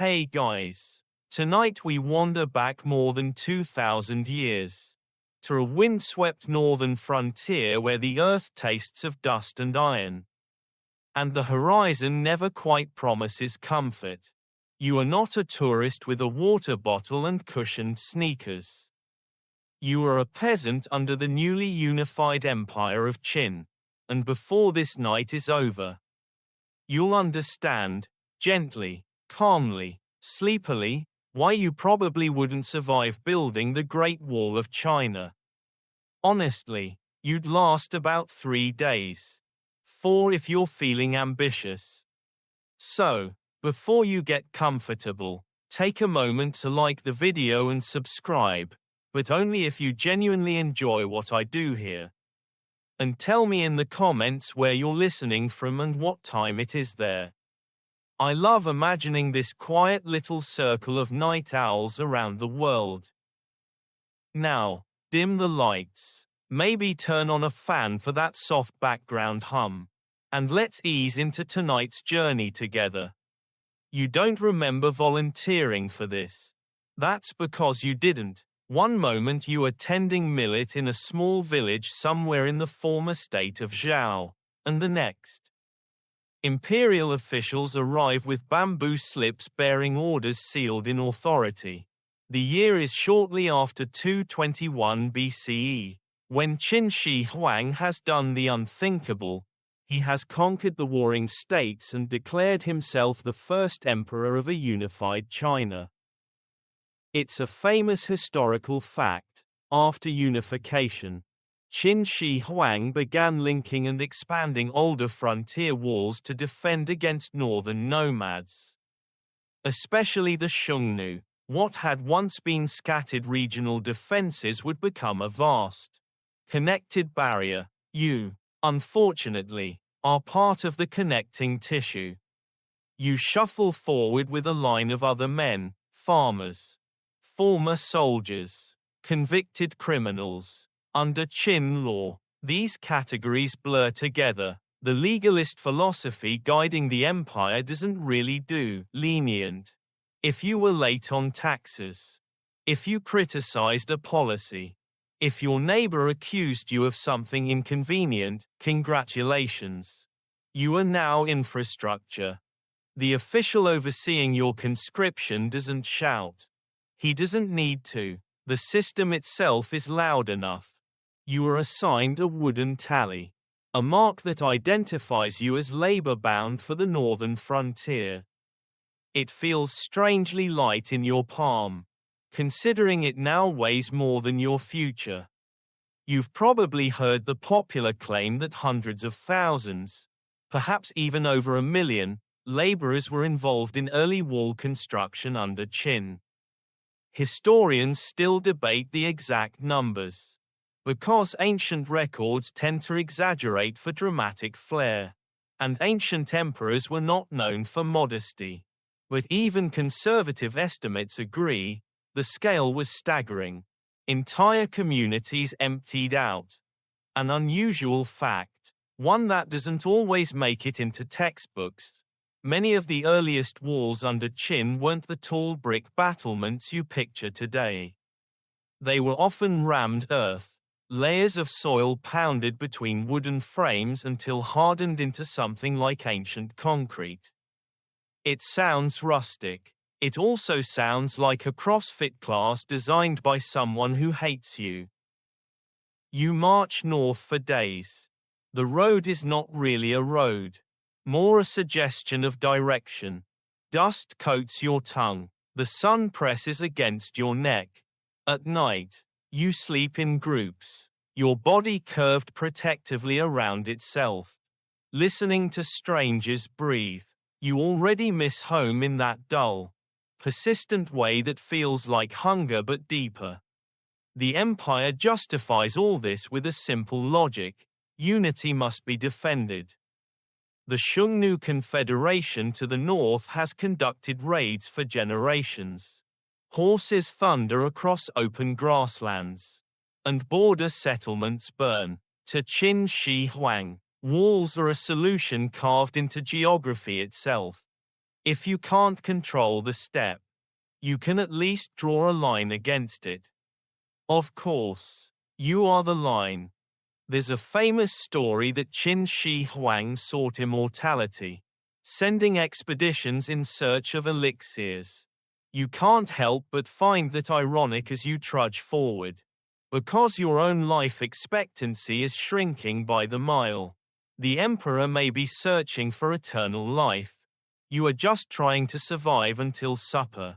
Hey guys! Tonight we wander back more than 2,000 years to a windswept northern frontier where the earth tastes of dust and iron. And the horizon never quite promises comfort. You are not a tourist with a water bottle and cushioned sneakers. You are a peasant under the newly unified empire of Qin. And before this night is over, you'll understand, gently, calmly, sleepily, why you probably wouldn't survive building the Great Wall of China. Honestly, you'd last about 3 days. 4 if you're feeling ambitious. So, before you get comfortable, take a moment to like the video and subscribe, but only if you genuinely enjoy what I do here. And tell me in the comments where you're listening from and what time it is there. I love imagining this quiet little circle of night owls around the world. Now, dim the lights, maybe turn on a fan for that soft background hum, and let's ease into tonight's journey together. You don't remember volunteering for this. That's because you didn't. One moment you are tending millet in a small village somewhere in the former state of Zhao, and the next, imperial officials arrive with bamboo slips bearing orders sealed in authority. The year is shortly after 221 BCE, when Qin Shi Huang has done the unthinkable. He has conquered the warring states and declared himself the first emperor of a unified China. It's a famous historical fact. After unification, Qin Shi Huang began linking and expanding older frontier walls to defend against northern nomads. Especially the Xiongnu, what had once been scattered regional defenses would become a vast, connected barrier. You, unfortunately, are part of the connecting tissue. You shuffle forward with a line of other men, farmers, former soldiers, convicted criminals. Under Qin law, these categories blur together. The legalist philosophy guiding the empire doesn't really do lenient. If you were late on taxes, if you criticized a policy, if your neighbor accused you of something inconvenient, congratulations. You are now infrastructure. The official overseeing your conscription doesn't shout. He doesn't need to. The system itself is loud enough. You are assigned a wooden tally, a mark that identifies you as labor-bound for the northern frontier. It feels strangely light in your palm, considering it now weighs more than your future. You've probably heard the popular claim that hundreds of thousands, perhaps even over 1 million, laborers were involved in early wall construction under Qin. Historians still debate the exact numbers, because ancient records tend to exaggerate for dramatic flair, and ancient emperors were not known for modesty. But even conservative estimates agree, the scale was staggering. Entire communities emptied out. An unusual fact, one that doesn't always make it into textbooks. Many of the earliest walls under Qin weren't the tall brick battlements you picture today. They were often rammed earth, layers of soil pounded between wooden frames until hardened into something like ancient concrete. It sounds rustic. It also sounds like a CrossFit class designed by someone who hates you. You march north for days. The road is not really a road, more a suggestion of direction. Dust coats your tongue. The sun presses against your neck. At night, you sleep in groups, your body curved protectively around itself. Listening to strangers breathe, you already miss home in that dull, persistent way that feels like hunger but deeper. The empire justifies all this with a simple logic: unity must be defended. The Xiongnu Confederation to the north has conducted raids for generations. Horses thunder across open grasslands, and border settlements burn. To Qin Shi Huang, walls are a solution carved into geography itself. If you can't control the step, you can at least draw a line against it. Of course, you are the line. There's a famous story that Qin Shi Huang sought immortality, sending expeditions in search of elixirs. You can't help but find that ironic as you trudge forward. Because your own life expectancy is shrinking by the mile. The emperor may be searching for eternal life. You are just trying to survive until supper.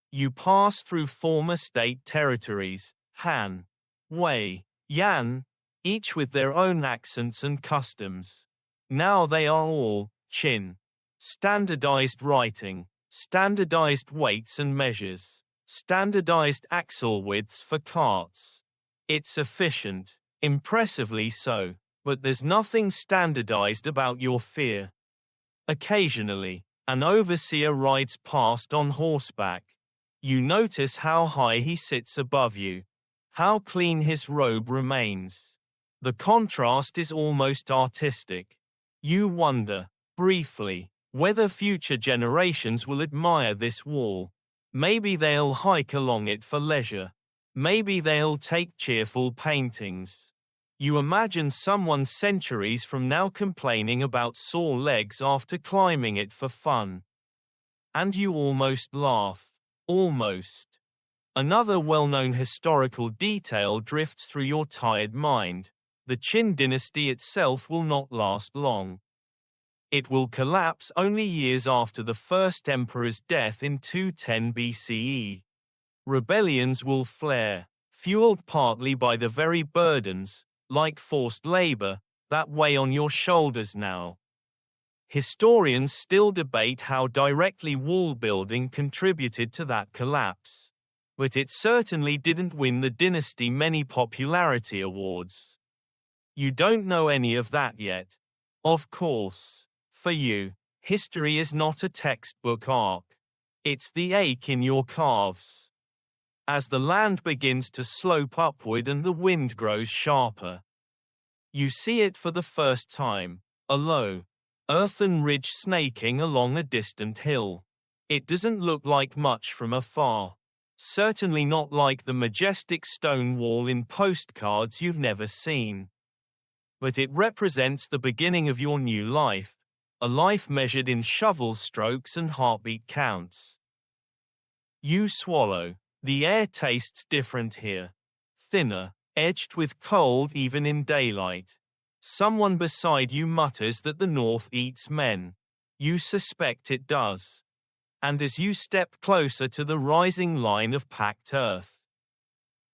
You pass through former state territories, Han, Wei, Yan, each with their own accents and customs. Now they are all Qin. Standardized writing, standardized weights and measures, standardized axle widths for carts. It's efficient, impressively so, but there's nothing standardized about your fear. Occasionally, an overseer rides past on horseback. You notice how high he sits above you, how clean his robe remains. The contrast is almost artistic. You wonder, briefly, whether future generations will admire this wall. Maybe they'll hike along it for leisure. Maybe they'll take cheerful paintings. You imagine someone centuries from now complaining about sore legs after climbing it for fun. And you almost laugh. Almost. Another well-known historical detail drifts through your tired mind. The Qin dynasty itself will not last long. It will collapse only years after the first emperor's death in 210 BCE. Rebellions will flare, fueled partly by the very burdens, like forced labor, that weigh on your shoulders now. Historians still debate how directly wall building contributed to that collapse. But it certainly didn't win the dynasty many popularity awards. You don't know any of that yet. Of course, for you, history is not a textbook arc. It's the ache in your calves. As the land begins to slope upward and the wind grows sharper, you see it for the first time, a low, earthen ridge snaking along a distant hill. It doesn't look like much from afar. Certainly not like the majestic stone wall in postcards you've never seen. But it represents the beginning of your new life, a life measured in shovel strokes and heartbeat counts. You swallow. The air tastes different here. Thinner, edged with cold even in daylight. Someone beside you mutters that the north eats men. You suspect it does. And as you step closer to the rising line of packed earth,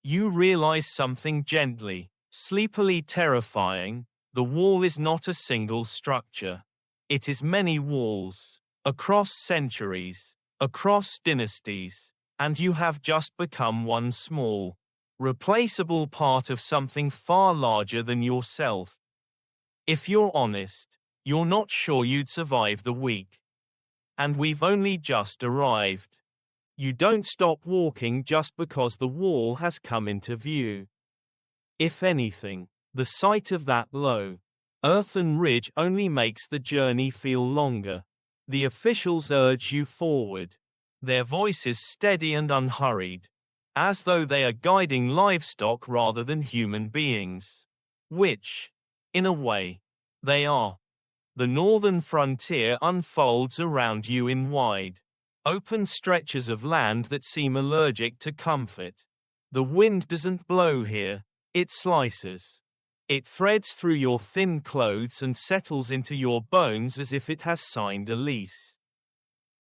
you realize something gently, sleepily terrifying. The wall is not a single structure. It is many walls, across centuries, across dynasties, and you have just become one small, replaceable part of something far larger than yourself. If you're honest, you're not sure you'd survive the week. And we've only just arrived. You don't stop walking just because the wall has come into view. If anything, the sight of that low, earthen ridge only makes the journey feel longer. The officials urge you forward, their voices steady and unhurried, as though they are guiding livestock rather than human beings. Which, in a way, they are. The northern frontier unfolds around you in wide, open stretches of land that seem allergic to comfort. The wind doesn't blow here, it slices. It threads through your thin clothes and settles into your bones as if it has signed a lease.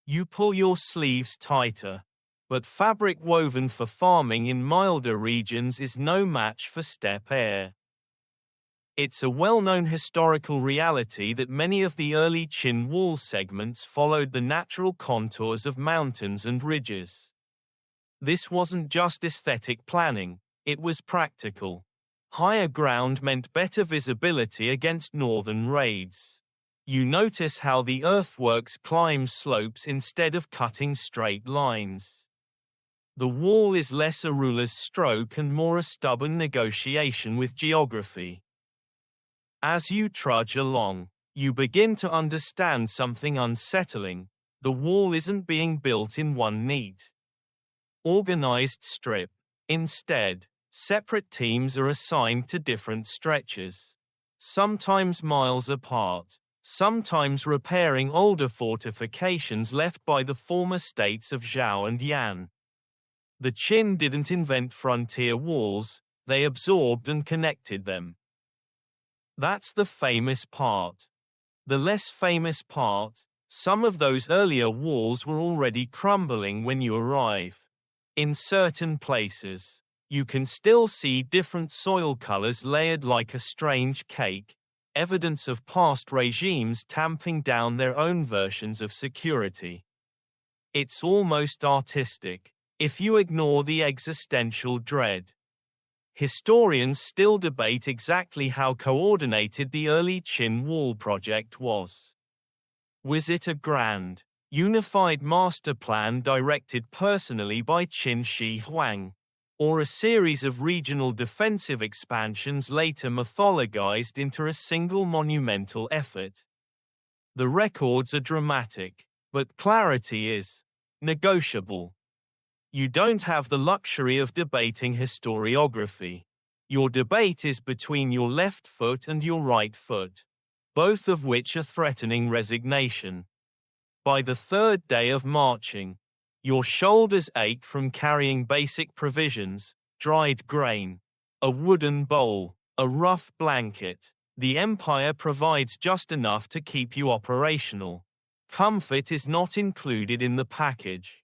You pull your sleeves tighter, but fabric woven for farming in milder regions is no match for steppe air. It's a well-known historical reality that many of the early Qin wall segments followed the natural contours of mountains and ridges. This wasn't just aesthetic planning, it was practical. Higher ground meant better visibility against northern raids. You notice how the earthworks climb slopes instead of cutting straight lines. The wall is less a ruler's stroke and more a stubborn negotiation with geography. As you trudge along, You begin to understand something unsettling. The wall isn't being built in one neat, organized strip. Instead, separate teams are assigned to different stretches, sometimes miles apart, sometimes repairing older fortifications left by the former states of Zhao and Yan. The Qin didn't invent frontier walls, they absorbed and connected them. That's the famous part. The less famous part, some of those earlier walls were already crumbling when you arrive. In certain places, you can still see different soil colors layered like a strange cake, evidence of past regimes tamping down their own versions of security. It's almost artistic, if you ignore the existential dread. Historians still debate exactly how coordinated the early Qin wall project was. Was it a grand, unified master plan directed personally by Qin Shi Huang, or a series of regional defensive expansions later mythologized into a single monumental effort? The records are dramatic, but clarity is negotiable. You don't have the luxury of debating historiography. Your debate is between your left foot and your right foot, both of which are threatening resignation. By the third day of marching, your shoulders ache from carrying basic provisions, dried grain, a wooden bowl, a rough blanket. The empire provides just enough to keep you operational. Comfort is not included in the package.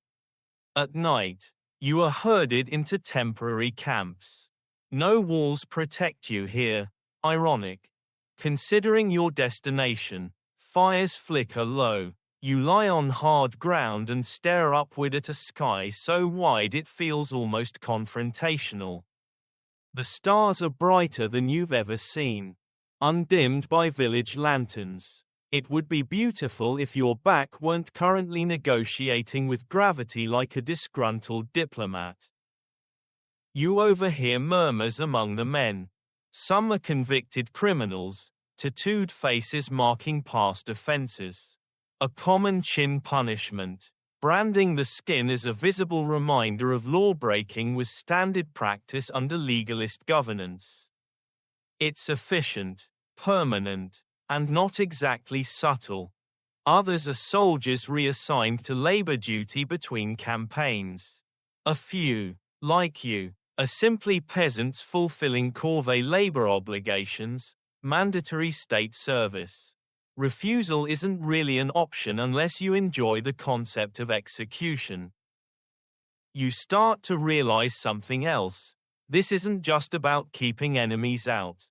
At night, you are herded into temporary camps. No walls protect you here. Ironic. Considering your destination, fires flicker low. You lie on hard ground and stare upward at a sky so wide it feels almost confrontational. The stars are brighter than you've ever seen, undimmed by village lanterns. It would be beautiful if your back weren't currently negotiating with gravity like a disgruntled diplomat. You overhear murmurs among the men. Some are convicted criminals, tattooed faces marking past offenses. A common Qin punishment, branding the skin as a visible reminder of law-breaking, was standard practice under legalist governance. It's efficient, permanent, and not exactly subtle. Others are soldiers reassigned to labor duty between campaigns. A few, like you, are simply peasants fulfilling corvée labor obligations, mandatory state service. Refusal isn't really an option unless you enjoy the concept of execution. You start to realize something else. This isn't just about keeping enemies out.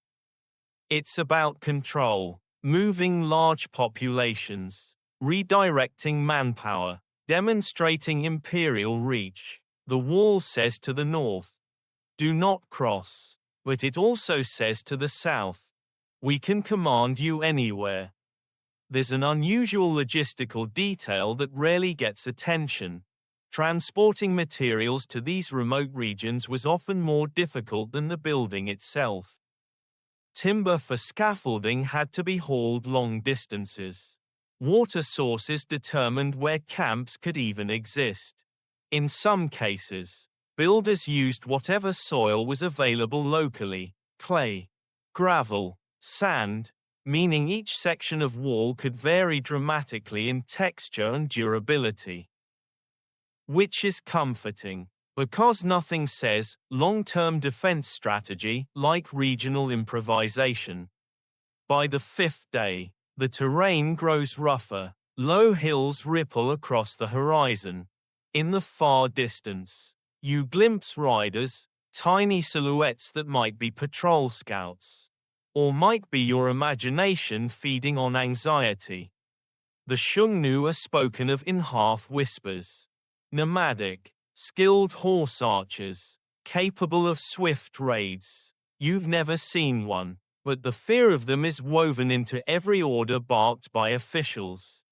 It's about control. Moving large populations, redirecting manpower, demonstrating imperial reach. The wall says to the north, do not cross, but it also says to the south, we can command you anywhere. There's an unusual logistical detail that rarely gets attention. Transporting materials to these remote regions was often more difficult than the building itself. Timber for scaffolding had to be hauled long distances. Water sources determined where camps could even exist. In some cases, builders used whatever soil was available locally: clay, gravel, sand, meaning each section of wall could vary dramatically in texture and durability. Which is comforting, because nothing says long-term defense strategy like regional improvisation. By the fifth day, the terrain grows rougher. Low hills ripple across the horizon. In the far distance, you glimpse riders, tiny silhouettes that might be patrol scouts, or might be your imagination feeding on anxiety. The Xiongnu are spoken of in half whispers. Nomadic, skilled horse archers, capable of swift raids. You've never seen one, but the fear of them is woven into every order barked by officials.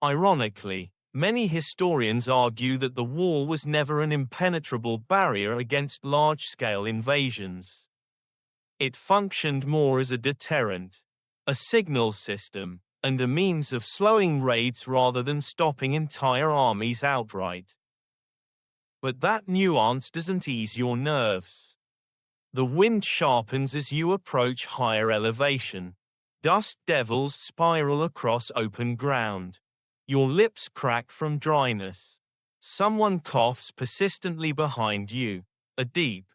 Ironically, many historians argue that the wall was never an impenetrable barrier against large-scale invasions. It functioned more as a deterrent. a signal system, and a means of slowing raids rather than stopping entire armies outright. But that nuance doesn't ease your nerves. The wind sharpens as you approach higher elevation. Dust devils spiral across open ground. Your lips crack from dryness. Someone coughs persistently behind you, a deep,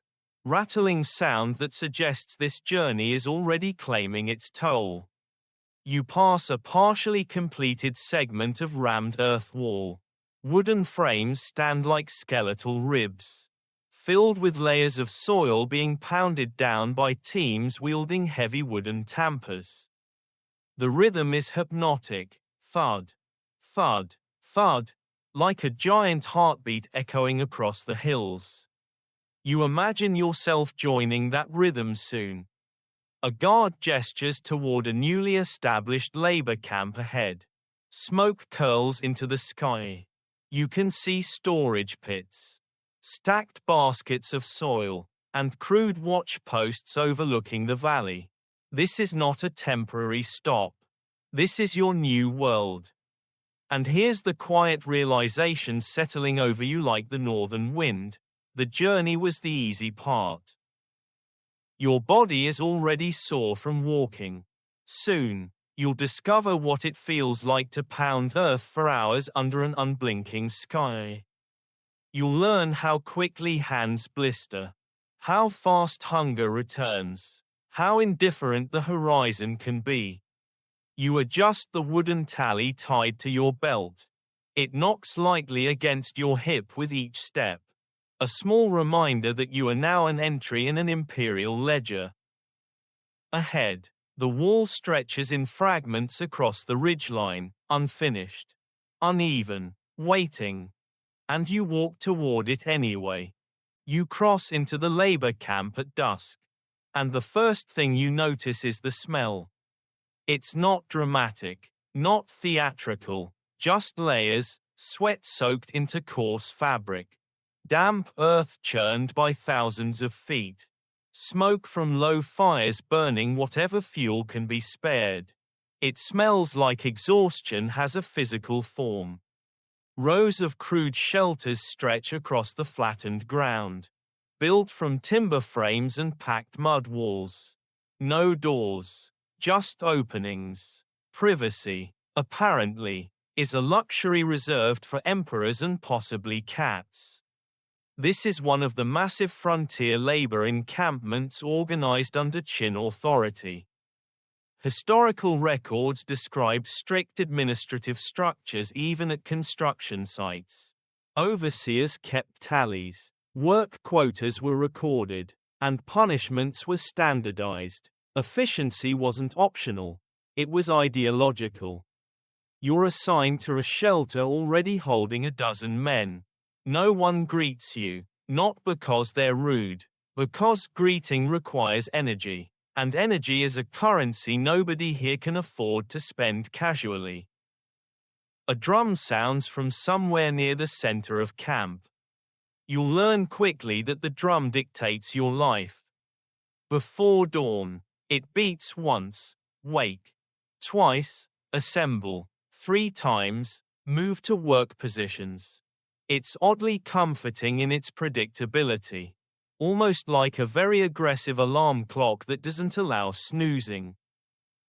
rattling sound that suggests this journey is already claiming its toll. You pass a partially completed segment of rammed earth wall. Wooden frames stand like skeletal ribs, filled with layers of soil being pounded down by teams wielding heavy wooden tampers. The rhythm is hypnotic, thud, thud, thud, like a giant heartbeat echoing across the hills. You imagine yourself joining that rhythm soon. A guard gestures toward a newly established labor camp ahead. Smoke curls into the sky. You can see storage pits, stacked baskets of soil, and crude watch posts overlooking the valley. This is not a temporary stop. This is your new world. And here's the quiet realization settling over you like the northern wind: the journey was the easy part. Your body is already sore from walking. Soon, you'll discover what it feels like to pound earth for hours under an unblinking sky. You'll learn how quickly hands blister, how fast hunger returns, how indifferent the horizon can be. You adjust the wooden tally tied to your belt. It knocks lightly against your hip with each step, a small reminder that you are now an entry in an imperial ledger. Ahead, the wall stretches in fragments across the ridgeline, unfinished, uneven, waiting. And you walk toward it anyway. You cross into the labor camp at dusk. And the first thing you notice is the smell. It's not dramatic, not theatrical, just layers, sweat soaked into coarse fabric. Damp earth churned by thousands of feet. Smoke from low fires burning whatever fuel can be spared. It smells like exhaustion has a physical form. Rows of crude shelters stretch across the flattened ground, built from timber frames and packed mud walls. No doors, just openings. Privacy, apparently, is a luxury reserved for emperors and possibly cats. This is one of the massive frontier labor encampments organized under Qin authority. Historical records describe strict administrative structures even at construction sites. Overseers kept tallies, work quotas were recorded, and punishments were standardized. Efficiency wasn't optional, it was ideological. You're assigned to a shelter already holding a dozen men. No one greets you, not because they're rude, because greeting requires energy, and energy is a currency nobody here can afford to spend casually. A drum sounds from somewhere near the center of camp. You'll learn quickly that the drum dictates your life. Before dawn, it beats once, wake. Twice, assemble. 3 times, move to work positions. It's oddly comforting in its predictability, almost like a very aggressive alarm clock that doesn't allow snoozing.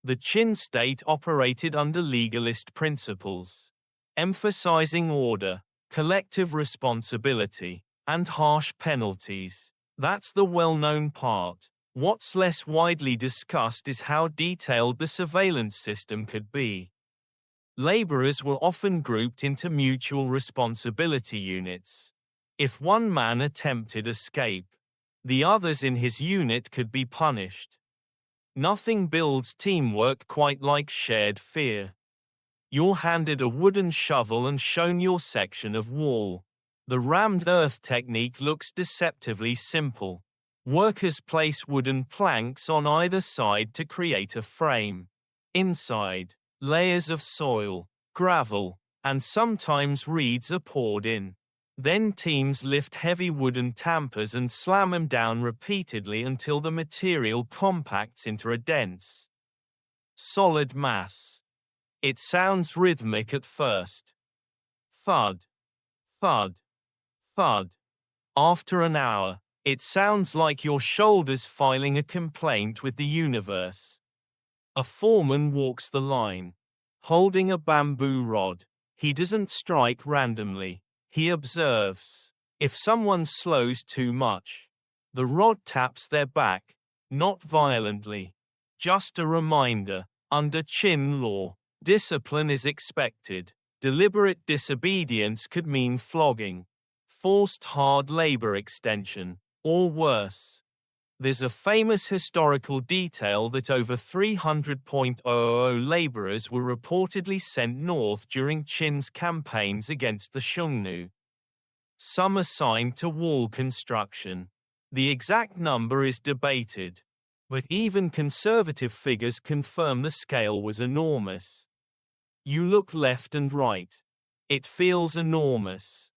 The Qin state operated under legalist principles, emphasizing order, collective responsibility, and harsh penalties. That's the well-known part. What's less widely discussed is how detailed the surveillance system could be. Laborers were often grouped into mutual responsibility units. If one man attempted escape, the others in his unit could be punished. Nothing builds teamwork quite like shared fear. You're handed a wooden shovel and shown your section of wall. The rammed earth technique looks deceptively simple. Workers place wooden planks on either side to create a frame. Inside, layers of soil, gravel, and sometimes reeds are poured in. Then teams lift heavy wooden tampers and slam them down repeatedly until the material compacts into a dense, solid mass. It sounds rhythmic at first. Thud, thud, thud. After an hour, it sounds like your shoulders filing a complaint with the universe. A foreman walks the line, holding a bamboo rod. He doesn't strike randomly. He observes. If someone slows too much, the rod taps their back, not violently. Just a reminder, under Chin law, discipline is expected. Deliberate disobedience could mean flogging, forced hard labor extension, or worse. There's a famous historical detail that over 300,000 laborers were reportedly sent north during Qin's campaigns against the Xiongnu. Some assigned to wall construction. The exact number is debated, but even conservative figures confirm the scale was enormous. You look left and right. It feels enormous.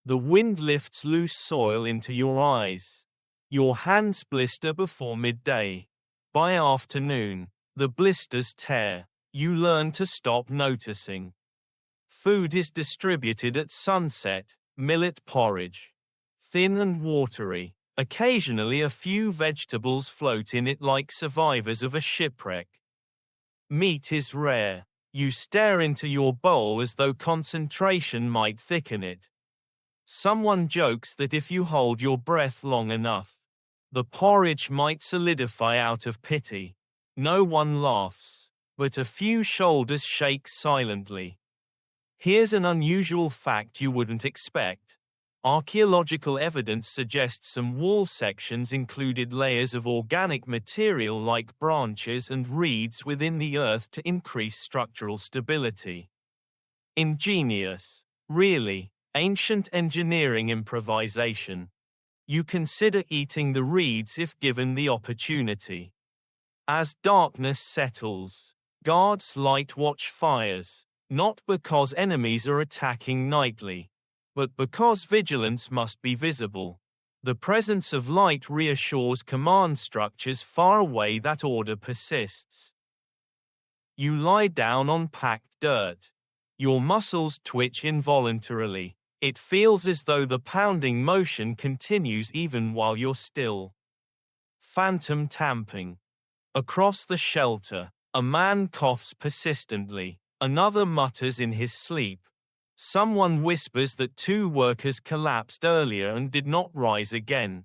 The wind lifts loose soil into your eyes. Your hands blister before midday. By afternoon, the blisters tear. You learn to stop noticing. Food is distributed at sunset, millet porridge. Thin and watery. Occasionally a few vegetables float in it like survivors of a shipwreck. Meat is rare. You stare into your bowl as though concentration might thicken it. Someone jokes that if you hold your breath long enough, the porridge might solidify out of pity. No one laughs, but a few shoulders shake silently. Here's an unusual fact you wouldn't expect. Archaeological evidence suggests some wall sections included layers of organic material like branches and reeds within the earth to increase structural stability. Ingenious, really, ancient engineering improvisation. You consider eating the reeds if given the opportunity. As darkness settles, guards light watch fires, not because enemies are attacking nightly, but because vigilance must be visible. The presence of light reassures command structures far away that order persists. You lie down on packed dirt. Your muscles twitch involuntarily. It feels as though the pounding motion continues even while you're still. Phantom tamping. Across the shelter, a man coughs persistently. Another mutters in his sleep. Someone whispers that 2 workers collapsed earlier and did not rise again.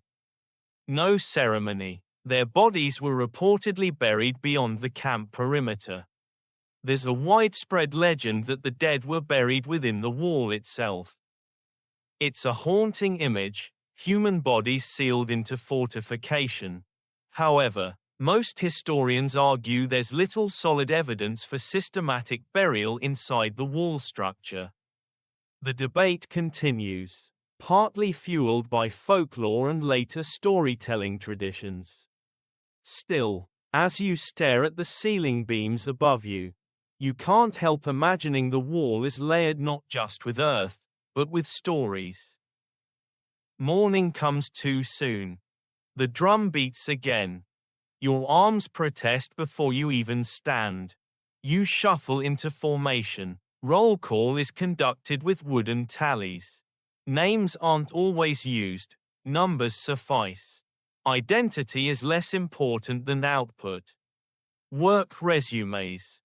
No ceremony. Their bodies were reportedly buried beyond the camp perimeter. There's a widespread legend that the dead were buried within the wall itself. It's a haunting image, human bodies sealed into fortification. However, most historians argue there's little solid evidence for systematic burial inside the wall structure. The debate continues, partly fueled by folklore and later storytelling traditions. Still, as you stare at the ceiling beams above you, you can't help imagining the wall is layered not just with earth, but with stories. Morning comes too soon. The drum beats again. Your arms protest before you even stand. You shuffle into formation. Roll call is conducted with wooden tallies. Names aren't always used, numbers suffice. Identity is less important than output. Work resumes.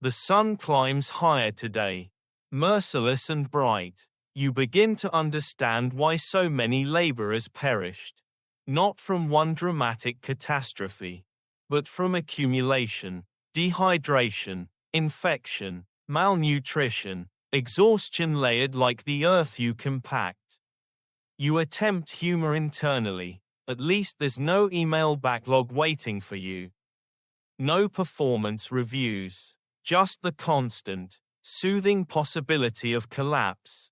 The sun climbs higher today, merciless and bright. You begin to understand why so many laborers perished. Not from one dramatic catastrophe, but from accumulation, dehydration, infection, malnutrition, exhaustion layered like the earth you compact. You attempt humor internally. At least there's no email backlog waiting for you. No performance reviews. Just the constant, soothing possibility of collapse.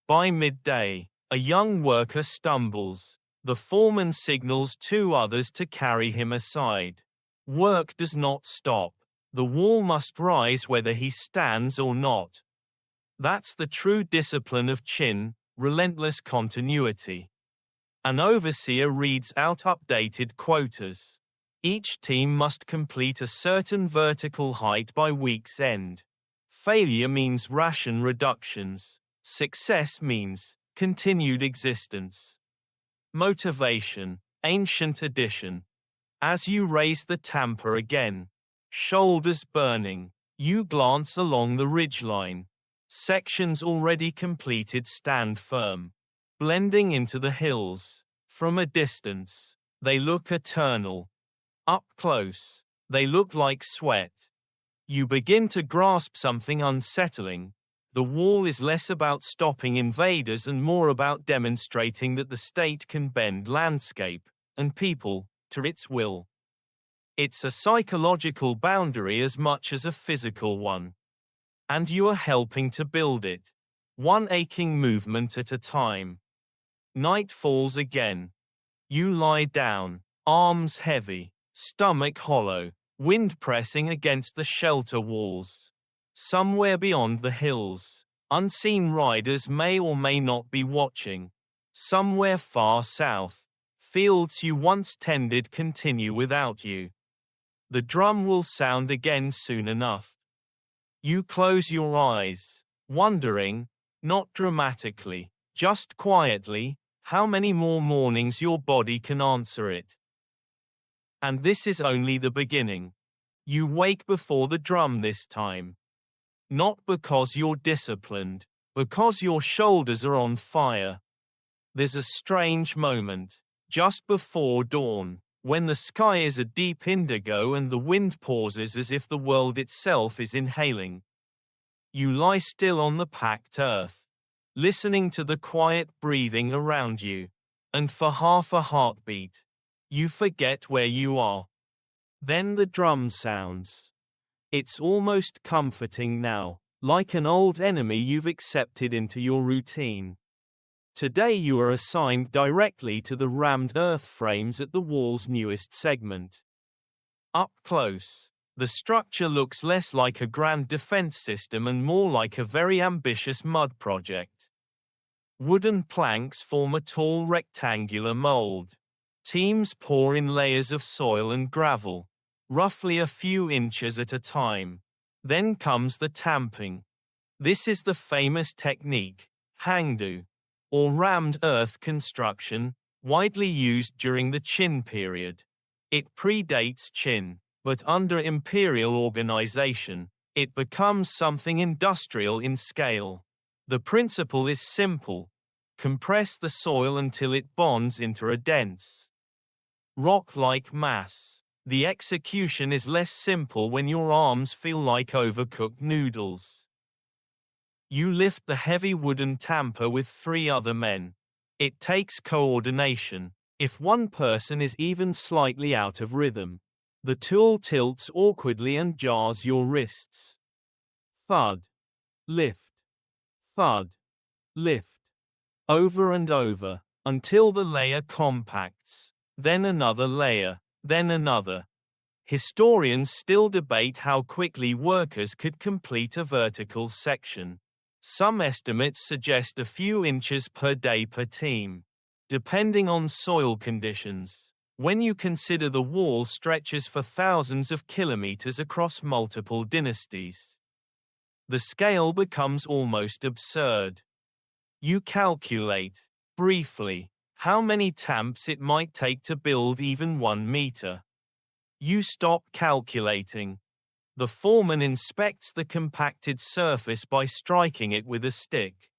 By midday, a young worker stumbles. The foreman signals 2 others to carry him aside. Work does not stop. The wall must rise whether he stands or not. That's the true discipline of Qin, relentless continuity. An overseer reads out updated quotas. Each team must complete a certain vertical height by week's end. Failure means ration reductions. Success means continued existence. Motivation, ancient addition. As you raise the tamper again, shoulders burning, you glance along the ridgeline. Sections already completed stand firm, blending into the hills. From a distance, they look eternal. Up close, they look like sweat. You begin to grasp something unsettling. The wall is less about stopping invaders and more about demonstrating that the state can bend landscape and people to its will. It's a psychological boundary as much as a physical one. And you are helping to build it, one aching movement at a time. Night falls again. You lie down, arms heavy, stomach hollow, wind pressing against the shelter walls. Somewhere beyond the hills, unseen riders may or may not be watching. Somewhere far south, fields you once tended continue without you. The drum will sound again soon enough. You close your eyes, wondering, not dramatically, just quietly, how many more mornings your body can answer it. And this is only the beginning. You wake before the drum this time. Not because you're disciplined, because your shoulders are on fire. There's a strange moment, just before dawn, when the sky is a deep indigo and the wind pauses as if the world itself is inhaling. You lie still on the packed earth, listening to the quiet breathing around you, and for half a heartbeat, you forget where you are. Then the drum sounds. It's almost comforting now, like an old enemy you've accepted into your routine. Today you are assigned directly to the rammed earth frames at the wall's newest segment. Up close, the structure looks less like a grand defense system and more like a very ambitious mud project. Wooden planks form a tall rectangular mold. Teams pour in layers of soil and gravel, roughly a few inches at a time. Then comes the tamping. This is the famous technique, hangdu, or rammed earth construction, widely used during the Qin period. It predates Qin, but under imperial organization, it becomes something industrial in scale. The principle is simple. Compress the soil until it bonds into a dense, rock-like mass. The execution is less simple when your arms feel like overcooked noodles. You lift the heavy wooden tamper with 3 other men. It takes coordination. If one person is even slightly out of rhythm, the tool tilts awkwardly and jars your wrists. Thud. Lift. Thud. Lift. Over and over, until the layer compacts. Then another layer, then another. Historians still debate how quickly workers could complete a vertical section. Some estimates suggest a few inches per day per team, depending on soil conditions. When you consider the wall stretches for thousands of kilometers across multiple dynasties, the scale becomes almost absurd. You calculate, briefly, how many tamps it might take to build even 1 meter. You stop calculating. The foreman inspects the compacted surface by striking it with a stick.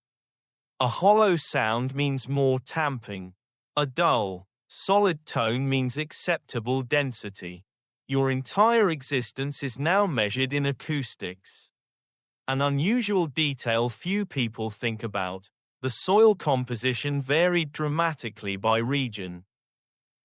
A hollow sound means more tamping. A dull, solid tone means acceptable density. Your entire existence is now measured in acoustics. An unusual detail few people think about. The soil composition varied dramatically by region.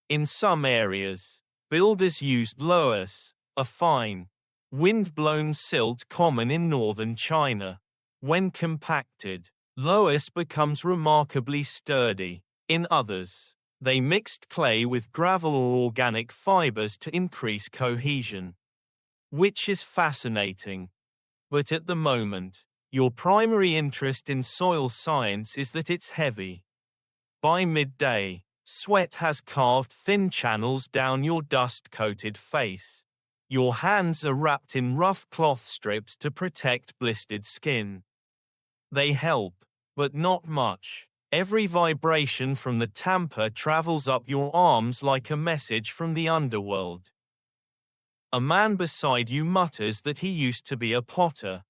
In some areas, builders used loess, a fine, wind-blown silt common in northern China. When compacted, loess becomes remarkably sturdy. In others, they mixed clay with gravel or organic fibers to increase cohesion. Which is fascinating. But at the moment, your primary interest in soil science is that it's heavy. By midday, Sweat has carved thin channels down your dust-coated face. Your hands are wrapped in rough cloth strips to protect blistered skin. They help, but not much. Every vibration from the tamper travels up your arms like a message from the underworld. A man beside you mutters that he used to be a potter.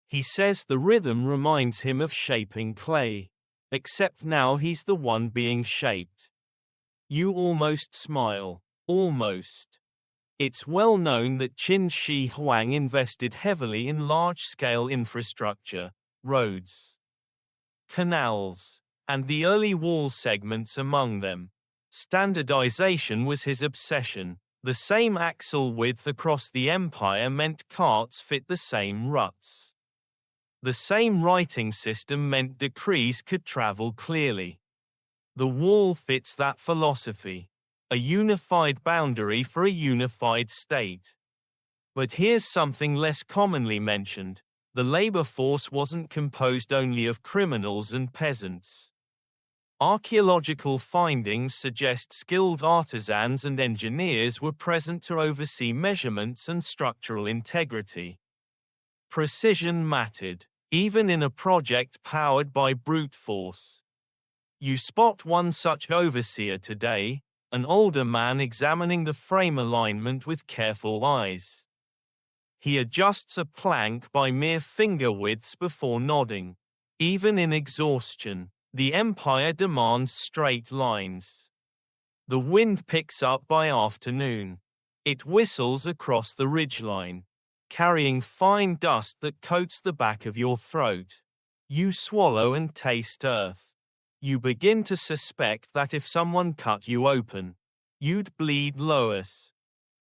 He says the rhythm reminds him of shaping clay. Except now he's the one being shaped. You almost smile. Almost. It's well known that Qin Shi Huang invested heavily in large-scale infrastructure, roads, canals, and the early wall segments among them. Standardization was his obsession. The same axle width across the empire meant carts fit the same ruts. The same writing system meant decrees could travel clearly. The wall fits that philosophy. A unified boundary for a unified state. But here's something less commonly mentioned. The labor force wasn't composed only of criminals and peasants. Archaeological findings suggest skilled artisans and engineers were present to oversee measurements and structural integrity. Precision mattered, even in a project powered by brute force. You spot one such overseer today, an older man examining the frame alignment with careful eyes. He adjusts a plank by mere finger widths before nodding. Even in exhaustion, the empire demands straight lines. The wind picks up by afternoon. It whistles across the ridgeline, carrying fine dust that coats the back of your throat. You swallow and taste earth. You begin to suspect that if someone cut you open, you'd bleed Lois.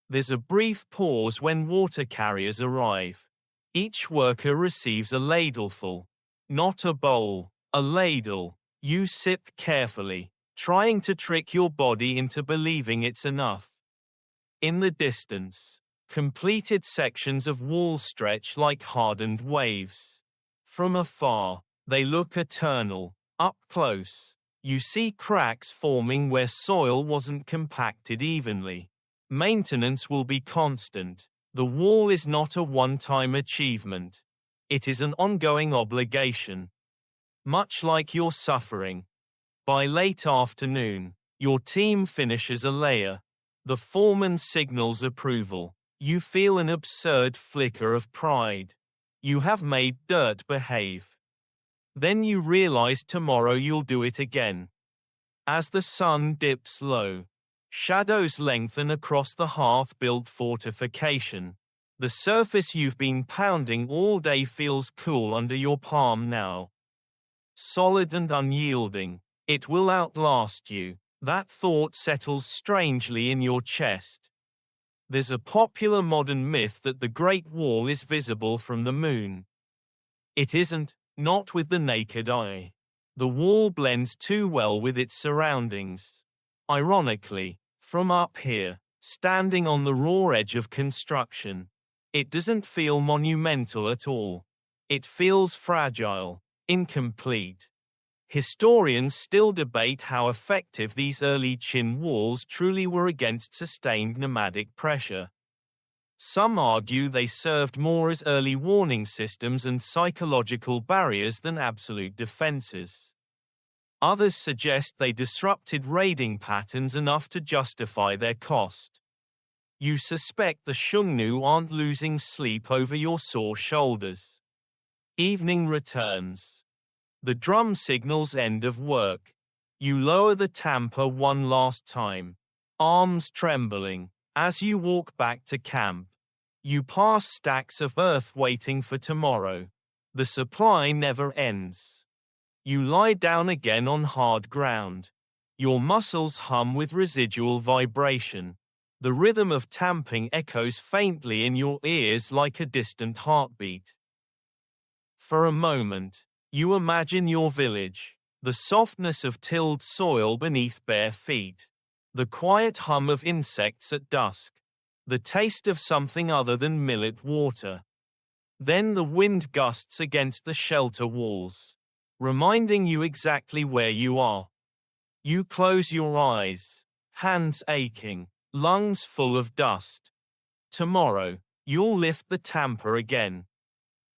There's a brief pause when water carriers arrive. Each worker receives a ladleful. Not a bowl, a ladle. You sip carefully, trying to trick your body into believing it's enough. In the distance, completed sections of wall stretch like hardened waves. From afar, they look eternal. Up close, you see cracks forming where soil wasn't compacted evenly. Maintenance will be constant. The wall is not a one-time achievement. It is an ongoing obligation. Much like your suffering. By late afternoon, your team finishes a layer. The foreman signals approval. You feel an absurd flicker of pride. You have made dirt behave. Then you realize tomorrow you'll do it again. As the sun dips low, shadows lengthen across the half-built fortification. The surface you've been pounding all day feels cool under your palm now. Solid and unyielding, it will outlast you. That thought settles strangely in your chest. There's a popular modern myth that the Great Wall is visible from the moon. It isn't. Not with the naked eye. The wall blends too well with its surroundings. Ironically, from up here, standing on the raw edge of construction, it doesn't feel monumental at all. It feels fragile, incomplete. Historians still debate how effective these early Qin walls truly were against sustained nomadic pressure. Some argue they served more as early warning systems and psychological barriers than absolute defenses. Others suggest they disrupted raiding patterns enough to justify their cost. You suspect the Xiongnu aren't losing sleep over your sore shoulders. Evening returns. The drum signals end of work. You lower the tamper one last time, arms trembling. As you walk back to camp, you pass stacks of earth waiting for tomorrow. The supply never ends. You lie down again on hard ground. Your muscles hum with residual vibration. The rhythm of tamping echoes faintly in your ears like a distant heartbeat. For a moment, you imagine your village, the softness of tilled soil beneath bare feet, the quiet hum of insects at dusk, the taste of something other than millet water. Then the wind gusts against the shelter walls, reminding you exactly where you are. You close your eyes, hands aching, lungs full of dust. Tomorrow, you'll lift the tamper again.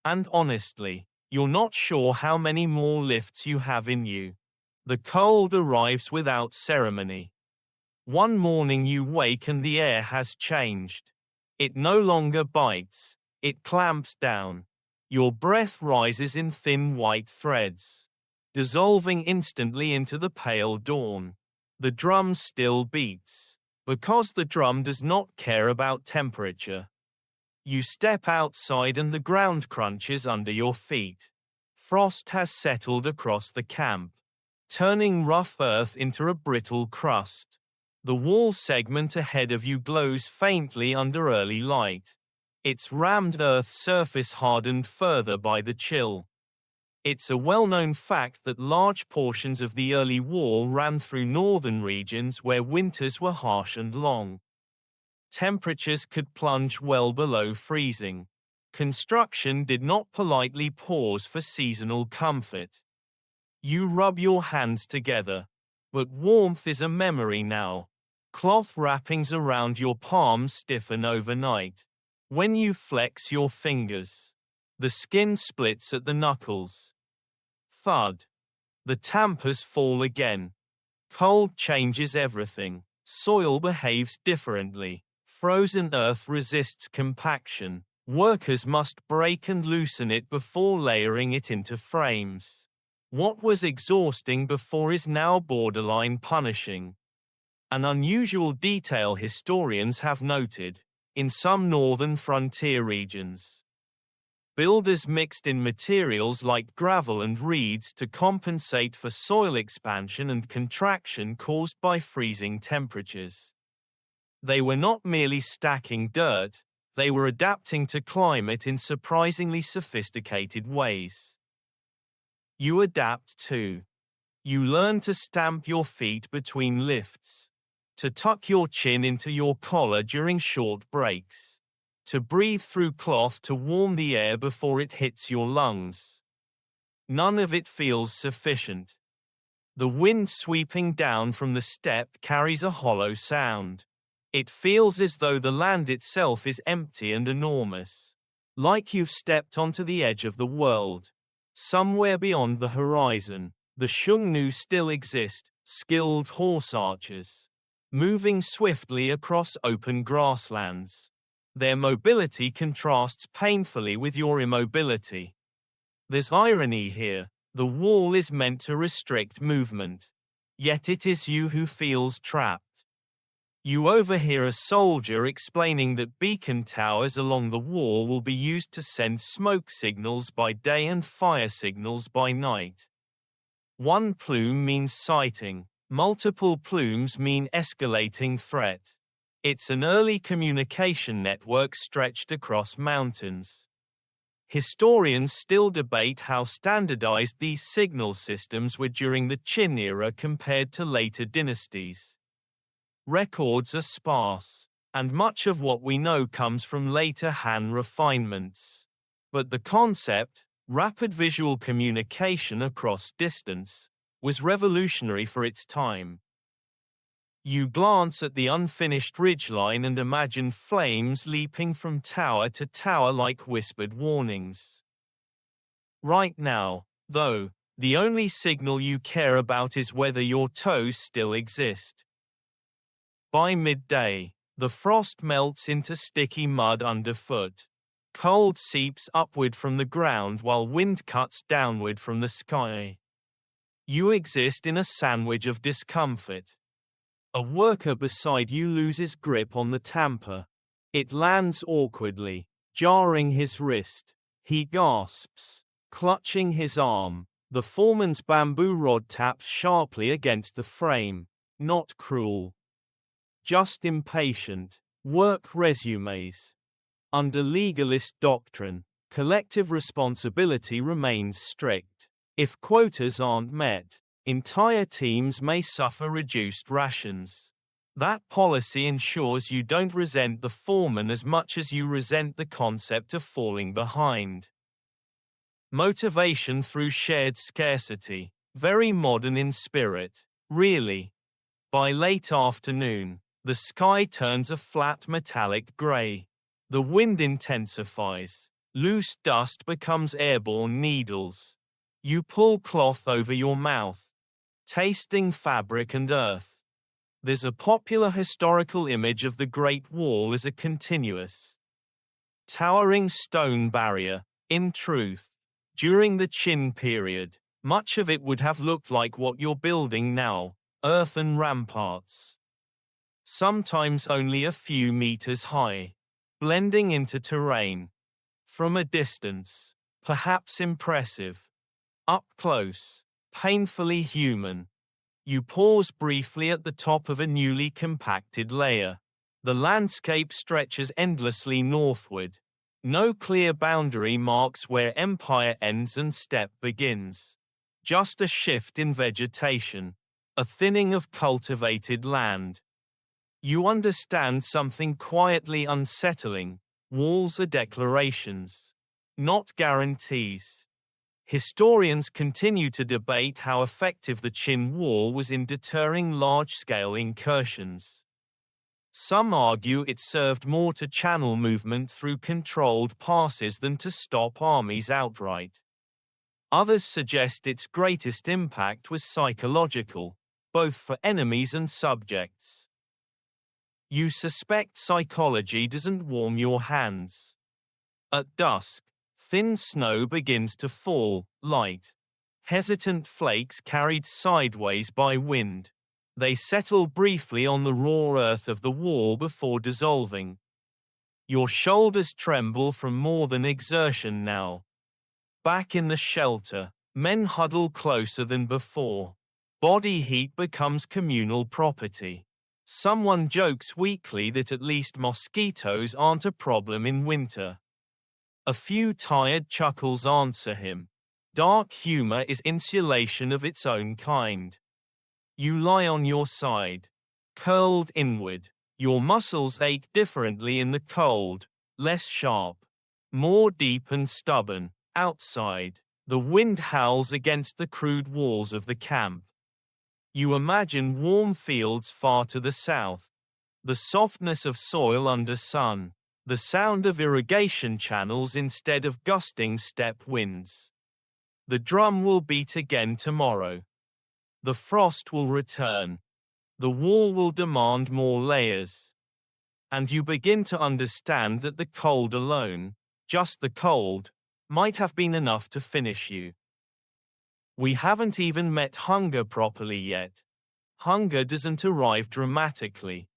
And honestly, you're not sure how many more lifts you have in you. The cold arrives without ceremony. One morning you wake and the air has changed. It no longer bites, it clamps down. Your breath rises in thin white threads, dissolving instantly into the pale dawn. The drum still beats, because the drum does not care about temperature. You step outside and the ground crunches under your feet. Frost has settled across the camp, turning rough earth into a brittle crust. The wall segment ahead of you glows faintly under early light, its rammed earth surface hardened further by the chill. It's a well-known fact that large portions of the early wall ran through northern regions where winters were harsh and long. Temperatures could plunge well below freezing. Construction did not politely pause for seasonal comfort. You rub your hands together, but warmth is a memory now. Cloth wrappings around your palms stiffen overnight. When you flex your fingers, the skin splits at the knuckles. Thud. The tampers fall again. Cold changes everything. Soil behaves differently. Frozen earth resists compaction. Workers must break and loosen it before layering it into frames. What was exhausting before is now borderline punishing. An unusual detail historians have noted, in some northern frontier regions, builders mixed in materials like gravel and reeds to compensate for soil expansion and contraction caused by freezing temperatures. They were not merely stacking dirt, they were adapting to climate in surprisingly sophisticated ways. You adapt too. You learn to stamp your feet between lifts, to tuck your chin into your collar during short breaks, to breathe through cloth to warm the air before it hits your lungs. None of it feels sufficient. The wind sweeping down from the steppe carries a hollow sound. It feels as though the land itself is empty and enormous, like you've stepped onto the edge of the world. Somewhere beyond the horizon, the Xiongnu still exist, skilled horse archers, moving swiftly across open grasslands. Their mobility contrasts painfully with your immobility. There's irony here. The wall is meant to restrict movement, yet it is you who feels trapped. You overhear a soldier explaining that beacon towers along the wall will be used to send smoke signals by day and fire signals by night. One plume means sighting, multiple plumes mean escalating threat. It's an early communication network stretched across mountains. Historians still debate how standardized these signal systems were during the Qin era compared to later dynasties. Records are sparse, and much of what we know comes from later Han refinements. But the concept, rapid visual communication across distance, was revolutionary for its time. You glance at the unfinished ridgeline and imagine flames leaping from tower to tower like whispered warnings. Right now, though, the only signal you care about is whether your toes still exist. By midday, the frost melts into sticky mud underfoot. Cold seeps upward from the ground while wind cuts downward from the sky. You exist in a sandwich of discomfort. A worker beside you loses grip on the tamper. It lands awkwardly, jarring his wrist. He gasps, clutching his arm. The foreman's bamboo rod taps sharply against the frame. Not cruel, just impatient. Work resumes. Under legalist doctrine, collective responsibility remains strict. If quotas aren't met, entire teams may suffer reduced rations. That policy ensures you don't resent the foreman as much as you resent the concept of falling behind. Motivation through shared scarcity, very modern in spirit. Really. By late afternoon, the sky turns a flat metallic gray. The wind intensifies. Loose dust becomes airborne needles. You pull cloth over your mouth, tasting fabric and earth. There's a popular historical image of the Great Wall as a continuous, towering stone barrier. In truth, during the Qin period, much of it would have looked like what you're building now, earthen ramparts. Sometimes only a few meters high, blending into terrain. From a distance, perhaps impressive. Up close, painfully human. You pause briefly at the top of a newly compacted layer. The landscape stretches endlessly northward. No clear boundary marks where empire ends and steppe begins. Just a shift in vegetation, a thinning of cultivated land. You understand something quietly unsettling. Walls are declarations, not guarantees. Historians continue to debate how effective the Qin Wall was in deterring large-scale incursions. Some argue it served more to channel movement through controlled passes than to stop armies outright. Others suggest its greatest impact was psychological, both for enemies and subjects. You suspect psychology doesn't warm your hands. At dusk, thin snow begins to fall, light. Hesitant flakes carried sideways by wind. They settle briefly on the raw earth of the wall before dissolving. Your shoulders tremble from more than exertion now. Back in the shelter, men huddle closer than before. Body heat becomes communal property. Someone jokes weakly that at least mosquitoes aren't a problem in winter. A few tired chuckles answer him. Dark humor is insulation of its own kind. You lie on your side, curled inward. Your muscles ache differently in the cold, less sharp, more deep and stubborn. Outside, the wind howls against the crude walls of the camp. You imagine warm fields far to the south, the softness of soil under sun, the sound of irrigation channels instead of gusting steppe winds. The drum will beat again tomorrow. The frost will return. The wall will demand more layers. And you begin to understand that the cold alone, just the cold, might have been enough to finish you. We haven't even met hunger properly yet. Hunger doesn't arrive dramatically.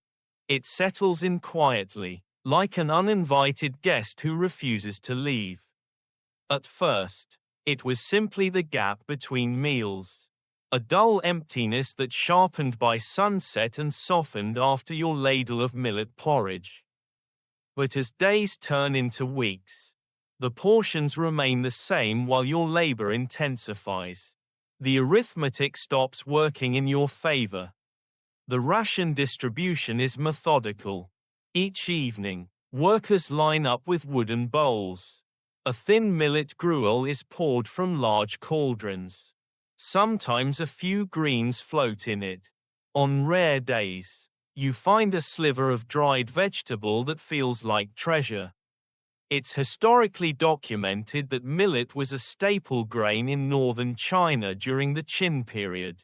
It settles in quietly, like an uninvited guest who refuses to leave. At first, it was simply the gap between meals. A dull emptiness that sharpened by sunset and softened after your ladle of millet porridge. But as days turn into weeks, the portions remain the same while your labor intensifies. The arithmetic stops working in your favor. The ration distribution is methodical. Each evening, workers line up with wooden bowls. A thin millet gruel is poured from large cauldrons. Sometimes a few greens float in it. On rare days, you find a sliver of dried vegetable that feels like treasure. It's historically documented that millet was a staple grain in northern China during the Qin period.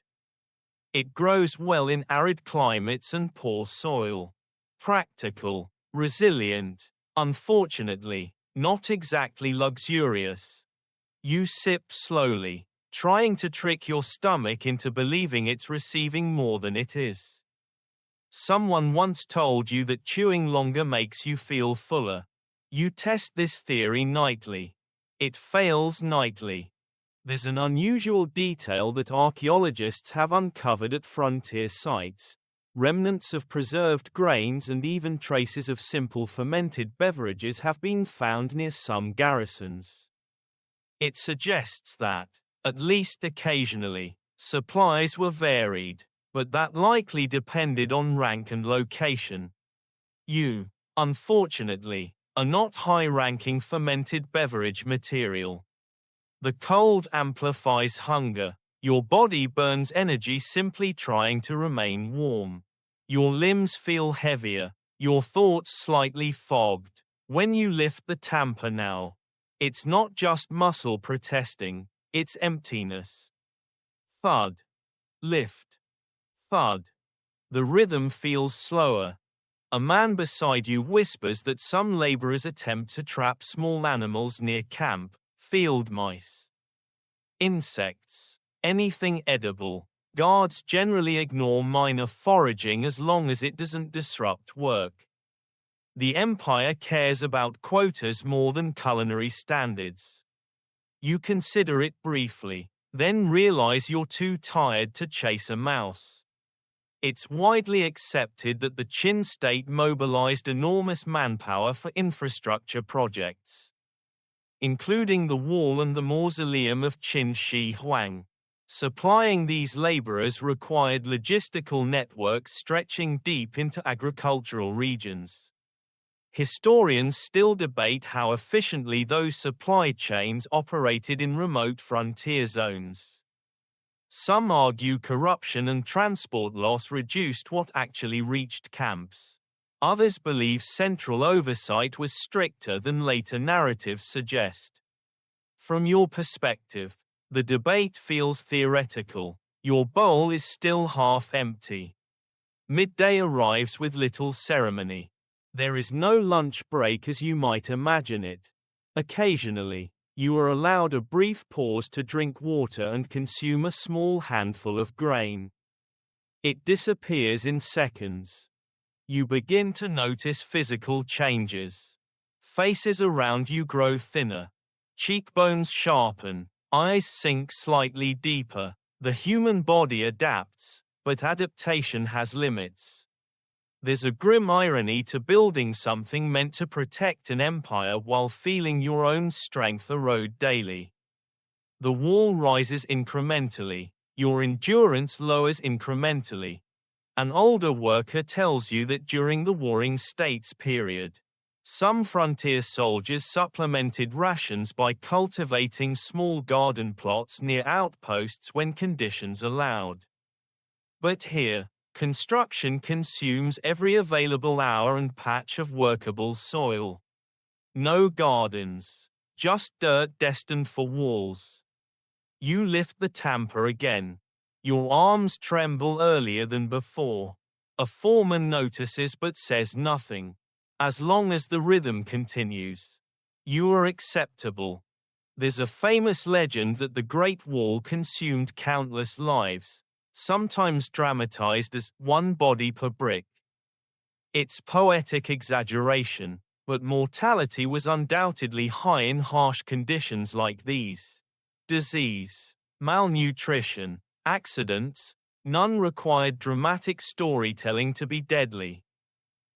It grows well in arid climates and poor soil. Practical, resilient, unfortunately, not exactly luxurious. You sip slowly, trying to trick your stomach into believing it's receiving more than it is. Someone once told you that chewing longer makes you feel fuller. You test this theory nightly. It fails nightly. There's an unusual detail that archaeologists have uncovered at frontier sites. Remnants of preserved grains and even traces of simple fermented beverages have been found near some garrisons. It suggests that, at least occasionally, supplies were varied, but that likely depended on rank and location. You, unfortunately, are not high-ranking fermented beverage material. The cold amplifies hunger. Your body burns energy simply trying to remain warm. Your limbs feel heavier, your thoughts slightly fogged. When you lift the tamper now, it's not just muscle protesting, it's emptiness. Thud. Lift. Thud. The rhythm feels slower. A man beside you whispers that some laborers attempt to trap small animals near camp, field mice. Insects. Anything edible. Guards generally ignore minor foraging as long as it doesn't disrupt work. The Empire cares about quotas more than culinary standards. You consider it briefly, then realize you're too tired to chase a mouse. It's widely accepted that the Qin state mobilized enormous manpower for infrastructure projects, including the wall and the mausoleum of Qin Shi Huang. Supplying these laborers required logistical networks stretching deep into agricultural regions. Historians still debate how efficiently those supply chains operated in remote frontier zones. Some argue corruption and transport loss reduced what actually reached camps. Others believe central oversight was stricter than later narratives suggest. From your perspective, the debate feels theoretical. Your bowl is still half empty. Midday arrives with little ceremony. There is no lunch break as you might imagine it. Occasionally, you are allowed a brief pause to drink water and consume a small handful of grain. It disappears in seconds. You begin to notice physical changes. Faces around you grow thinner. Cheekbones sharpen. Eyes sink slightly deeper. The human body adapts, but adaptation has limits. There's a grim irony to building something meant to protect an empire while feeling your own strength erode daily. The wall rises incrementally. Your endurance lowers incrementally. An older worker tells you that during the Warring States period, some frontier soldiers supplemented rations by cultivating small garden plots near outposts when conditions allowed. But here, construction consumes every available hour and patch of workable soil. No gardens, just dirt destined for walls. You lift the tamper again. Your arms tremble earlier than before. A foreman notices but says nothing. As long as the rhythm continues, you are acceptable. There's a famous legend that the Great Wall consumed countless lives, sometimes dramatized as one body per brick. It's poetic exaggeration, but mortality was undoubtedly high in harsh conditions like these. Disease, malnutrition, accidents, none required dramatic storytelling to be deadly.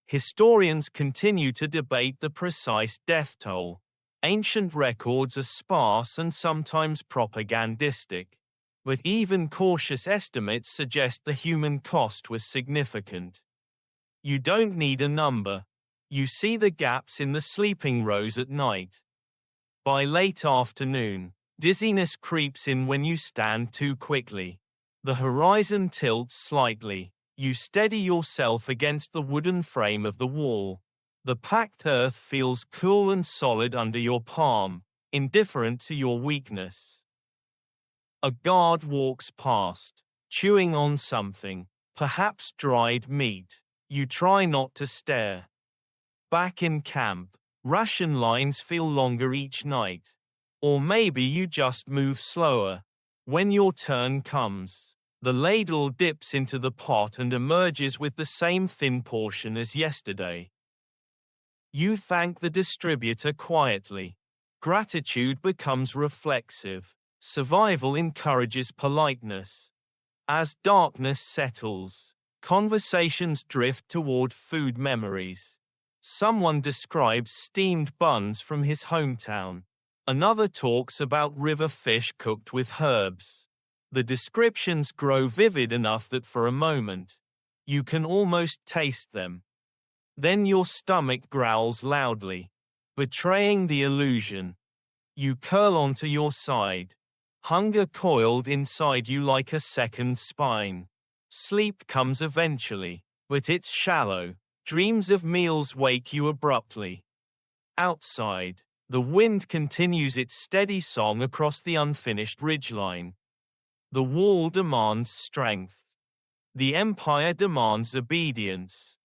Historians continue to debate the precise death toll. Ancient records are sparse and sometimes propagandistic, but even cautious estimates suggest the human cost was significant. You don't need a number. You see the gaps in the sleeping rows at night. By late afternoon, dizziness creeps in when you stand too quickly. The horizon tilts slightly. You steady yourself against the wooden frame of the wall. The packed earth feels cool and solid under your palm, indifferent to your weakness. A guard walks past, chewing on something, perhaps dried meat. You try not to stare. Back in camp, ration lines feel longer each night. Or maybe you just move slower. When your turn comes, the ladle dips into the pot and emerges with the same thin portion as yesterday. You thank the distributor quietly. Gratitude becomes reflexive. Survival encourages politeness. As darkness settles, conversations drift toward food memories. Someone describes steamed buns from his hometown. Another talks about river fish cooked with herbs. The descriptions grow vivid enough that for a moment, you can almost taste them. Then your stomach growls loudly, betraying the illusion. You curl onto your side. Hunger coiled inside you like a second spine. Sleep comes eventually, but it's shallow. Dreams of meals wake you abruptly. Outside, the wind continues its steady song across the unfinished ridgeline. The wall demands strength. The empire demands obedience.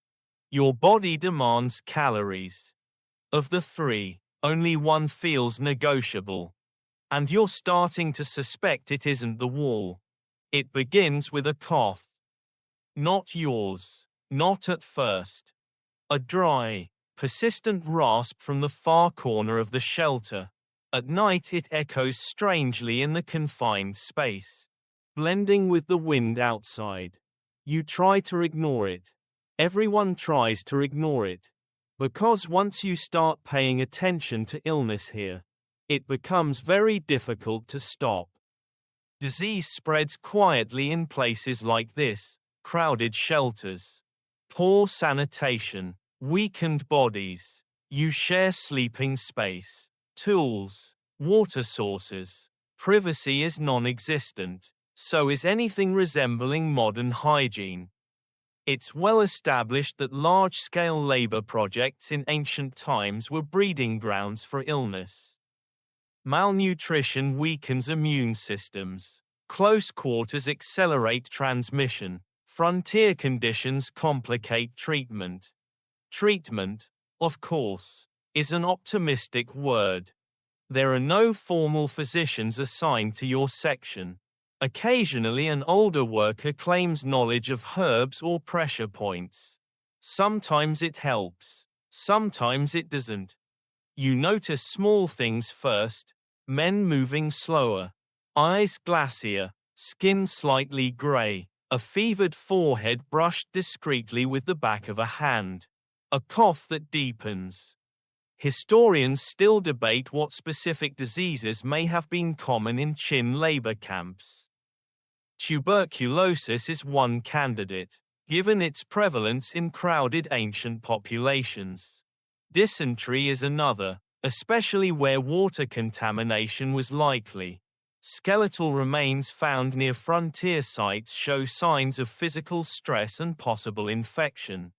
Your body demands calories. Of the three, only one feels negotiable. And you're starting to suspect it isn't the wall. It begins with a cough. Not yours. Not at first. A dry, persistent rasp from the far corner of the shelter. At night it echoes strangely in the confined space, blending with the wind outside. You try to ignore it. Everyone tries to ignore it. Because once you start paying attention to illness here, it becomes very difficult to stop. Disease spreads quietly in places like this, crowded shelters. Poor sanitation, weakened bodies. You share sleeping space, tools, water sources. Privacy is non-existent. So is anything resembling modern hygiene. It's well established that large-scale labor projects in ancient times were breeding grounds for illness. Malnutrition weakens immune systems. Close quarters accelerate transmission. Frontier conditions complicate treatment. Treatment, of course, is an optimistic word. There are no formal physicians assigned to your section. Occasionally an older worker claims knowledge of herbs or pressure points. Sometimes it helps. Sometimes it doesn't. You notice small things first. Men moving slower. Eyes glassier. Skin slightly gray. A fevered forehead brushed discreetly with the back of a hand. A cough that deepens. Historians still debate what specific diseases may have been common in Qin labor camps. Tuberculosis is one candidate, given its prevalence in crowded ancient populations. Dysentery is another, especially where water contamination was likely. Skeletal remains found near frontier sites show signs of physical stress and possible infection.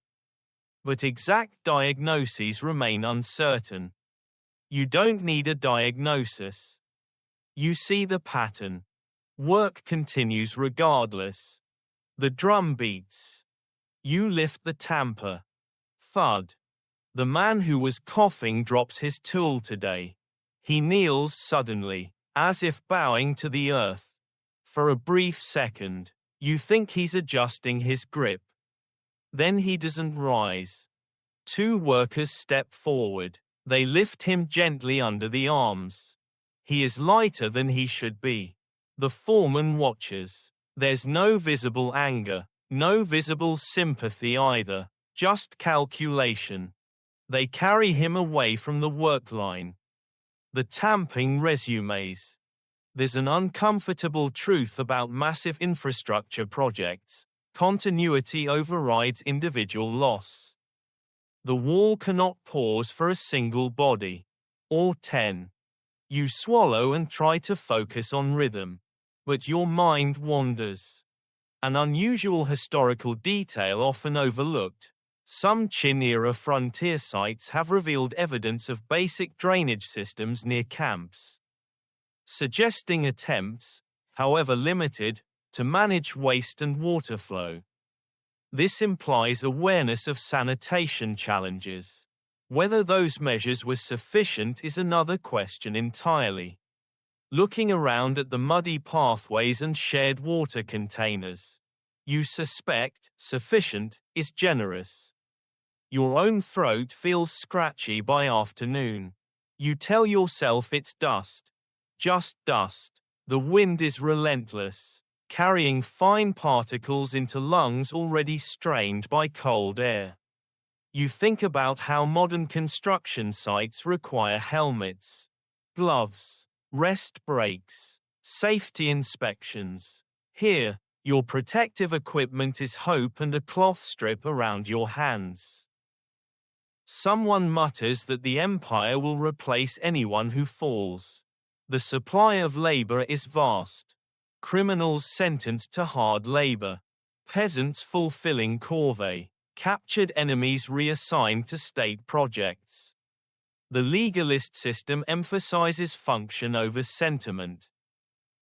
But exact diagnoses remain uncertain. You don't need a diagnosis. You see the pattern. Work continues regardless. The drum beats. You lift the tamper. Thud. The man who was coughing drops his tool today. He kneels suddenly, as if bowing to the earth. For a brief second, you think he's adjusting his grip. Then he doesn't rise. Two workers step forward. They lift him gently under the arms. He is lighter than he should be. The foreman watches. There's no visible anger, no visible sympathy either, just calculation. They carry him away from the work line. The tamping resumes. There's an uncomfortable truth about massive infrastructure projects. Continuity overrides individual loss. The wall cannot pause for a single body. Or 10. You swallow and try to focus on rhythm. But your mind wanders. An unusual historical detail often overlooked. Some Qin-era frontier sites have revealed evidence of basic drainage systems near camps, suggesting attempts, however limited, to manage waste and water flow. This implies awareness of sanitation challenges. Whether those measures were sufficient is another question entirely. Looking around at the muddy pathways and shared water containers, you suspect sufficient is generous. Your own throat feels scratchy by afternoon. You tell yourself it's dust. Just dust. The wind is relentless, carrying fine particles into lungs already strained by cold air. You think about how modern construction sites require helmets, gloves, rest breaks, safety inspections. Here, your protective equipment is hope and a cloth strip around your hands. Someone mutters that the empire will replace anyone who falls. The supply of labor is vast. Criminals sentenced to hard labor. Peasants fulfilling corvée. Captured enemies reassigned to state projects. The legalist system emphasizes function over sentiment.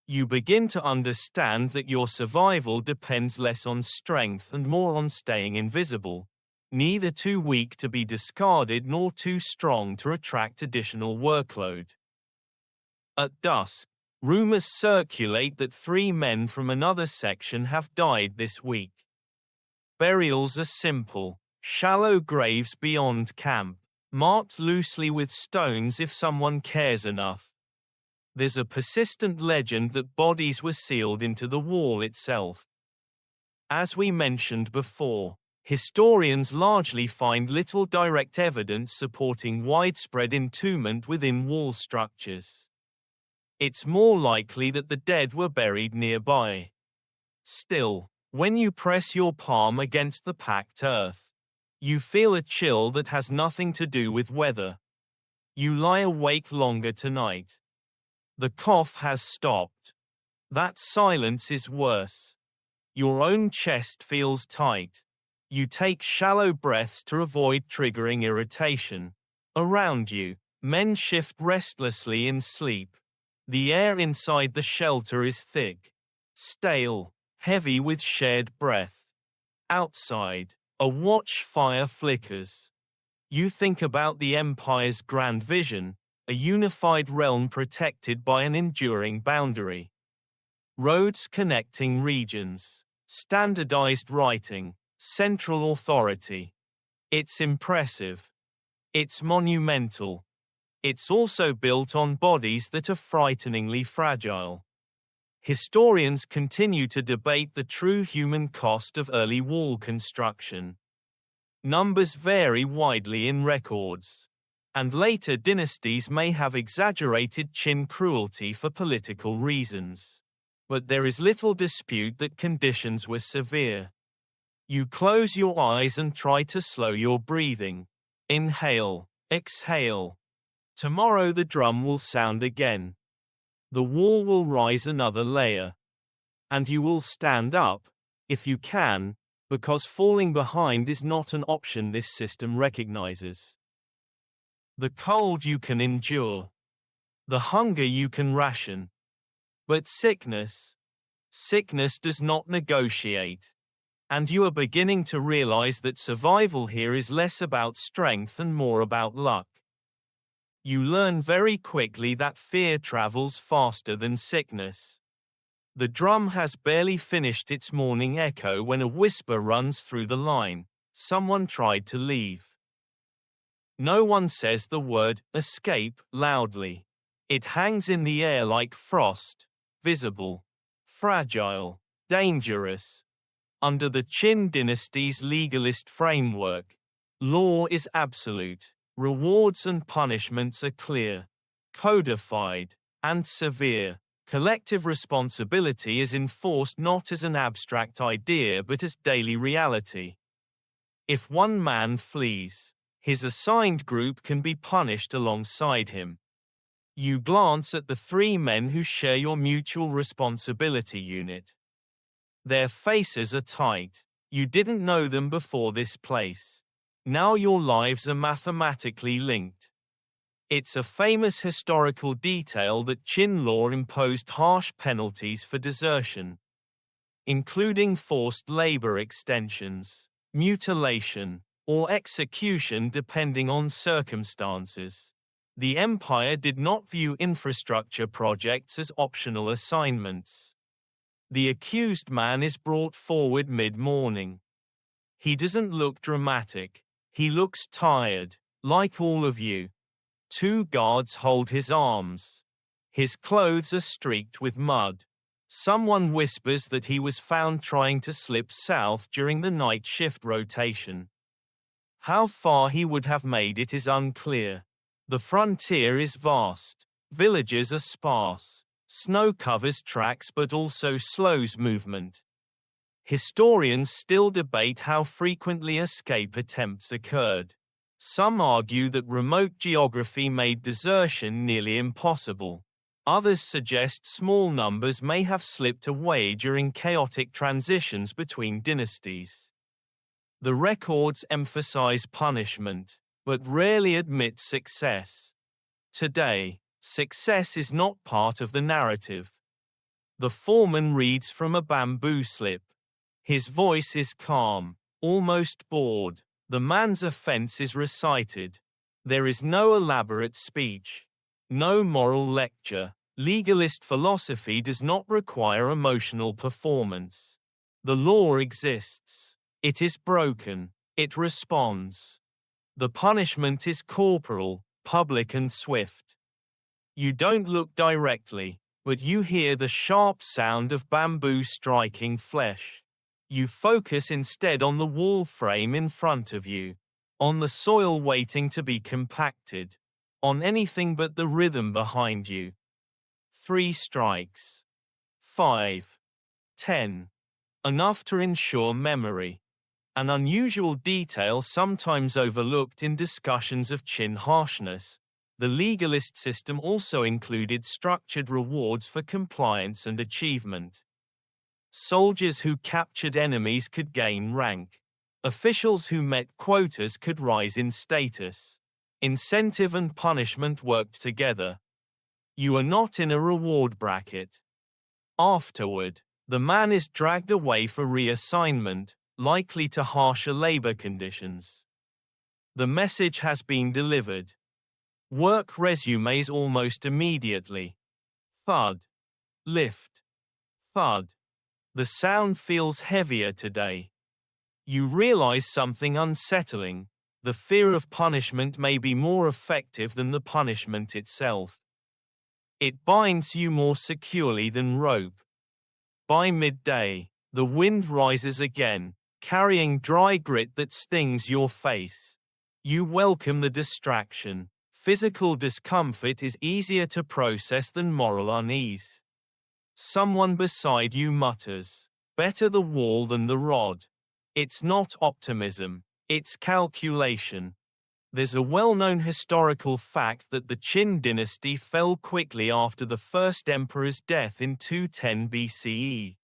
You begin to understand that your survival depends less on strength and more on staying invisible, neither too weak to be discarded nor too strong to attract additional workload. At dusk, rumors circulate that 3 men from another section have died this week. Burials are simple, shallow graves beyond camp, marked loosely with stones if someone cares enough. There's a persistent legend that bodies were sealed into the wall itself. As we mentioned before, historians largely find little direct evidence supporting widespread entombment within wall structures. It's more likely that the dead were buried nearby. Still, when you press your palm against the packed earth, you feel a chill that has nothing to do with weather. You lie awake longer tonight. The cough has stopped. That silence is worse. Your own chest feels tight. You take shallow breaths to avoid triggering irritation. Around you, men shift restlessly in sleep. The air inside the shelter is thick, stale, heavy with shared breath. Outside, a watchfire flickers. You think about the Empire's grand vision, a unified realm protected by an enduring boundary. Roads connecting regions, standardized writing, central authority. It's impressive. It's monumental. It's also built on bodies that are frighteningly fragile. Historians continue to debate the true human cost of early wall construction. Numbers vary widely in records, and later dynasties may have exaggerated Qin cruelty for political reasons. But there is little dispute that conditions were severe. You close your eyes and try to slow your breathing. Inhale, exhale. Tomorrow the drum will sound again. The wall will rise another layer. And you will stand up, if you can, because falling behind is not an option this system recognizes. The cold you can endure. The hunger you can ration. But sickness does not negotiate. And you are beginning to realize that survival here is less about strength and more about luck. You learn very quickly that fear travels faster than sickness. The drum has barely finished its morning echo when a whisper runs through the line. Someone tried to leave. No one says the word escape loudly. It hangs in the air like frost, visible, fragile, dangerous. Under the Qin dynasty's legalist framework, law is absolute. Rewards and punishments are clear, codified, and severe. Collective responsibility is enforced not as an abstract idea but as daily reality. If one man flees, his assigned group can be punished alongside him. You glance at the 3 men who share your mutual responsibility unit. Their faces are tight. You didn't know them before this place. Now your lives are mathematically linked. It's a famous historical detail that Qin law imposed harsh penalties for desertion, including forced labor extensions, mutilation, or execution depending on circumstances. The empire did not view infrastructure projects as optional assignments. The accused man is brought forward mid-morning. He doesn't look dramatic. He looks tired, like all of you. 2 guards hold his arms. His clothes are streaked with mud. Someone whispers that he was found trying to slip south during the night shift rotation. How far he would have made it is unclear. The frontier is vast. Villages are sparse. Snow covers tracks but also slows movement. Historians still debate how frequently escape attempts occurred. Some argue that remote geography made desertion nearly impossible. Others suggest small numbers may have slipped away during chaotic transitions between dynasties. The records emphasize punishment, but rarely admit success. Today, success is not part of the narrative. The foreman reads from a bamboo slip. His voice is calm, almost bored. The man's offense is recited. There is no elaborate speech, no moral lecture. Legalist philosophy does not require emotional performance. The law exists. It is broken. It responds. The punishment is corporal, public and swift. You don't look directly, but you hear the sharp sound of bamboo striking flesh. You focus instead on the wall frame in front of you, on the soil waiting to be compacted, on anything but the rhythm behind you. 3 strikes. 5. 10. Enough to ensure memory. An unusual detail sometimes overlooked in discussions of chin harshness. The legalist system also included structured rewards for compliance and achievement. Soldiers who captured enemies could gain rank. Officials who met quotas could rise in status. Incentive and punishment worked together. You are not in a reward bracket. Afterward, the man is dragged away for reassignment, likely to harsher labor conditions. The message has been delivered. Work resumes almost immediately. Thud. Lift. Thud. The sound feels heavier today. You realize something unsettling. The fear of punishment may be more effective than the punishment itself. It binds you more securely than rope. By midday, the wind rises again, carrying dry grit that stings your face. You welcome the distraction. Physical discomfort is easier to process than moral unease. Someone beside you mutters, "Better the wall than the rod." It's not optimism, it's calculation. There's a well-known historical fact that the Qin dynasty fell quickly after the first emperor's death in 210 BCE.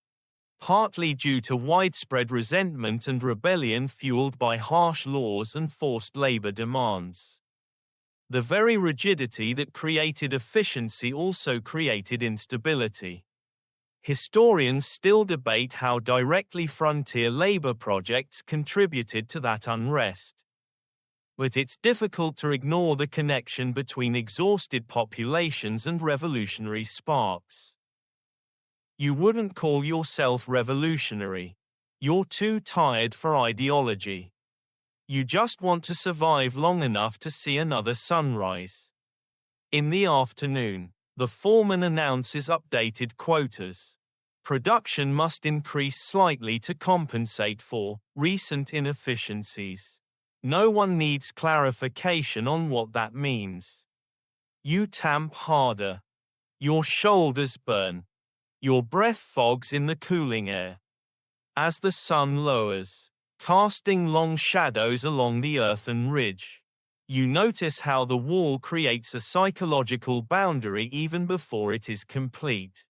Partly due to widespread resentment and rebellion fueled by harsh laws and forced labor demands. The very rigidity that created efficiency also created instability. Historians still debate how directly frontier labor projects contributed to that unrest. But it's difficult to ignore the connection between exhausted populations and revolutionary sparks. You wouldn't call yourself revolutionary. You're too tired for ideology. You just want to survive long enough to see another sunrise. In the afternoon, the foreman announces updated quotas. Production must increase slightly to compensate for recent inefficiencies. No one needs clarification on what that means. You tamp harder. Your shoulders burn. Your breath fogs in the cooling air. As the sun lowers, casting long shadows along the earthen ridge, you notice how the wall creates a psychological boundary even before it is complete.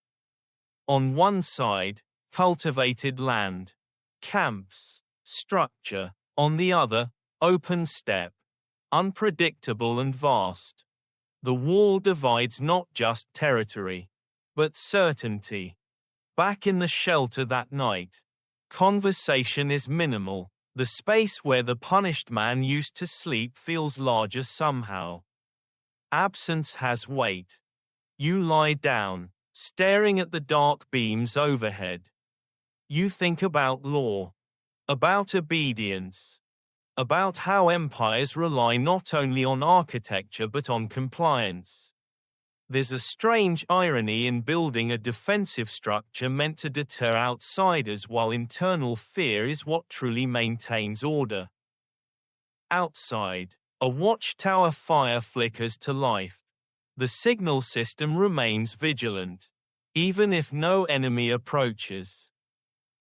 On one side, cultivated land, camps, structure. On the other, open steppe, unpredictable and vast. The wall divides not just territory, but certainty. Back in the shelter that night, conversation is minimal. The space where the punished man used to sleep feels larger somehow. Absence has weight. You lie down, staring at the dark beams overhead. You think about law, about obedience, about how empires rely not only on architecture but on compliance. There's a strange irony in building a defensive structure meant to deter outsiders while internal fear is what truly maintains order. Outside, a watchtower fire flickers to life. The signal system remains vigilant, even if no enemy approaches.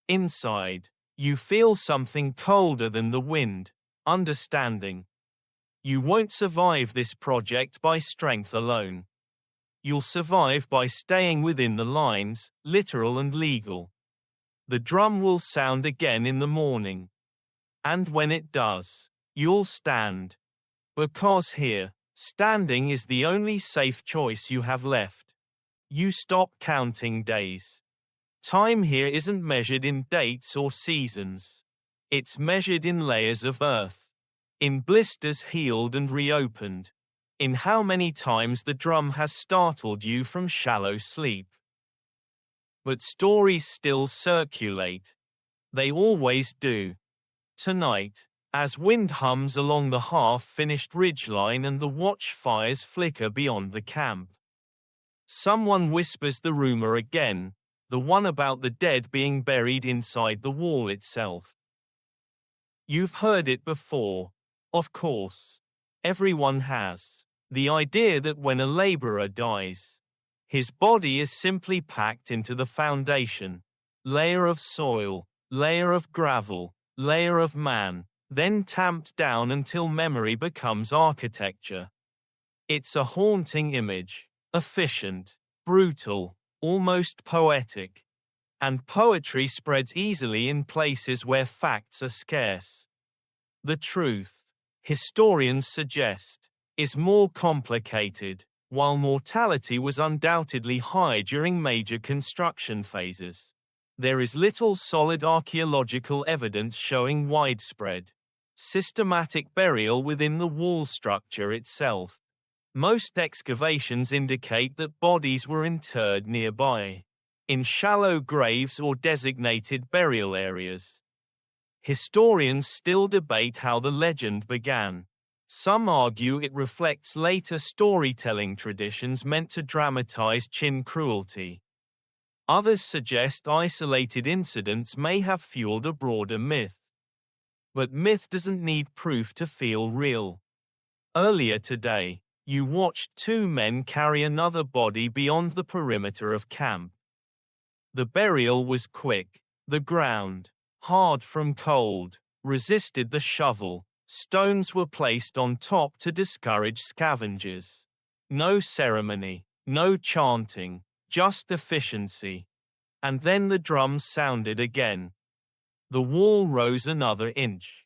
Inside, you feel something colder than the wind. Understanding. You won't survive this project by strength alone. You'll survive by staying within the lines, literal and legal. The drum will sound again in the morning. And when it does, you'll stand. Because here, standing is the only safe choice you have left. You stop counting days. Time here isn't measured in dates or seasons. It's measured in layers of earth. In blisters healed and reopened. In how many times the drum has startled you from shallow sleep. But stories still circulate. They always do. Tonight, as wind hums along the half-finished ridgeline and the watchfires flicker beyond the camp. Someone whispers the rumor again, the one about the dead being buried inside the wall itself. You've heard it before. Of course. Everyone has. The idea that when a laborer dies, his body is simply packed into the foundation. Layer of soil, layer of gravel, layer of man, then tamped down until memory becomes architecture. It's a haunting image, efficient, brutal, almost poetic. And poetry spreads easily in places where facts are scarce. The truth, historians suggest, is more complicated. While mortality was undoubtedly high during major construction phases, there is little solid archaeological evidence showing widespread, systematic burial within the wall structure itself. Most excavations indicate that bodies were interred nearby, in shallow graves or designated burial areas. Historians still debate how the legend began. Some argue it reflects later storytelling traditions meant to dramatize Qin cruelty. Others suggest isolated incidents may have fueled a broader myth. But myth doesn't need proof to feel real. Earlier today, you watched two men carry another body beyond the perimeter of camp. The burial was quick. The ground, hard from cold, resisted the shovel. Stones were placed on top to discourage scavengers. No ceremony, no chanting, just efficiency. And then the drums sounded again. The wall rose another inch.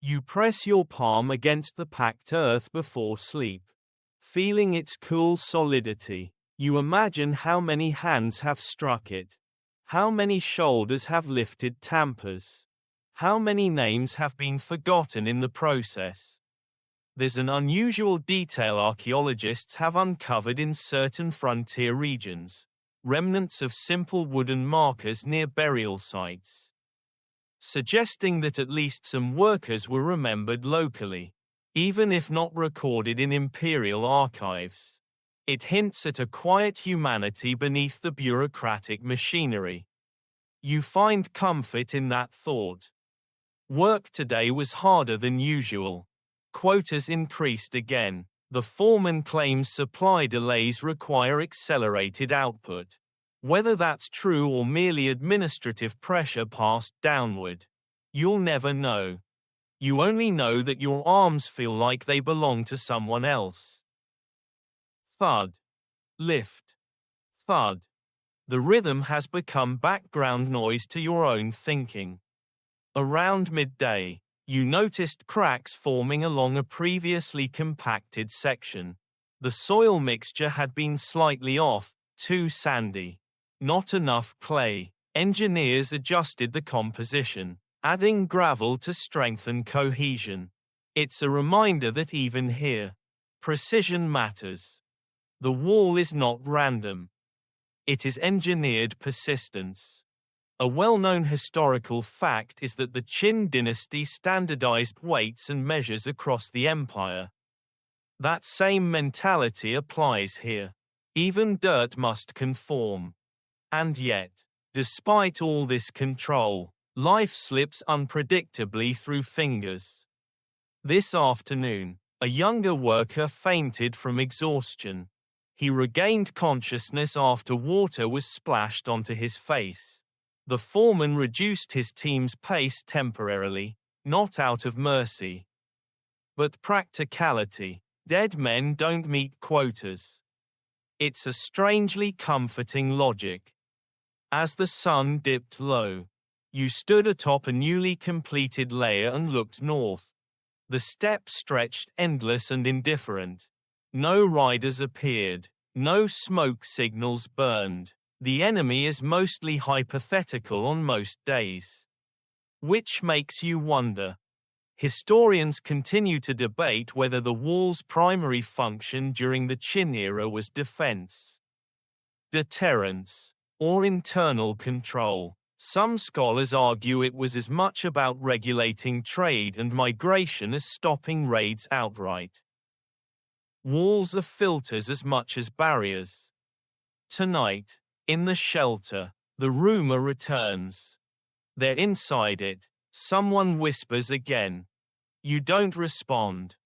You press your palm against the packed earth before sleep. Feeling its cool solidity, you imagine how many hands have struck it. How many shoulders have lifted tampers. How many names have been forgotten in the process? There's an unusual detail archaeologists have uncovered in certain frontier regions, remnants of simple wooden markers near burial sites, suggesting that at least some workers were remembered locally, even if not recorded in imperial archives. It hints at a quiet humanity beneath the bureaucratic machinery. You find comfort in that thought. Work today was harder than usual. Quotas increased again. The foreman claims supply delays require accelerated output. Whether that's true or merely administrative pressure passed downward, you'll never know. You only know that your arms feel like they belong to someone else. Thud. Lift. Thud. The rhythm has become background noise to your own thinking. Around midday, you noticed cracks forming along a previously compacted section. The soil mixture had been slightly off, too sandy. Not enough clay. Engineers adjusted the composition, adding gravel to strengthen cohesion. It's a reminder that even here, precision matters. The wall is not random. It is engineered persistence. A well-known historical fact is that the Qin dynasty standardized weights and measures across the empire. That same mentality applies here. Even dirt must conform. And yet, despite all this control, life slips unpredictably through fingers. This afternoon, a younger worker fainted from exhaustion. He regained consciousness after water was splashed onto his face. The foreman reduced his team's pace temporarily, not out of mercy, but practicality. Dead men don't meet quotas. It's a strangely comforting logic. As the sun dipped low, you stood atop a newly completed layer and looked north. The steppe stretched endless and indifferent. No riders appeared. No smoke signals burned. The enemy is mostly hypothetical on most days. Which makes you wonder. Historians continue to debate whether the wall's primary function during the Qin era was defense, deterrence, or internal control. Some scholars argue it was as much about regulating trade and migration as stopping raids outright. Walls are filters as much as barriers. Tonight, in the shelter, the rumor returns. They're inside it. Someone whispers again. You don't respond.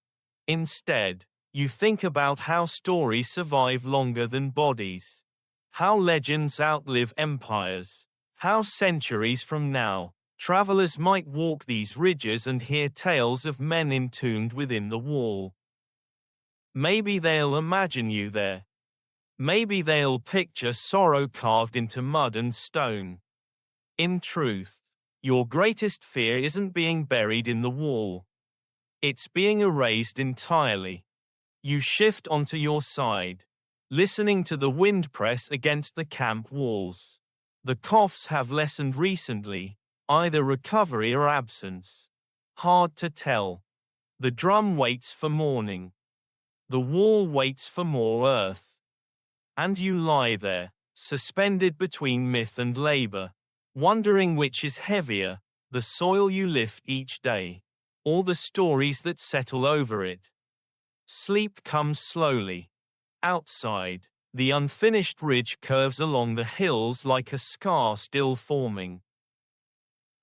Instead, you think about how stories survive longer than bodies. How legends outlive empires. How centuries from now, travelers might walk these ridges and hear tales of men entombed within the wall. Maybe they'll imagine you there. Maybe they'll picture sorrow carved into mud and stone. In truth, your greatest fear isn't being buried in the wall. It's being erased entirely. You shift onto your side, listening to the wind press against the camp walls. The coughs have lessened recently, either recovery or absence. Hard to tell. The drum waits for morning. The wall waits for more earth. And you lie there, suspended between myth and labor, wondering which is heavier, the soil you lift each day, or the stories that settle over it. Sleep comes slowly. Outside, the unfinished ridge curves along the hills like a scar still forming.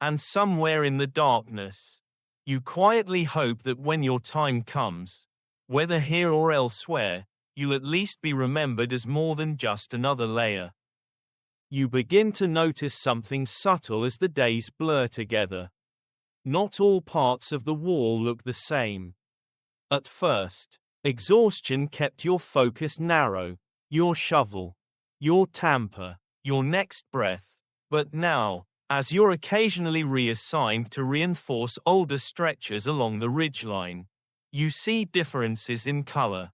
And somewhere in the darkness, you quietly hope that when your time comes, whether here or elsewhere, you'll at least be remembered as more than just another layer. You begin to notice something subtle as the days blur together. Not all parts of the wall look the same. At first, exhaustion kept your focus narrow, your shovel, your tamper, your next breath, but now, as you're occasionally reassigned to reinforce older stretches along the ridgeline, you see differences in color,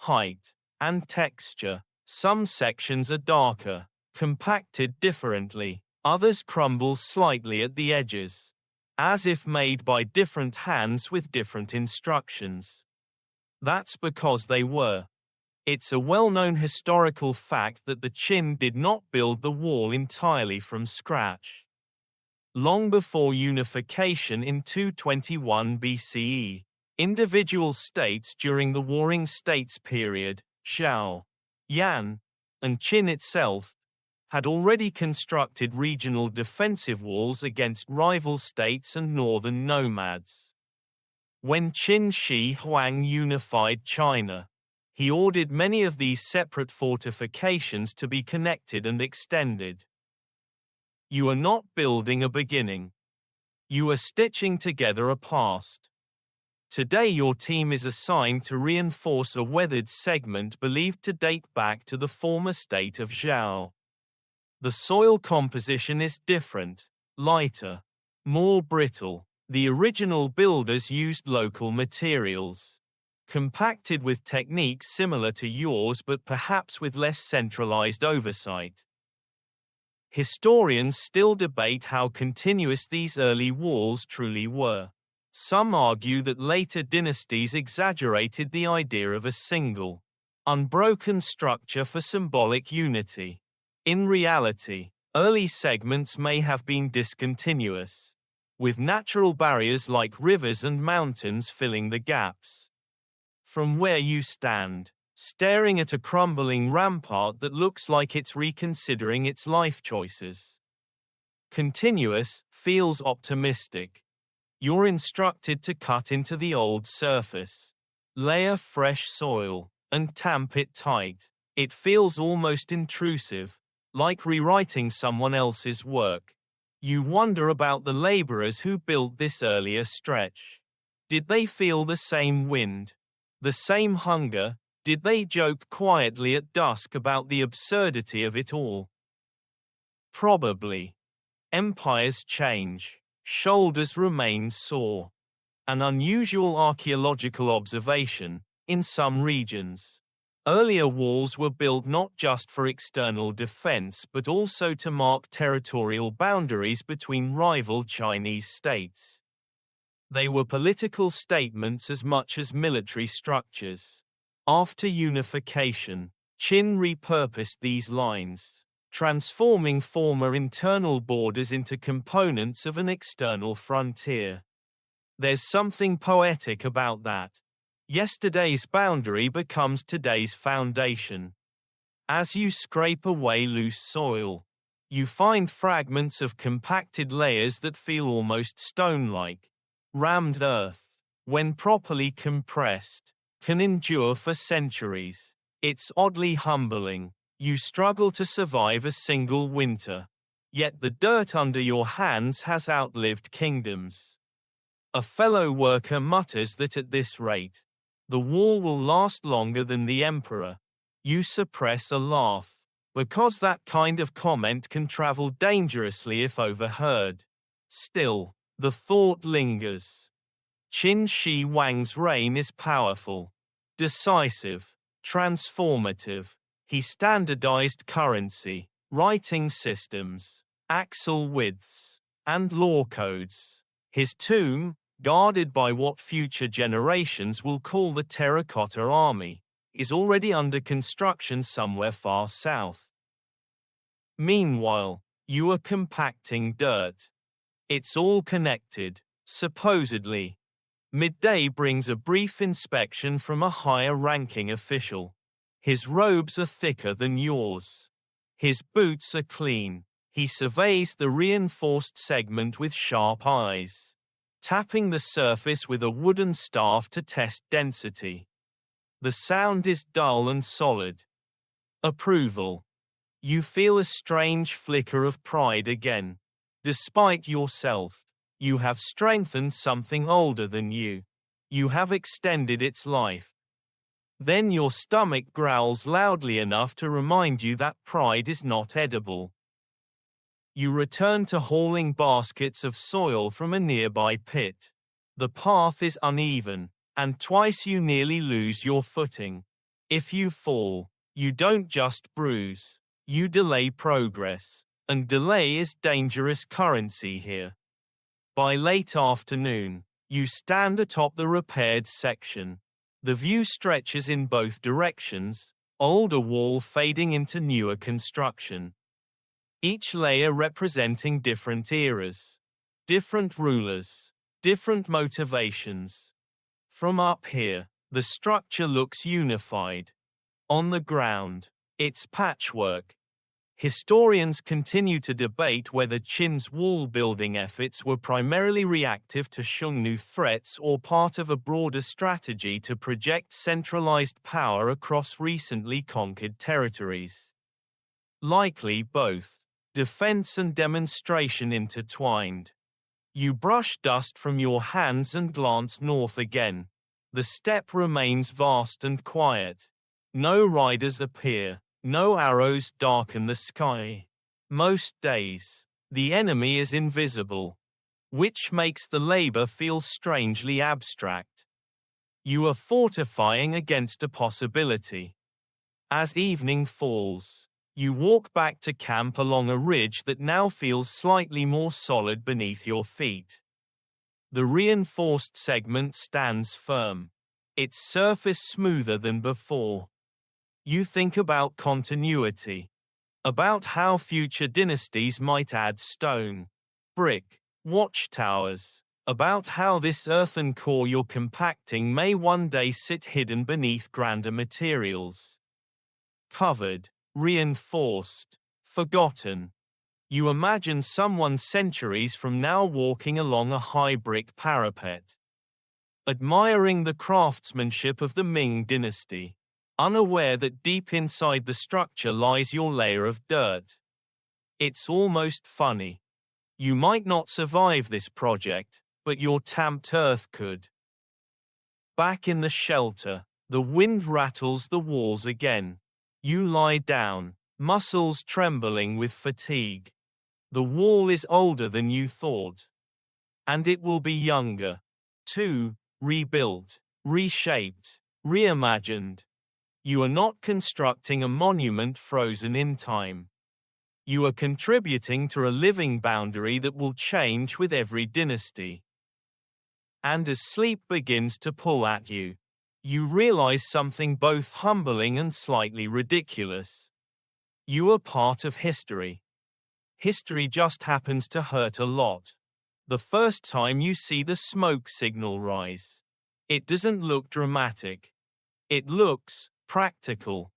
height, and texture. Some sections are darker, compacted differently, others crumble slightly at the edges, as if made by different hands with different instructions. That's because they were. It's a well-known historical fact that the Qin did not build the wall entirely from scratch. Long before unification in 221 BCE, individual states during the Warring States period, Zhao, Yan, and Qin itself, had already constructed regional defensive walls against rival states and northern nomads. When Qin Shi Huang unified China, he ordered many of these separate fortifications to be connected and extended. You are not building a beginning. You are stitching together a past. Today your team is assigned to reinforce a weathered segment believed to date back to the former state of Zhao. The soil composition is different, lighter, more brittle. The original builders used local materials, compacted with techniques similar to yours but perhaps with less centralized oversight. Historians still debate how continuous these early walls truly were. Some argue that later dynasties exaggerated the idea of a single, unbroken structure for symbolic unity. In reality, early segments may have been discontinuous, with natural barriers like rivers and mountains filling the gaps. From where you stand, staring at a crumbling rampart that looks like it's reconsidering its life choices. Continuous feels optimistic. You're instructed to cut into the old surface, layer fresh soil, and tamp it tight. It feels almost intrusive, like rewriting someone else's work. You wonder about the laborers who built this earlier stretch. Did they feel the same wind, the same hunger, Did they joke quietly at dusk about the absurdity of it all? Probably. Empires change. Shoulders remain sore. An unusual archaeological observation, in some regions. Earlier walls were built not just for external defense but also to mark territorial boundaries between rival Chinese states. They were political statements as much as military structures. After unification, Qin repurposed these lines, transforming former internal borders into components of an external frontier. There's something poetic about that. Yesterday's boundary becomes today's foundation. As you scrape away loose soil, you find fragments of compacted layers that feel almost stone-like. Rammed earth, when properly compressed, can endure for centuries. It's oddly humbling. You struggle to survive a single winter. Yet the dirt under your hands has outlived kingdoms. A fellow worker mutters that at this rate, the wall will last longer than the emperor. You suppress a laugh, because that kind of comment can travel dangerously if overheard. Still, the thought lingers. Qin Shi Huang's reign is powerful, decisive, transformative. He standardized currency, writing systems, axle widths, and law codes. His tomb, guarded by what future generations will call the Terracotta Army, is already under construction somewhere far south. Meanwhile, you are compacting dirt. It's all connected, supposedly. Midday brings a brief inspection from a higher-ranking official. His robes are thicker than yours. His boots are clean. He surveys the reinforced segment with sharp eyes, tapping the surface with a wooden staff to test density. The sound is dull and solid. Approval. You feel a strange flicker of pride again. Despite yourself, you have strengthened something older than you. You have extended its life. Then your stomach growls loudly enough to remind you that pride is not edible. You return to hauling baskets of soil from a nearby pit. The path is uneven, and twice you nearly lose your footing. If you fall, you don't just bruise, you delay progress, and delay is dangerous currency here. By late afternoon, you stand atop the repaired section. The view stretches in both directions, older wall fading into newer construction. Each layer representing different eras, different rulers, different motivations. From up here, the structure looks unified. On the ground, it's patchwork. Historians continue to debate whether Qin's wall-building efforts were primarily reactive to Xiongnu threats or part of a broader strategy to project centralized power across recently conquered territories. Likely both, defense and demonstration intertwined. You brush dust from your hands and glance north again. The steppe remains vast and quiet. No riders appear. No arrows darken the sky. Most days, the enemy is invisible, which makes the labor feel strangely abstract. You are fortifying against a possibility. As evening falls, you walk back to camp along a ridge that now feels slightly more solid beneath your feet. The reinforced segment stands firm, its surface smoother than before. You think about continuity, about how future dynasties might add stone, brick, watchtowers, about how this earthen core you're compacting may one day sit hidden beneath grander materials. Covered, reinforced, forgotten. You imagine someone centuries from now walking along a high brick parapet, admiring the craftsmanship of the Ming dynasty, unaware that deep inside the structure lies your layer of dirt. It's almost funny. You might not survive this project, but your tamped earth could. Back in the shelter, The wind rattles the walls again. You lie down, muscles trembling with fatigue. The wall is older than you thought. And it will be younger, too, rebuilt, reshaped, reimagined. You are not constructing a monument frozen in time. You are contributing to a living boundary that will change with every dynasty. And as sleep begins to pull at you, you realize something both humbling and slightly ridiculous. You are part of history. History just happens to hurt a lot. The first time you see the smoke signal rise, it doesn't look dramatic. It looks practical.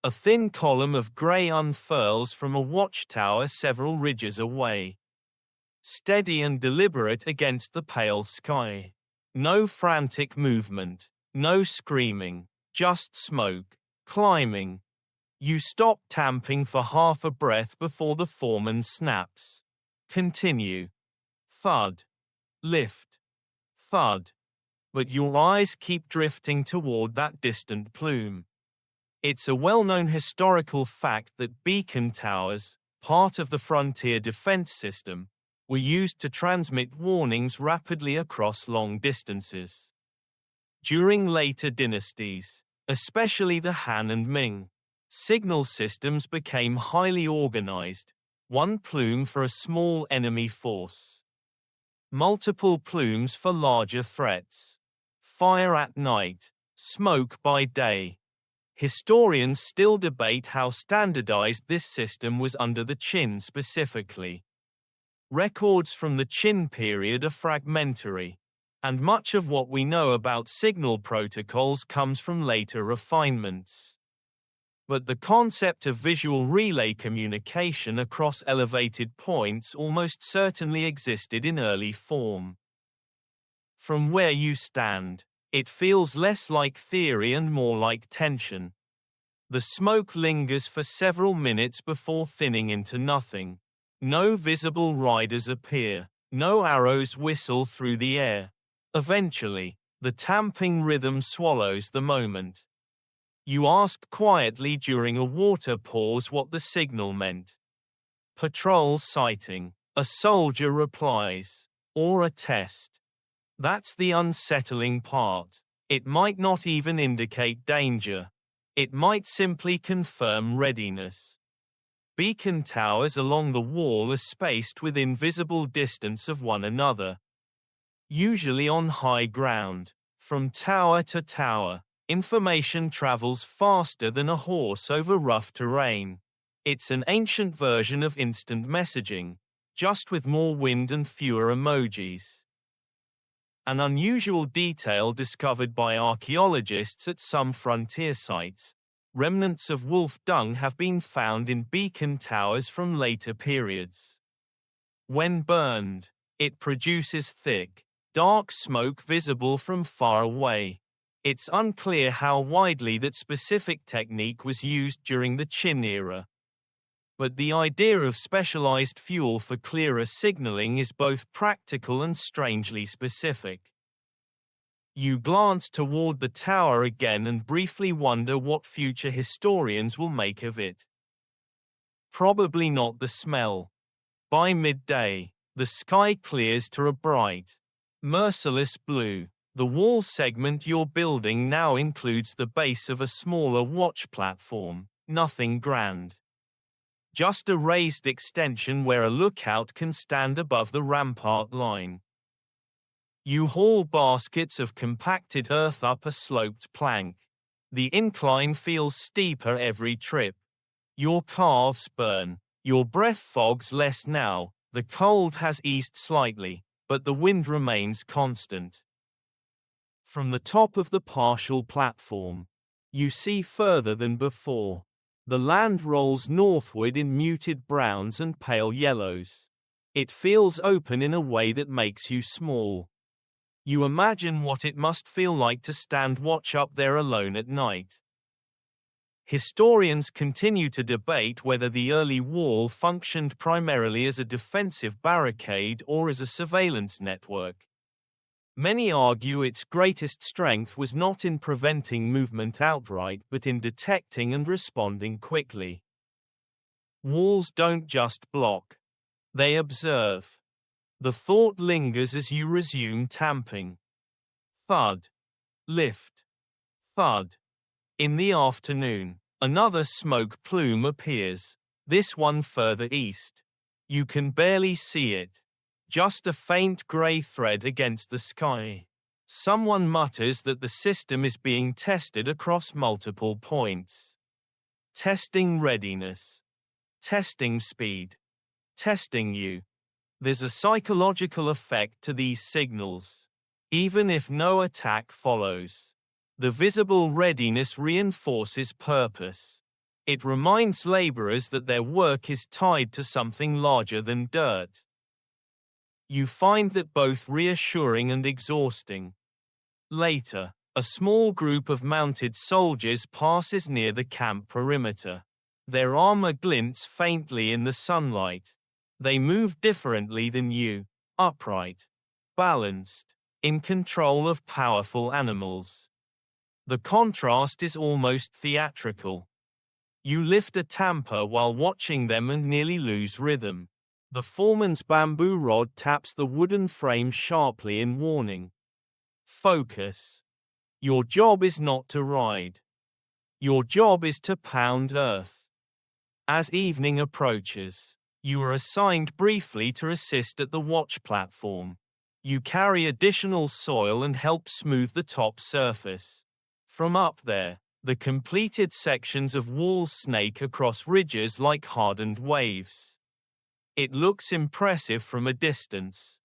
A thin column of gray unfurls from a watchtower several ridges away. Steady and deliberate against the pale sky. No frantic movement, no screaming, just smoke, climbing. You stop tamping for half a breath before the foreman snaps. Continue. Thud. Lift. Thud. But your eyes keep drifting toward that distant plume. It's a well-known historical fact that beacon towers, part of the frontier defense system, were used to transmit warnings rapidly across long distances. During later dynasties, especially the Han and Ming, signal systems became highly organized, one plume for a small enemy force. Multiple plumes for larger threats. Fire at night, smoke by day. Historians still debate how standardized this system was under the Qin specifically. Records from the Qin period are fragmentary, and much of what we know about signal protocols comes from later refinements. But the concept of visual relay communication across elevated points almost certainly existed in early form. From where you stand, it feels less like theory and more like tension. The smoke lingers for several minutes before thinning into nothing. No visible riders appear. No arrows whistle through the air. Eventually, the tamping rhythm swallows the moment. You ask quietly during a water pause what the signal meant. Patrol sighting, a soldier replies, or a test. That's the unsettling part. It might not even indicate danger. It might simply confirm readiness. Beacon towers along the wall are spaced within visible distance of one another. Usually on high ground, from tower to tower, information travels faster than a horse over rough terrain. It's an ancient version of instant messaging, just with more wind and fewer emojis. An unusual detail discovered by archaeologists at some frontier sites: remnants of wolf dung have been found in beacon towers from later periods. When burned, it produces thick, dark smoke visible from far away. It's unclear how widely that specific technique was used during the Qin era. But the idea of specialized fuel for clearer signaling is both practical and strangely specific. You glance toward the tower again and briefly wonder what future historians will make of it. Probably not the smell. By midday, the sky clears to a bright, merciless blue. The wall segment you're building now includes the base of a smaller watch platform, nothing grand. Just a raised extension where a lookout can stand above the rampart line. You haul baskets of compacted earth up a sloped plank. The incline feels steeper every trip. Your calves burn. Your breath fogs less now. The cold has eased slightly, but the wind remains constant. From the top of the partial platform, you see further than before. The land rolls northward in muted browns and pale yellows. It feels open in a way that makes you small. You imagine what it must feel like to stand watch up there alone at night. Historians continue to debate whether the early wall functioned primarily as a defensive barricade or as a surveillance network. Many argue its greatest strength was not in preventing movement outright but in detecting and responding quickly. Walls don't just block. They observe. The thought lingers as you resume tamping. Thud. Lift. Thud. In the afternoon, another smoke plume appears, this one further east. You can barely see it. Just a faint grey thread against the sky. Someone mutters that the system is being tested across multiple points. Testing readiness. Testing speed. Testing you. There's a psychological effect to these signals. Even if no attack follows, the visible readiness reinforces purpose. It reminds laborers that their work is tied to something larger than dirt. You find that both reassuring and exhausting. Later, a small group of mounted soldiers passes near the camp perimeter. Their armor glints faintly in the sunlight. They move differently than you, upright, balanced, in control of powerful animals. The contrast is almost theatrical. You lift a tamper while watching them and nearly lose rhythm. The foreman's bamboo rod taps the wooden frame sharply in warning. Focus. Your job is not to ride. Your job is to pound earth. As evening approaches, you are assigned briefly to assist at the watch platform. You carry additional soil and help smooth the top surface. From up there, the completed sections of walls snake across ridges like hardened waves. It looks impressive from a distance.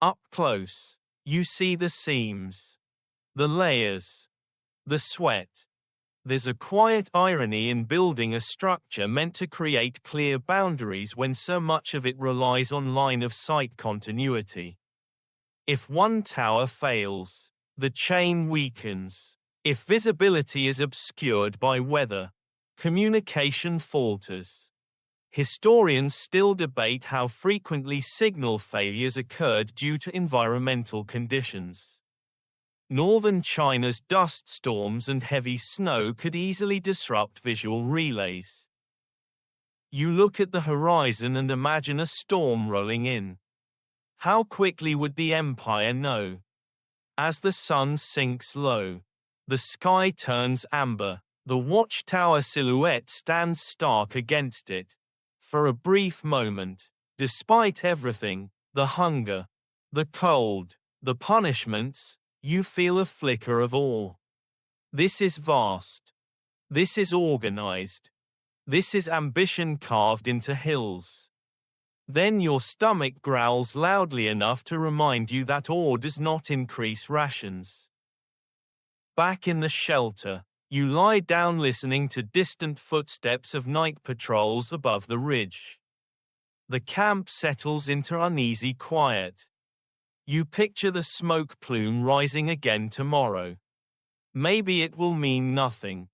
Up close, you see the seams, the layers, the sweat. There's a quiet irony in building a structure meant to create clear boundaries when so much of it relies on line-of-sight continuity. If one tower fails, the chain weakens. If visibility is obscured by weather, communication falters. Historians still debate how frequently signal failures occurred due to environmental conditions. Northern China's dust storms and heavy snow could easily disrupt visual relays. You look at the horizon and imagine a storm rolling in. How quickly would the Empire know? As the sun sinks low, the sky turns amber, the watchtower silhouette stands stark against it. For a brief moment, despite everything, the hunger, the cold, the punishments, you feel a flicker of awe. This is vast. This is organized. This is ambition carved into hills. Then your stomach growls loudly enough to remind you that awe does not increase rations. Back in the shelter, you lie down listening to distant footsteps of night patrols above the ridge. The camp settles into uneasy quiet. You picture the smoke plume rising again tomorrow. Maybe it will mean nothing.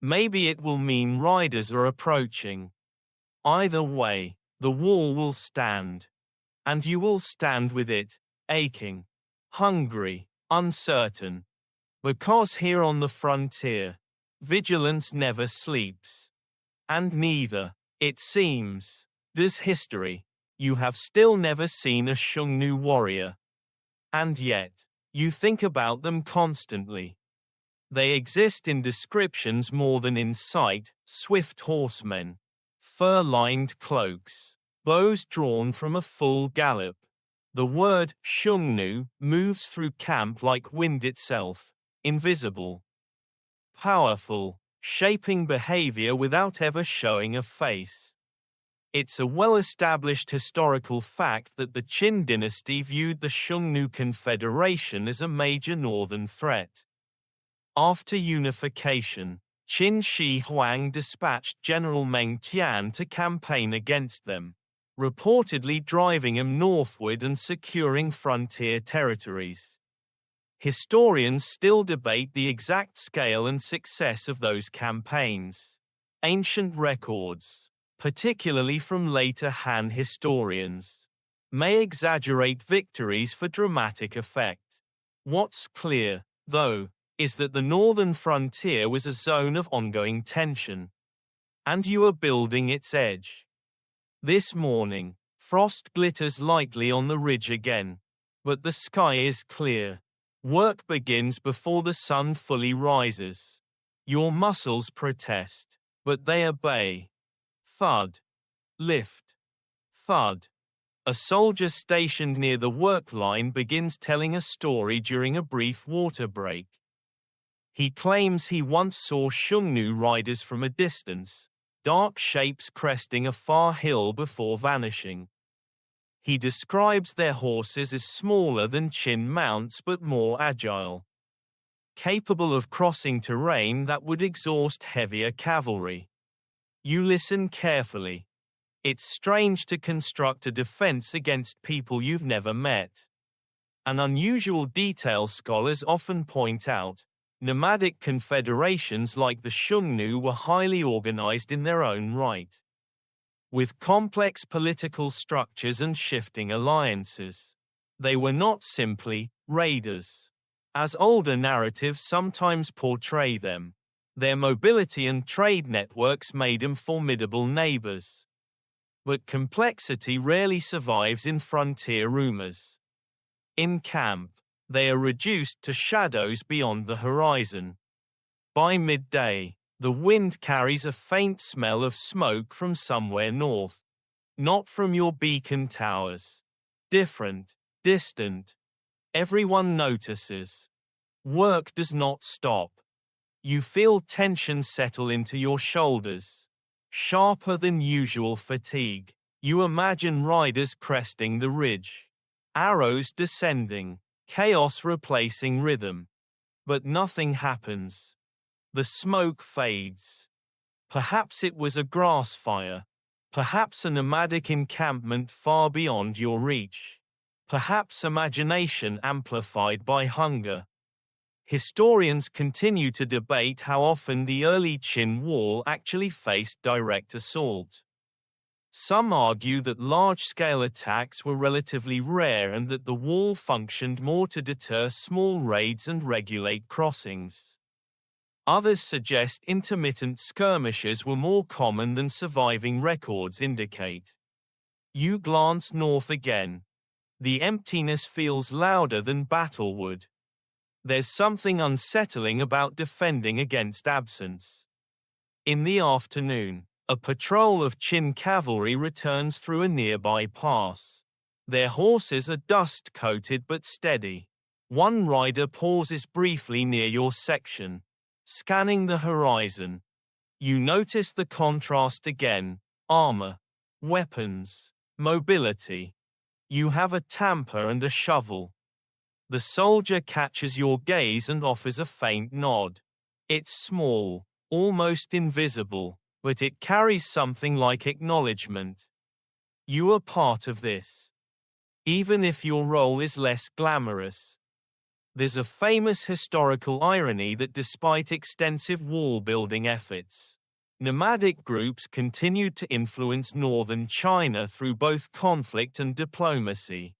Maybe it will mean riders are approaching. Either way, the wall will stand. And you will stand with it, aching, hungry, uncertain. Because here on the frontier, vigilance never sleeps. And neither, it seems, does history. You have still never seen a Xiongnu warrior. And yet, you think about them constantly. They exist in descriptions more than in sight: swift horsemen, fur-lined cloaks, bows drawn from a full gallop. The word Xiongnu moves through camp like wind itself, invisible, powerful, shaping behavior without ever showing a face. It's a well-established historical fact that the Qin dynasty viewed the Xiongnu Confederation as a major northern threat. After unification, Qin Shi Huang dispatched General Meng Tian to campaign against them, reportedly driving him northward and securing frontier territories. Historians still debate the exact scale and success of those campaigns. Ancient records, particularly from later Han historians, may exaggerate victories for dramatic effect. What's clear, though, is that the northern frontier was a zone of ongoing tension. And you are building its edge. This morning, frost glitters lightly on the ridge again. But the sky is clear. Work begins before the sun fully rises. Your muscles protest, but they obey. Thud. Lift. Thud. A soldier stationed near the work line begins telling a story during a brief water break. He claims he once saw Shungnu riders from a distance, dark shapes cresting a far hill before vanishing. He describes their horses as smaller than Qin mounts but more agile, capable of crossing terrain that would exhaust heavier cavalry. You listen carefully. It's strange to construct a defense against people you've never met. An unusual detail scholars often point out: nomadic confederations like the Shungnu were highly organized in their own right, with complex political structures and shifting alliances. They were not simply raiders, as older narratives sometimes portray them. Their mobility and trade networks made them formidable neighbors. But complexity rarely survives in frontier rumors. In camp, they are reduced to shadows beyond the horizon. By midday, the wind carries a faint smell of smoke from somewhere north. Not from your beacon towers. Different, distant. Everyone notices. Work does not stop. You feel tension settle into your shoulders. Sharper than usual fatigue. You imagine riders cresting the ridge. Arrows descending. Chaos replacing rhythm. But nothing happens. The smoke fades. Perhaps it was a grass fire. Perhaps a nomadic encampment far beyond your reach. Perhaps imagination amplified by hunger. Historians continue to debate how often the early Qin wall actually faced direct assault. Some argue that large-scale attacks were relatively rare and that the wall functioned more to deter small raids and regulate crossings. Others suggest intermittent skirmishes were more common than surviving records indicate. You glance north again. The emptiness feels louder than battle would. There's something unsettling about defending against absence. In the afternoon, a patrol of Qin cavalry returns through a nearby pass. Their horses are dust-coated but steady. One rider pauses briefly near your section, scanning the horizon. You notice the contrast again: armor, weapons, mobility. You have a tamper and a shovel. The soldier catches your gaze and offers a faint nod. It's small, almost invisible, but it carries something like acknowledgement. You are part of this. Even if your role is less glamorous. There's a famous historical irony that despite extensive wall-building efforts, nomadic groups continued to influence northern China through both conflict and diplomacy.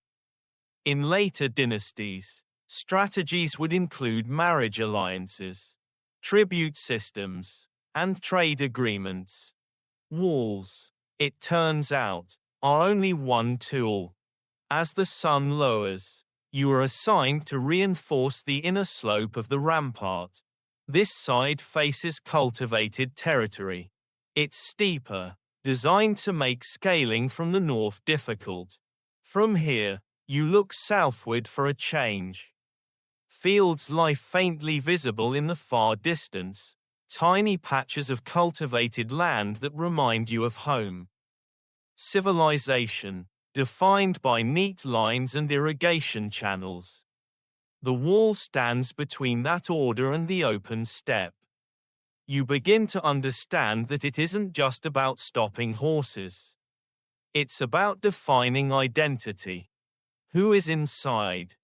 In later dynasties, strategies would include marriage alliances, tribute systems, and trade agreements. Walls, it turns out, are only one tool. As the sun lowers, you are assigned to reinforce the inner slope of the rampart. This side faces cultivated territory. It's steeper, designed to make scaling from the north difficult. From here, you look southward for a change. Fields lie faintly visible in the far distance, tiny patches of cultivated land that remind you of home. Civilization, defined by neat lines and irrigation channels. The wall stands between that order and the open steppe. You begin to understand that it isn't just about stopping horses. It's about defining identity. Who is inside?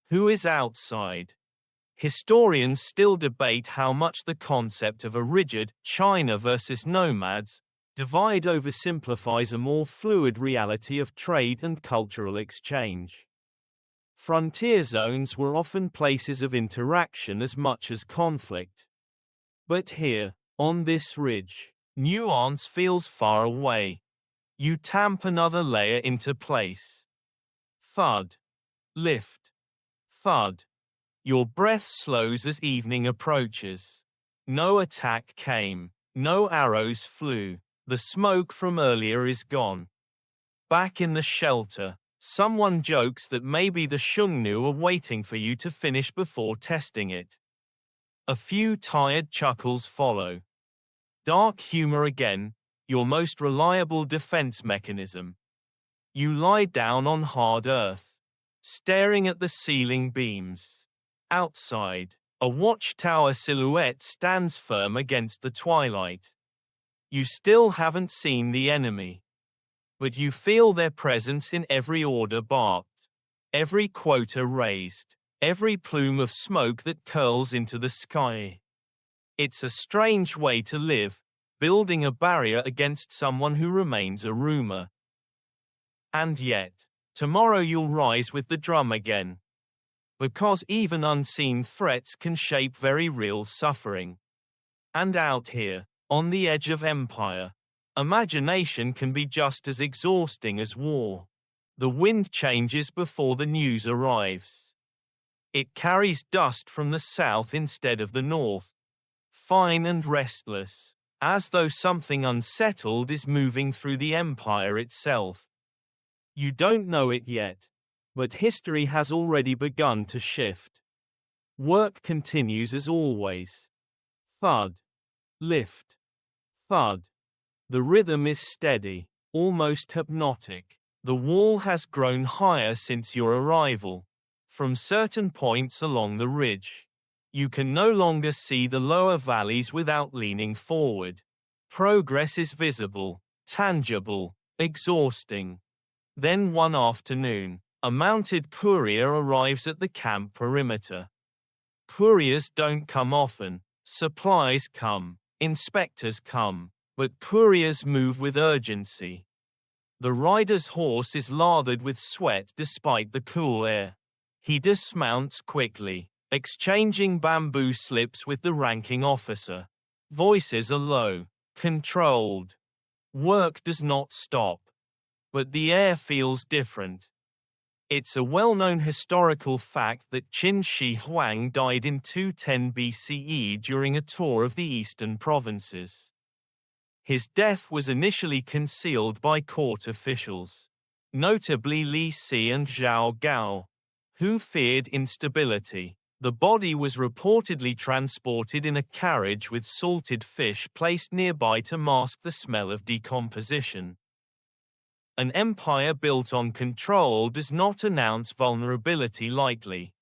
Who is outside? Historians still debate how much the concept of a rigid China versus nomads Divide oversimplifies a more fluid reality of trade and cultural exchange. Frontier zones were often places of interaction as much as conflict. But here, on this ridge, nuance feels far away. You tamp another layer into place. Thud. Lift. Thud. Your breath slows as evening approaches. No attack came. No arrows flew. The smoke from earlier is gone. Back in the shelter, someone jokes that maybe the Shungnu are waiting for you to finish before testing it. A few tired chuckles follow. Dark humor again, your most reliable defense mechanism. You lie down on hard earth, staring at the ceiling beams. Outside, a watchtower silhouette stands firm against the twilight. You still haven't seen the enemy, but you feel their presence in every order barked, every quota raised, every plume of smoke that curls into the sky. It's a strange way to live, building a barrier against someone who remains a rumor. And yet, tomorrow you'll rise with the drum again. Because even unseen threats can shape very real suffering. And out here, on the edge of empire, imagination can be just as exhausting as war. The wind changes before the news arrives. It carries dust from the south instead of the north, fine and restless, as though something unsettled is moving through the empire itself. You don't know it yet, but history has already begun to shift. Work continues as always. Thud. Lift. Thud. The rhythm is steady, almost hypnotic. The wall has grown higher since your arrival. From certain points along the ridge, you can no longer see the lower valleys without leaning forward. Progress is visible, tangible, exhausting. Then one afternoon, a mounted courier arrives at the camp perimeter. Couriers don't come often, supplies come, inspectors come, but couriers move with urgency. The rider's horse is lathered with sweat despite the cool air. He dismounts quickly, exchanging bamboo slips with the ranking officer. Voices are low, controlled. Work does not stop. But the air feels different. It's a well-known historical fact that Qin Shi Huang died in 210 BCE during a tour of the eastern provinces. His death was initially concealed by court officials, notably Li Si and Zhao Gao, who feared instability. The body was reportedly transported in a carriage with salted fish placed nearby to mask the smell of decomposition. An empire built on control does not announce vulnerability lightly.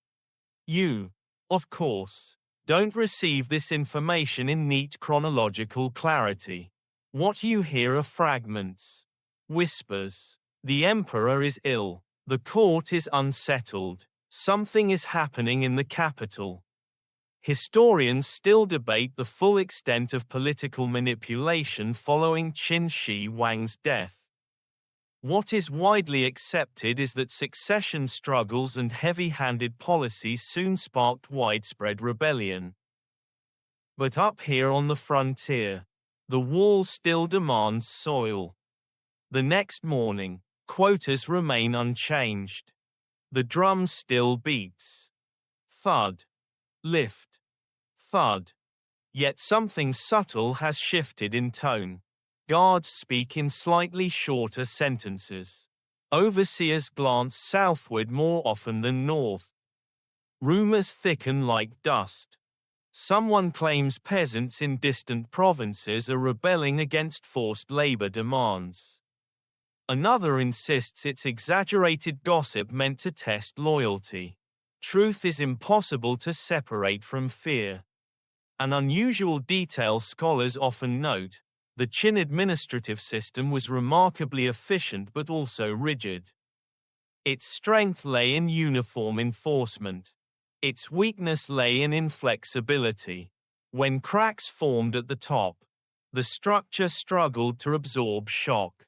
You, of course, don't receive this information in neat chronological clarity. What you hear are fragments, whispers. The emperor is ill. The court is unsettled. Something is happening in the capital. Historians still debate the full extent of political manipulation following Qin Shi Huang's death. What is widely accepted is that succession struggles and heavy-handed policies soon sparked widespread rebellion. But up here on the frontier, the wall still demands soil. The next morning, quotas remain unchanged. The drum still beats. Thud. Lift. Thud. Yet something subtle has shifted in tone. Guards speak in slightly shorter sentences. Overseers glance southward more often than north. Rumors thicken like dust. Someone claims peasants in distant provinces are rebelling against forced labor demands. Another insists it's exaggerated gossip meant to test loyalty. Truth is impossible to separate from fear. An unusual detail scholars often note: the Qin administrative system was remarkably efficient but also rigid. Its strength lay in uniform enforcement. Its weakness lay in inflexibility. When cracks formed at the top, The structure struggled to absorb shock.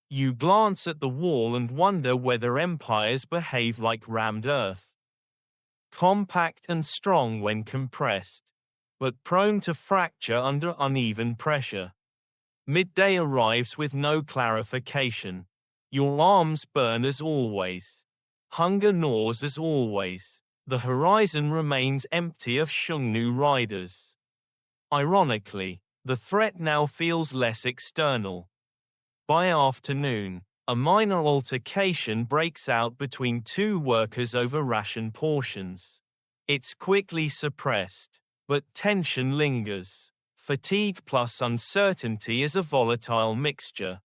You glance at the wall and wonder whether empires behave like rammed earth. Compact and strong when compressed, but prone to fracture under uneven pressure. Midday arrives with no clarification. Your arms burn as always. Hunger gnaws as always. The horizon remains empty of Xiongnu riders. Ironically, the threat now feels less external. By afternoon, a minor altercation breaks out between two workers over ration portions. It's quickly suppressed, but tension lingers. Fatigue plus uncertainty is a volatile mixture.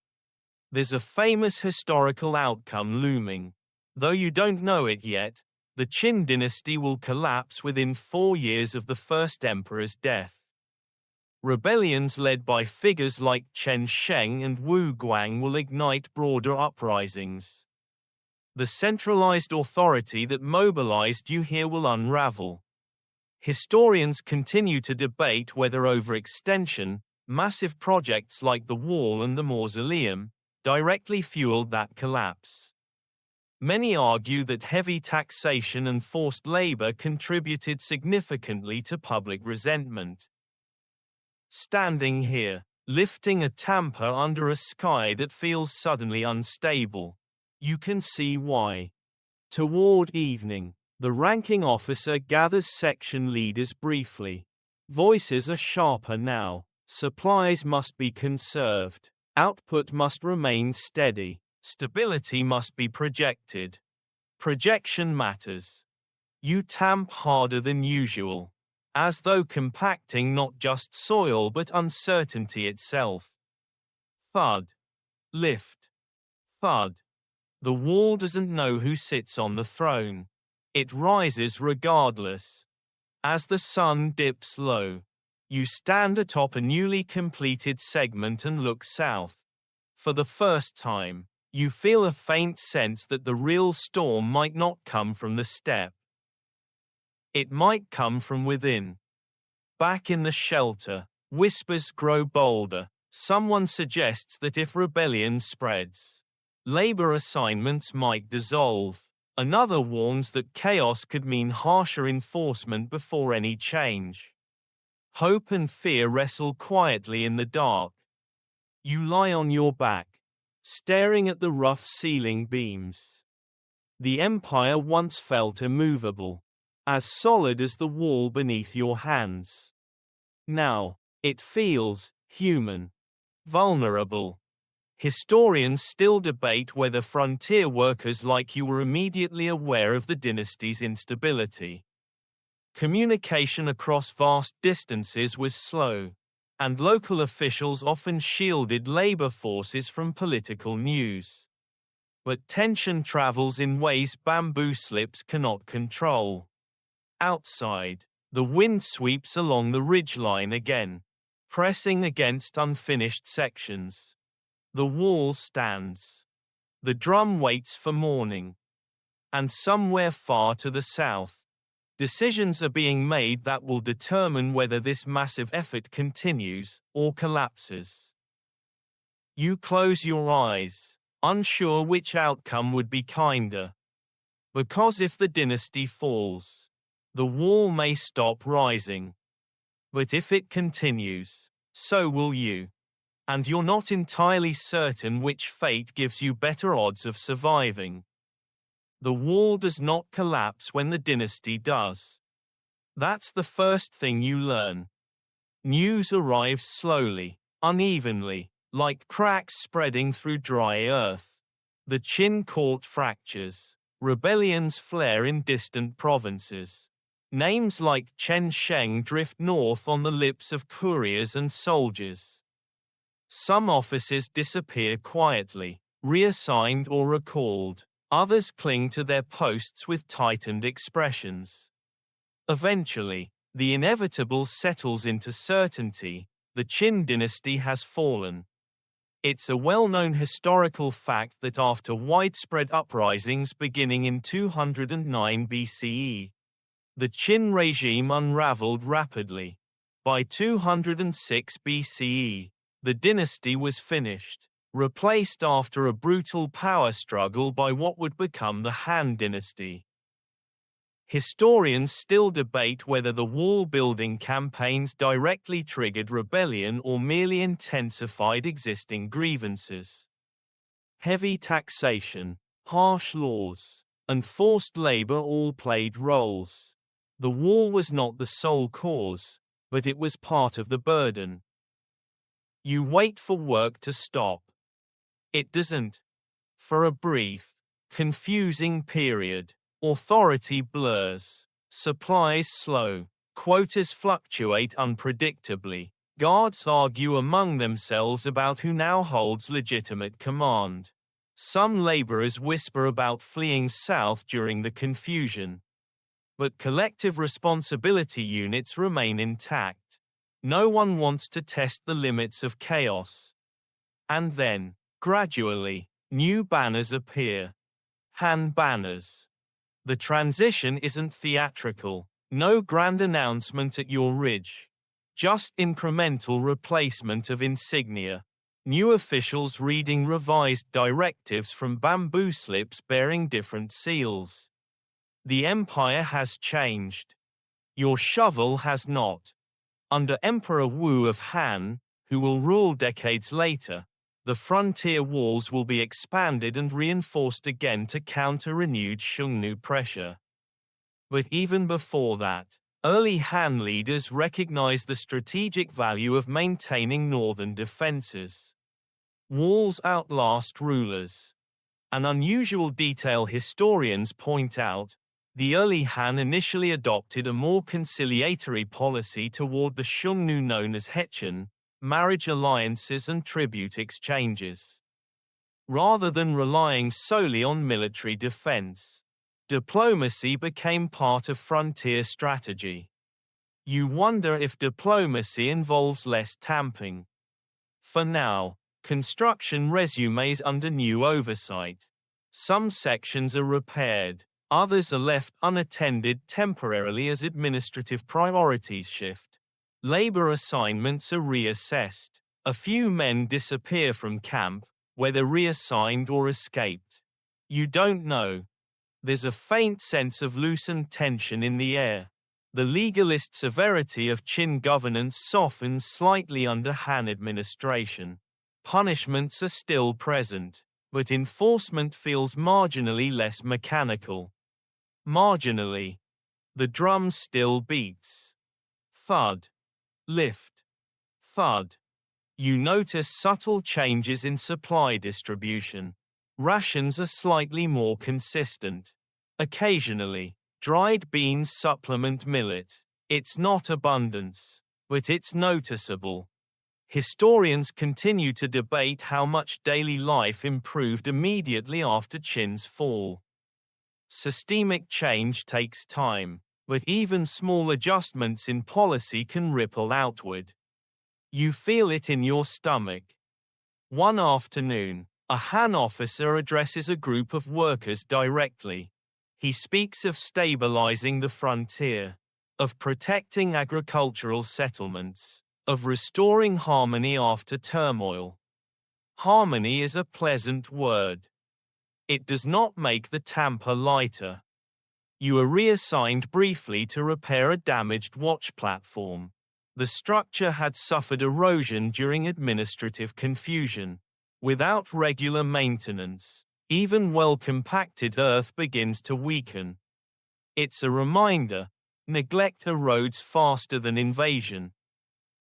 There's a famous historical outcome looming. Though you don't know it yet, the Qin dynasty will collapse within 4 years of the first emperor's death. Rebellions led by figures like Chen Sheng and Wu Guang will ignite broader uprisings. The centralized authority that mobilized you here will unravel. Historians continue to debate whether overextension, massive projects like the wall and the mausoleum, directly fueled that collapse. Many argue that heavy taxation and forced labor contributed significantly to public resentment. Standing here, lifting a tamper under a sky that feels suddenly unstable, you can see why. Toward evening, the ranking officer gathers section leaders briefly. Voices are sharper now. Supplies must be conserved. Output must remain steady. Stability must be projected. Projection matters. You tamp harder than usual, as though compacting not just soil but uncertainty itself. Thud. Lift. Thud. The wall doesn't know who sits on the throne. It rises regardless. As the sun dips low, you stand atop a newly completed segment and look south. For the first time, you feel a faint sense that the real storm might not come from the steppe. It might come from within. Back in the shelter, whispers grow bolder. Someone suggests that if rebellion spreads, labor assignments might dissolve. Another warns that chaos could mean harsher enforcement before any change. Hope and fear wrestle quietly in the dark. You lie on your back, staring at the rough ceiling beams. The empire once felt immovable, as solid as the wall beneath your hands. Now, it feels human, vulnerable. Historians still debate whether frontier workers like you were immediately aware of the dynasty's instability. Communication across vast distances was slow, and local officials often shielded labor forces from political news. But tension travels in ways bamboo slips cannot control. Outside, the wind sweeps along the ridgeline again, pressing against unfinished sections. The wall stands. The drum waits for morning. And somewhere far to the south, decisions are being made that will determine whether this massive effort continues or collapses. You close your eyes, unsure which outcome would be kinder. Because if the dynasty falls, the wall may stop rising. But if it continues, so will you. And you're not entirely certain which fate gives you better odds of surviving. The wall does not collapse when the dynasty does. That's the first thing you learn. News arrives slowly, unevenly, like cracks spreading through dry earth. The Qin court fractures. Rebellions flare in distant provinces. Names like Chen Sheng drift north on the lips of couriers and soldiers. Some officers disappear quietly, reassigned or recalled. Others cling to their posts with tightened expressions. Eventually, the inevitable settles into certainty. The Qin dynasty has fallen. It's a well-known historical fact that after widespread uprisings beginning in 209 BCE, the Qin regime unraveled rapidly. By 206 BCE, the dynasty was finished, replaced after a brutal power struggle by what would become the Han dynasty. Historians still debate whether the wall-building campaigns directly triggered rebellion or merely intensified existing grievances. Heavy taxation, harsh laws, and forced labor all played roles. The wall was not the sole cause, but it was part of the burden. You wait for work to stop. It doesn't. For a brief, confusing period, authority blurs, supplies slow, quotas fluctuate unpredictably, guards argue among themselves about who now holds legitimate command. Some laborers whisper about fleeing south during the confusion. But collective responsibility units remain intact. No one wants to test the limits of chaos. And then, gradually, new banners appear. Han banners. The transition isn't theatrical, no grand announcement at your ridge. Just incremental replacement of insignia. New officials reading revised directives from bamboo slips bearing different seals. The empire has changed. Your shovel has not. Under Emperor Wu of Han, who will rule decades later, the frontier walls will be expanded and reinforced again to counter renewed Xiongnu pressure. But even before that, early Han leaders recognized the strategic value of maintaining northern defenses. Walls outlast rulers. An unusual detail historians point out: the early Han initially adopted a more conciliatory policy toward the Xiongnu known as Hechen, marriage alliances and tribute exchanges. Rather than relying solely on military defense, diplomacy became part of frontier strategy. You wonder if diplomacy involves less tamping. For now, construction resumes under new oversight. Some sections are repaired, others are left unattended temporarily as administrative priorities shift. Labor assignments are reassessed. A few men disappear from camp, whether reassigned or escaped. You don't know. There's a faint sense of loosened tension in the air. The legalist severity of Qin governance softens slightly under Han administration. Punishments are still present, but enforcement feels marginally less mechanical. Marginally. The drum still beats. Thud. Lift. Thud. You notice subtle changes in supply distribution. Rations are slightly more consistent. Occasionally, dried beans supplement millet. It's not abundance, but it's noticeable. Historians continue to debate how much daily life improved immediately after Qin's fall. Systemic change takes time, but even small adjustments in policy can ripple outward. You feel it in your stomach. One afternoon, a Han officer addresses a group of workers directly. He speaks of stabilizing the frontier, of protecting agricultural settlements, of restoring harmony after turmoil. Harmony is a pleasant word. It does not make the tamper lighter. You are reassigned briefly to repair a damaged watch platform. The structure had suffered erosion during administrative confusion. Without regular maintenance, even well-compacted earth begins to weaken. It's a reminder: neglect erodes faster than invasion.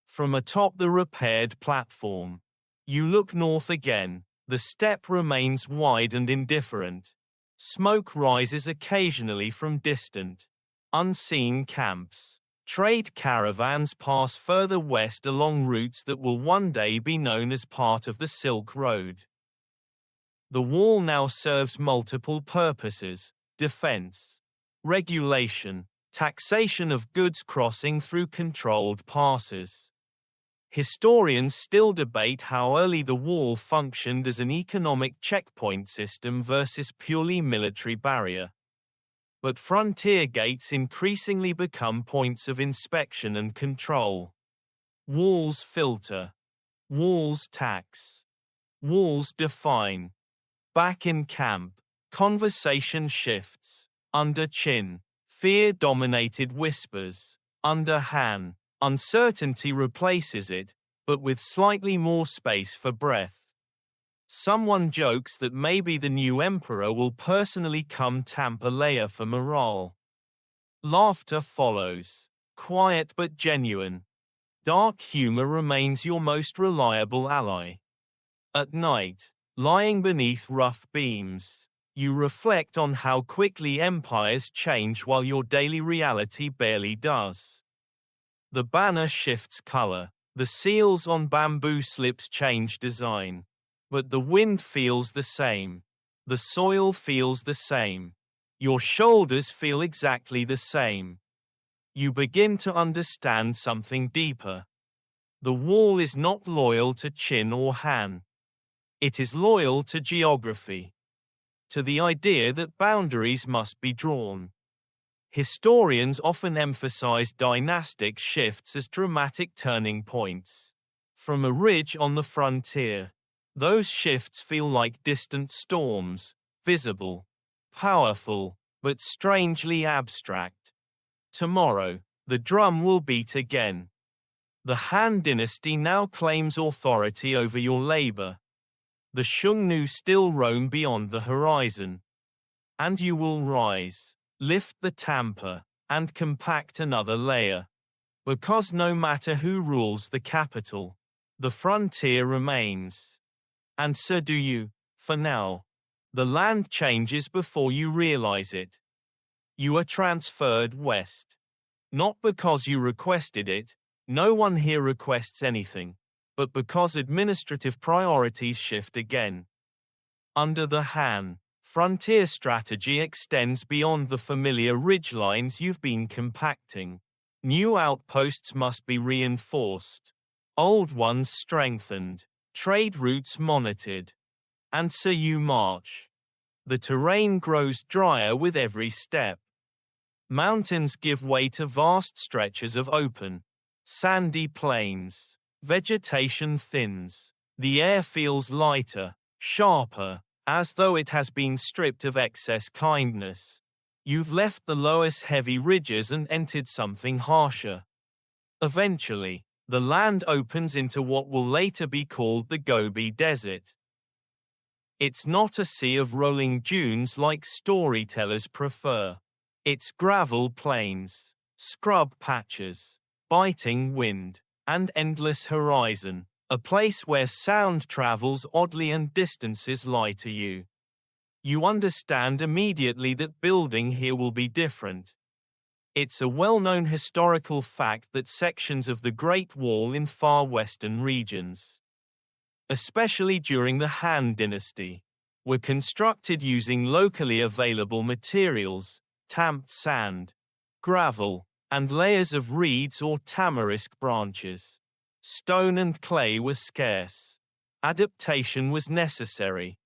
From atop the repaired platform, you look north again. The steppe remains wide and indifferent. Smoke rises occasionally from distant, unseen camps. Trade caravans pass further west along routes that will one day be known as part of the Silk Road. The wall now serves multiple purposes: defense, regulation, taxation of goods crossing through controlled passes. Historians still debate how early the wall functioned as an economic checkpoint system versus purely military barrier. But frontier gates increasingly become points of inspection and control. Walls filter. Walls tax. Walls define. Back in camp. Conversation shifts. Under chin. Fear-dominated whispers. Under Han. Uncertainty replaces it, but with slightly more space for breath. Someone jokes that maybe the new emperor will personally come tamper Leia for morale. Laughter follows. Quiet but genuine. Dark humor remains your most reliable ally. At night, lying beneath rough beams, you reflect on how quickly empires change while your daily reality barely does. The banner shifts color, the seals on bamboo slips change design. But the wind feels the same. The soil feels the same. Your shoulders feel exactly the same. You begin to understand something deeper. The wall is not loyal to Chin or Han. It is loyal to geography. To the idea that boundaries must be drawn. Historians often emphasize dynastic shifts as dramatic turning points. From a ridge on the frontier, those shifts feel like distant storms, visible, powerful, but strangely abstract. Tomorrow, the drum will beat again. The Han dynasty now claims authority over your labor. The Xiongnu still roam beyond the horizon. And you will rise, lift the tamper, and compact another layer. Because no matter who rules the capital, the frontier remains. And so do you, for now. The land changes before you realize it. You are transferred west. Not because you requested it, no one here requests anything, but because administrative priorities shift again. Under the Han, frontier strategy extends beyond the familiar ridgelines you've been compacting. New outposts must be reinforced. Old ones strengthened. Trade routes monitored. And so you march. The terrain grows drier with every step. Mountains give way to vast stretches of open, sandy plains. Vegetation thins. The air feels lighter, sharper, as though it has been stripped of excess kindness. You've left the lowest heavy ridges and entered something harsher. Eventually, the land opens into what will later be called the Gobi Desert. It's not a sea of rolling dunes like storytellers prefer. It's gravel plains, scrub patches, biting wind, and endless horizon, a place where sound travels oddly and distances lie to you. You understand immediately that building here will be different. It's a well-known historical fact that sections of the Great Wall in far western regions, especially during the Han dynasty, were constructed using locally available materials, tamped sand, gravel, and layers of reeds or tamarisk branches. Stone and clay were scarce. Adaptation was necessary.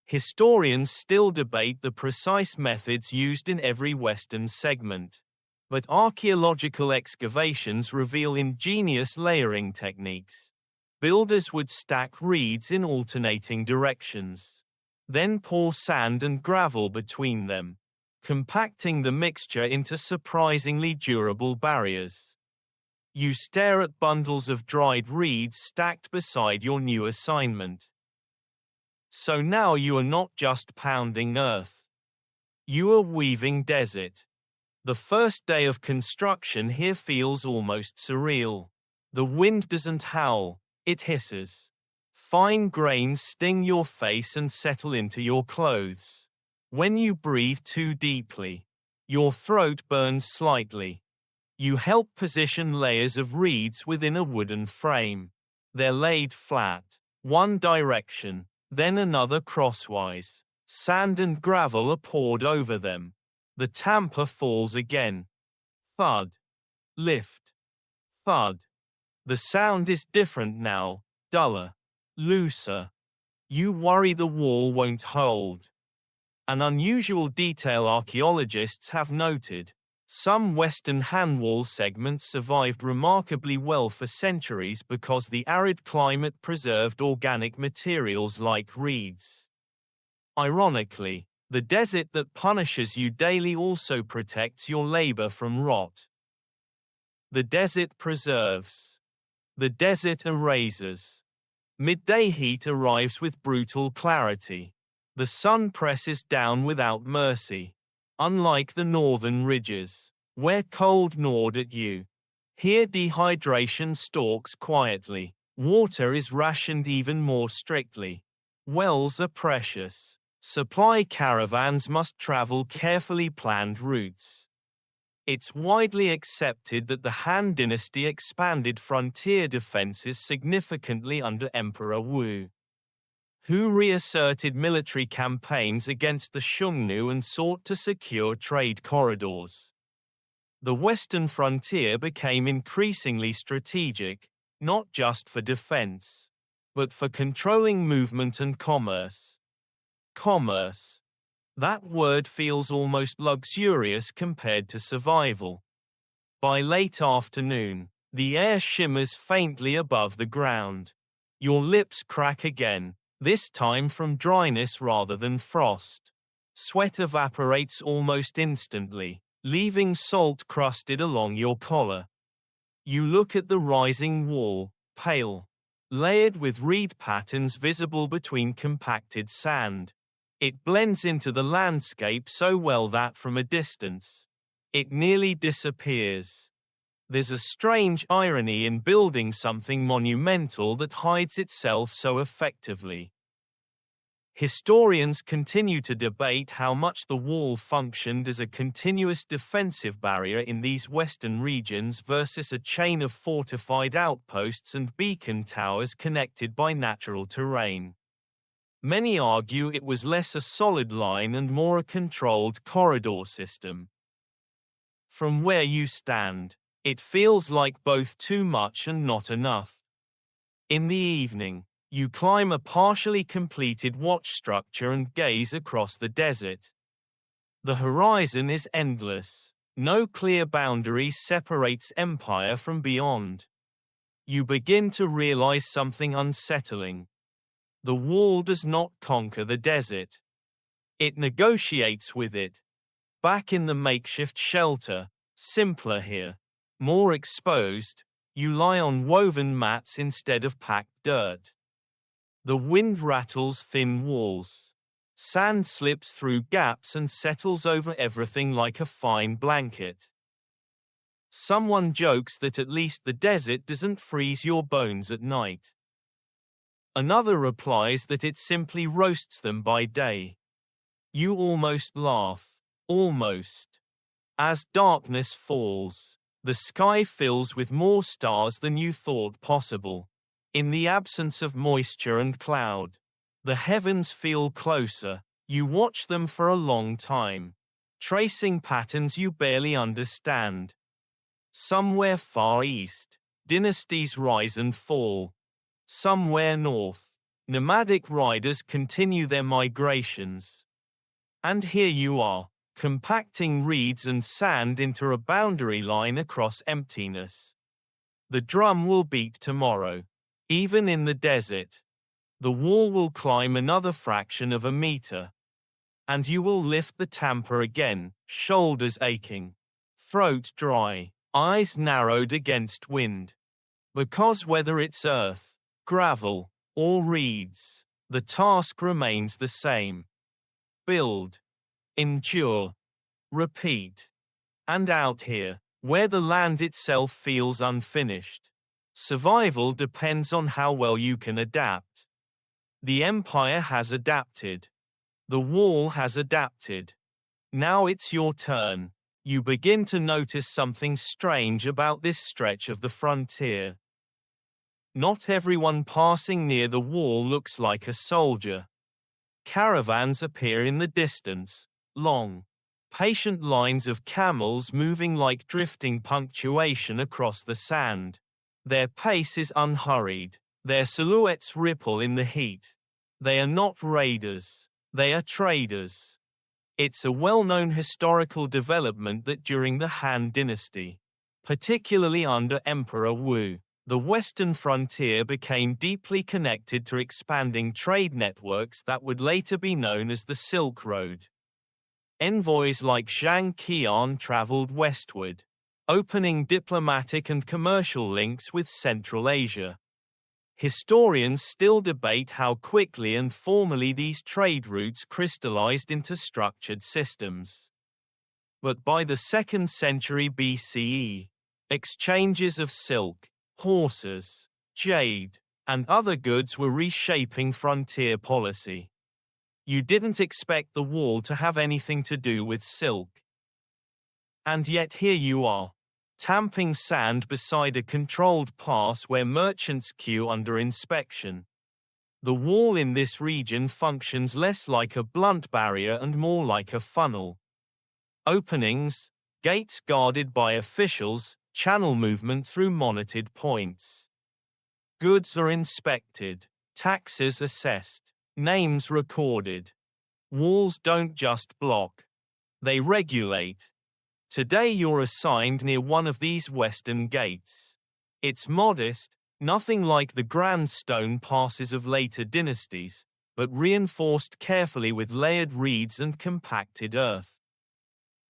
Historians still debate the precise methods used in every Western segment. But archaeological excavations reveal ingenious layering techniques. Builders would stack reeds in alternating directions. Then pour sand and gravel between them, compacting the mixture into surprisingly durable barriers. You stare at bundles of dried reeds stacked beside your new assignment. So now you are not just pounding earth. You are weaving desert. The first day of construction here feels almost surreal. The wind doesn't howl, it hisses. Fine grains sting your face and settle into your clothes. When you breathe too deeply, your throat burns slightly. You help position layers of reeds within a wooden frame. They're laid flat, one direction, then another crosswise. Sand and gravel are poured over them. The tamper falls again. Thud. Lift. Thud. The sound is different now, duller, looser. You worry the wall won't hold. An unusual detail archaeologists have noted. Some western Han wall segments survived remarkably well for centuries because the arid climate preserved organic materials like reeds. Ironically, the desert that punishes you daily also protects your labor from rot. The desert preserves. The desert erases. Midday heat arrives with brutal clarity. The sun presses down without mercy. Unlike the northern ridges, where cold gnawed at you, here dehydration stalks quietly. Water is rationed even more strictly. Wells are precious. Supply caravans must travel carefully planned routes. It's widely accepted that the Han dynasty expanded frontier defenses significantly under Emperor Wu, who reasserted military campaigns against the Xiongnu and sought to secure trade corridors. The western frontier became increasingly strategic, not just for defense, but for controlling movement and commerce. Commerce. That word feels almost luxurious compared to survival. By late afternoon, the air shimmers faintly above the ground. Your lips crack again, this time from dryness rather than frost. Sweat evaporates almost instantly, leaving salt crusted along your collar. You look at the rising wall, pale, layered with reed patterns visible between compacted sand. It blends into the landscape so well that from a distance, it nearly disappears. There's a strange irony in building something monumental that hides itself so effectively. Historians continue to debate how much the wall functioned as a continuous defensive barrier in these western regions versus a chain of fortified outposts and beacon towers connected by natural terrain. Many argue it was less a solid line and more a controlled corridor system. From where you stand, it feels like both too much and not enough. In the evening, you climb a partially completed watch structure and gaze across the desert. The horizon is endless. No clear boundary separates empire from beyond. You begin to realize something unsettling. The wall does not conquer the desert. It negotiates with it. Back in the makeshift shelter, simpler here, more exposed, you lie on woven mats instead of packed dirt. The wind rattles thin walls. Sand slips through gaps and settles over everything like a fine blanket. Someone jokes that at least the desert doesn't freeze your bones at night. Another replies that it simply roasts them by day. You almost laugh. Almost. As darkness falls, the sky fills with more stars than you thought possible. In the absence of moisture and cloud, the heavens feel closer. You watch them for a long time, tracing patterns you barely understand. Somewhere far east, dynasties rise and fall. Somewhere north, nomadic riders continue their migrations. And here you are, compacting reeds and sand into a boundary line across emptiness. The drum will beat tomorrow. Even in the desert, the wall will climb another fraction of a meter. And you will lift the tamper again, shoulders aching, throat dry, eyes narrowed against wind. Because whether it's earth, gravel, or reeds, the task remains the same. Build, endure, repeat. And out here, where the land itself feels unfinished, survival depends on how well you can adapt. The empire has adapted. The wall has adapted. Now it's your turn. You begin to notice something strange about this stretch of the frontier. Not everyone passing near the wall looks like a soldier. Caravans appear in the distance, long, patient lines of camels moving like drifting punctuation across the sand. Their pace is unhurried. Their silhouettes ripple in the heat. They are not raiders. They are traders. It's a well-known historical development that during the Han Dynasty, particularly under Emperor Wu, the western frontier became deeply connected to expanding trade networks that would later be known as the Silk Road. Envoys like Zhang Qian traveled westward, opening diplomatic and commercial links with Central Asia. Historians still debate how quickly and formally these trade routes crystallized into structured systems. But by the 2nd century BCE, exchanges of silk, horses, jade, and other goods were reshaping frontier policy. You didn't expect the wall to have anything to do with silk. And yet here you are, tamping sand beside a controlled pass where merchants queue under inspection. The wall in this region functions less like a blunt barrier and more like a funnel. Openings, gates guarded by officials, channel movement through monitored points. Goods are inspected, taxes assessed, names recorded. Walls don't just block. They regulate. Today you're assigned near one of these western gates. It's modest, nothing like the grand stone passes of later dynasties, but reinforced carefully with layered reeds and compacted earth.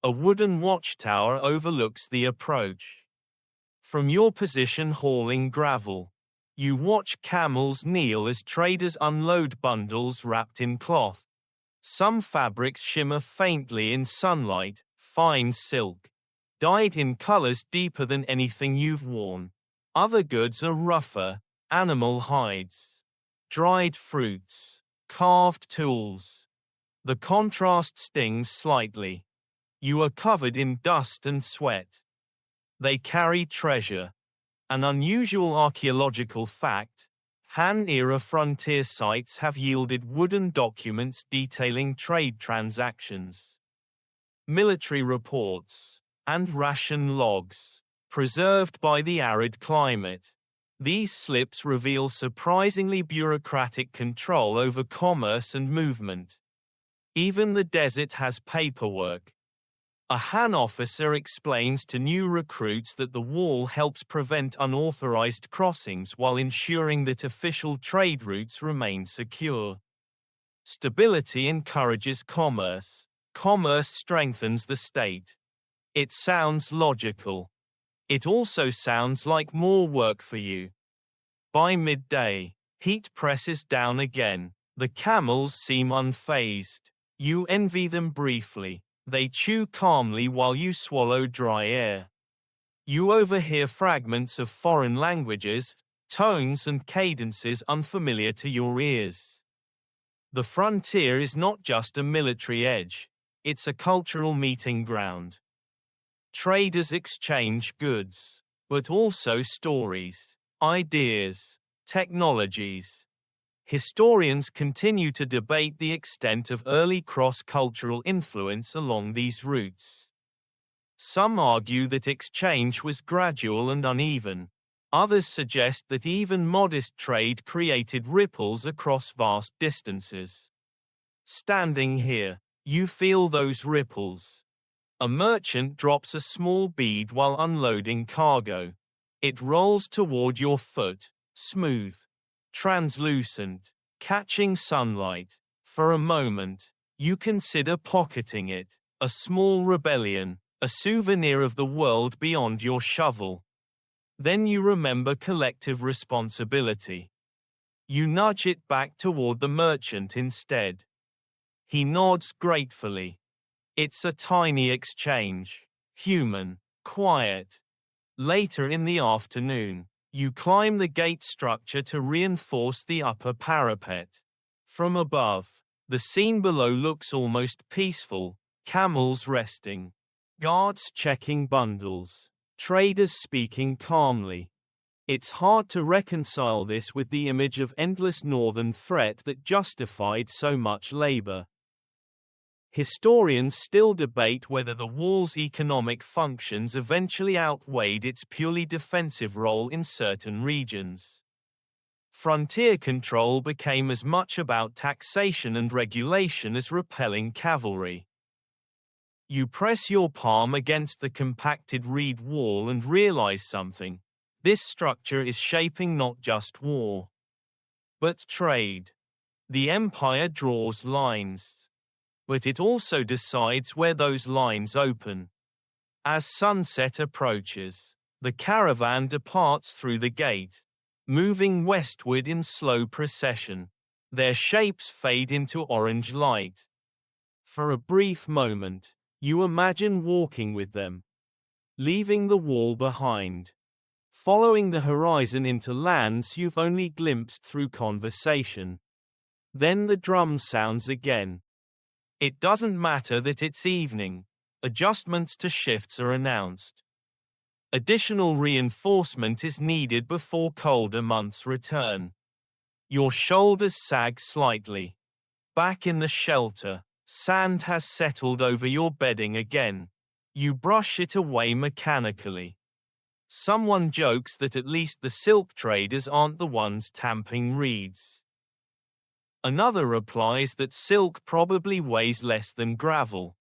A wooden watchtower overlooks the approach. From your position hauling gravel, you watch camels kneel as traders unload bundles wrapped in cloth. Some fabrics shimmer faintly in sunlight, fine silk, dyed in colors deeper than anything you've worn. Other goods are rougher, animal hides, dried fruits, carved tools. The contrast stings slightly. You are covered in dust and sweat. They carry treasure. An unusual archaeological fact: Han-era frontier sites have yielded wooden documents detailing trade transactions, military reports, and ration logs, preserved by the arid climate. These slips reveal surprisingly bureaucratic control over commerce and movement. Even the desert has paperwork. A Han officer explains to new recruits that the wall helps prevent unauthorized crossings while ensuring that official trade routes remain secure. Stability encourages commerce. Commerce strengthens the state. It sounds logical. It also sounds like more work for you. By midday, heat presses down again. The camels seem unfazed. You envy them briefly. They chew calmly while you swallow dry air. You overhear fragments of foreign languages, tones and cadences unfamiliar to your ears. The frontier is not just a military edge, it's a cultural meeting ground. Traders exchange goods, but also stories, ideas, technologies. Historians continue to debate the extent of early cross-cultural influence along these routes. Some argue that exchange was gradual and uneven. Others suggest that even modest trade created ripples across vast distances. Standing here, you feel those ripples. A merchant drops a small bead while unloading cargo. It rolls toward your foot, smooth, translucent, catching sunlight. For a moment, you consider pocketing it, a small rebellion, a souvenir of the world beyond your shovel. Then you remember collective responsibility. You nudge it back toward the merchant instead. He nods gratefully. It's a tiny exchange, human, quiet. Later in the afternoon, you climb the gate structure to reinforce the upper parapet. From above, the scene below looks almost peaceful, camels resting, guards checking bundles, traders speaking calmly. It's hard to reconcile this with the image of endless northern threat that justified so much labor. Historians still debate whether the wall's economic functions eventually outweighed its purely defensive role in certain regions. Frontier control became as much about taxation and regulation as repelling cavalry. You press your palm against the compacted reed wall and realize something. This structure is shaping not just war, but trade. The empire draws lines, but it also decides where those lines open. As sunset approaches, the caravan departs through the gate, moving westward in slow procession. Their shapes fade into orange light. For a brief moment, you imagine walking with them, leaving the wall behind, following the horizon into lands you've only glimpsed through conversation. Then the drum sounds again. It doesn't matter that it's evening. Adjustments to shifts are announced. Additional reinforcement is needed before colder months return. Your shoulders sag slightly. Back in the shelter, sand has settled over your bedding again. You brush it away mechanically. Someone jokes that at least the silk traders aren't the ones tamping reeds. Another replies that silk probably weighs less than gravel.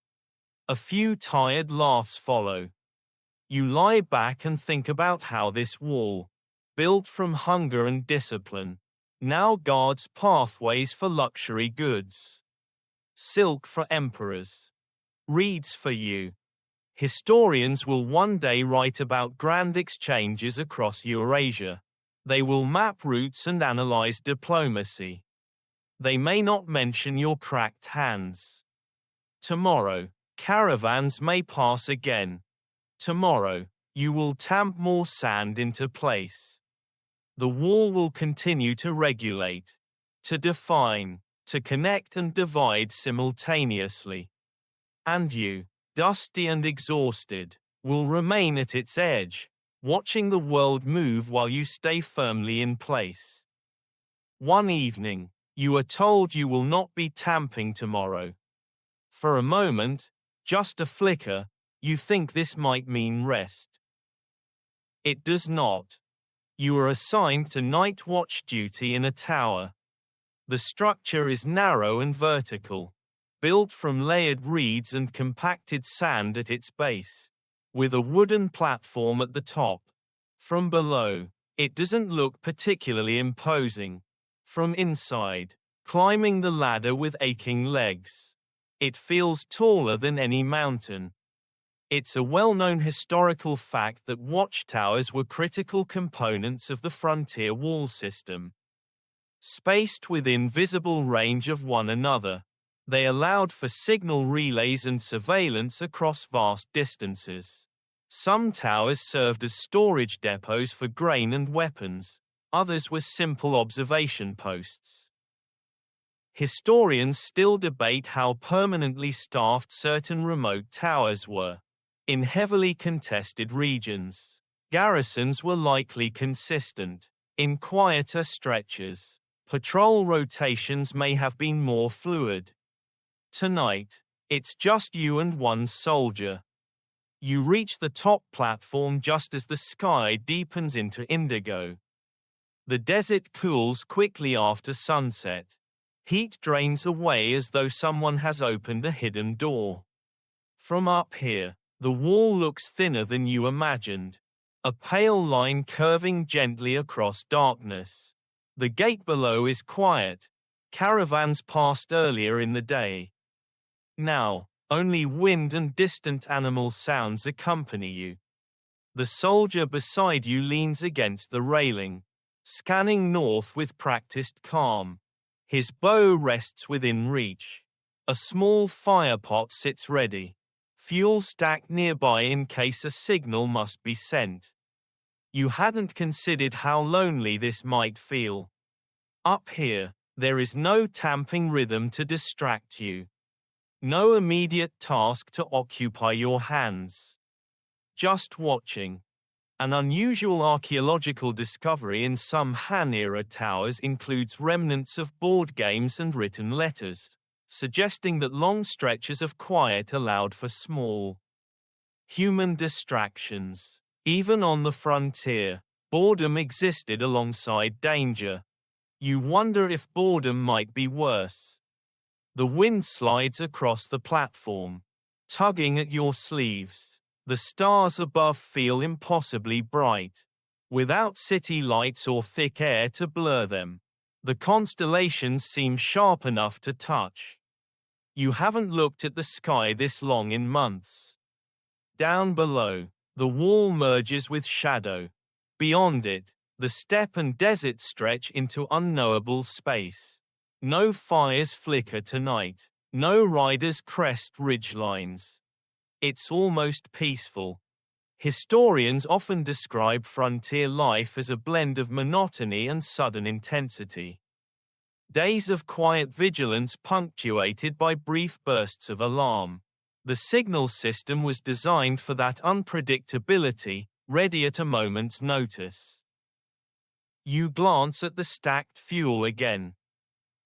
A few tired laughs follow. You lie back and think about how this wall, built from hunger and discipline, now guards pathways for luxury goods. Silk for emperors. Reeds for you. Historians will one day write about grand exchanges across Eurasia. They will map routes and analyze diplomacy. They may not mention your cracked hands. Tomorrow, caravans may pass again. Tomorrow, you will tamp more sand into place. The wall will continue to regulate, to define, to connect and divide simultaneously. And you, dusty and exhausted, will remain at its edge, watching the world move while you stay firmly in place. One evening, you are told you will not be tamping tomorrow. For a moment, just a flicker, you think this might mean rest. It does not. You are assigned to night watch duty in a tower. The structure is narrow and vertical, built from layered reeds and compacted sand at its base, with a wooden platform at the top. From below, it doesn't look particularly imposing. From inside, climbing the ladder with aching legs, it feels taller than any mountain. It's a well-known historical fact that watchtowers were critical components of the frontier wall system. Spaced within visible range of one another, they allowed for signal relays and surveillance across vast distances. Some towers served as storage depots for grain and weapons, others were simple observation posts. Historians still debate how permanently staffed certain remote towers were. In heavily contested regions, garrisons were likely consistent. In quieter stretches, patrol rotations may have been more fluid. Tonight, it's just you and one soldier. You reach the top platform just as the sky deepens into indigo. The desert cools quickly after sunset. Heat drains away as though someone has opened a hidden door. From up here, the wall looks thinner than you imagined, a pale line curving gently across darkness. The gate below is quiet. Caravans passed earlier in the day. Now, only wind and distant animal sounds accompany you. The soldier beside you leans against the railing, scanning north with practiced calm. His bow rests within reach. A small firepot sits ready. Fuel stacked nearby in case a signal must be sent. You hadn't considered how lonely this might feel. Up here, there is no tamping rhythm to distract you. No immediate task to occupy your hands. Just watching. An unusual archaeological discovery in some Han-era towers includes remnants of board games and written letters, suggesting that long stretches of quiet allowed for small human distractions. Even on the frontier, boredom existed alongside danger. You wonder if boredom might be worse. The wind slides across the platform. tugging at your sleeves. The stars above feel impossibly bright. Without city lights or thick air to blur them, the constellations seem sharp enough to touch. You haven't looked at the sky this long in months. Down below, the wall merges with shadow. Beyond it, the steppe and desert stretch into unknowable space. No fires flicker tonight. No riders crest ridgelines. It's almost peaceful. Historians often describe frontier life as a blend of monotony and sudden intensity. Days of quiet vigilance punctuated by brief bursts of alarm. The signal system was designed for that unpredictability, ready at a moment's notice. You glance at the stacked fuel again.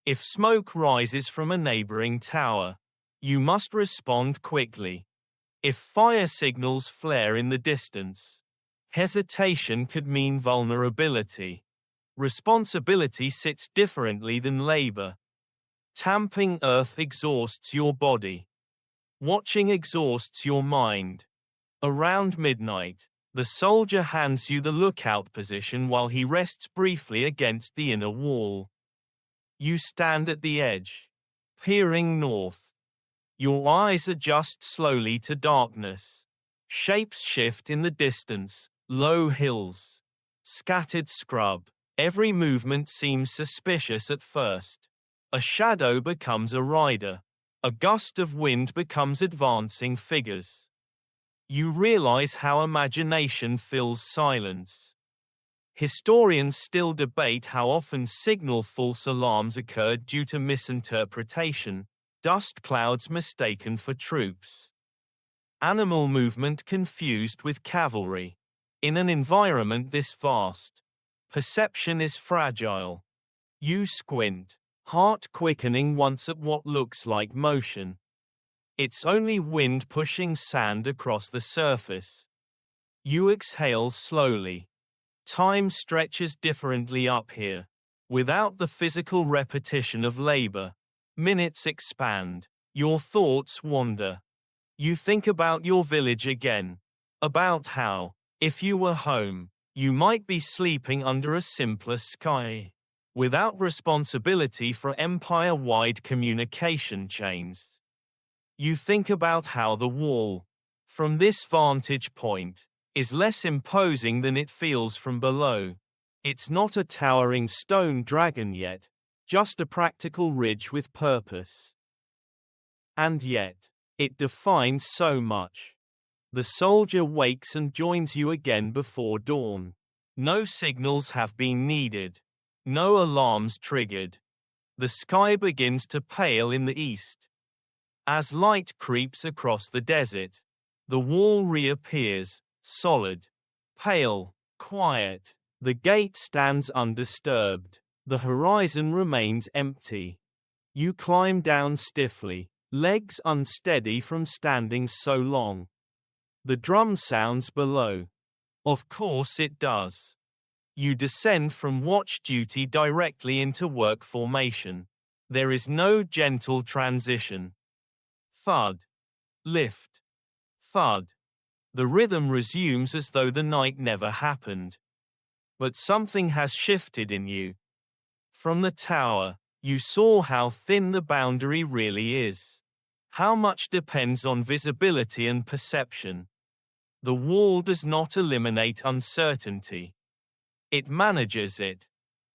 If smoke rises from a neighboring tower, you must respond quickly. If fire signals flare in the distance, hesitation could mean vulnerability. Responsibility sits differently than labor. Tamping earth exhausts your body. Watching exhausts your mind. Around midnight, the soldier hands you the lookout position while he rests briefly against the inner wall. You stand at the edge, peering north. Your eyes adjust slowly to darkness. Shapes shift in the distance, low hills, scattered scrub. Every movement seems suspicious at first. A shadow becomes a rider. A gust of wind becomes advancing figures. You realize how imagination fills silence. Historians still debate how often signal false alarms occurred due to misinterpretation, dust clouds mistaken for troops, animal movement confused with cavalry. In an environment this vast, perception is fragile. You squint, heart quickening once at what looks like motion. It's only wind pushing sand across the surface. You exhale slowly. Time stretches differently up here. Without the physical repetition of labor, minutes expand. Your thoughts wander. You think about your village again. About how, if you were home, you might be sleeping under a simpler sky. Without responsibility for empire-wide communication chains. You think about how the wall, from this vantage point, is less imposing than it feels from below. It's not a towering stone dragon yet, just a practical ridge with purpose. And yet, it defines so much. The soldier wakes and joins you again before dawn. No signals have been needed. No alarms triggered. The sky begins to pale in the east. As light creeps across the desert, the wall reappears, solid, pale, quiet. The gate stands undisturbed. The horizon remains empty. You climb down stiffly, legs unsteady from standing so long. The drum sounds below. Of course it does. You descend from watch duty directly into work formation. There is no gentle transition. Thud. Lift. Thud. The rhythm resumes as though the night never happened. But something has shifted in you. From the tower, you saw how thin the boundary really is. How much depends on visibility and perception. The wall does not eliminate uncertainty. It manages it.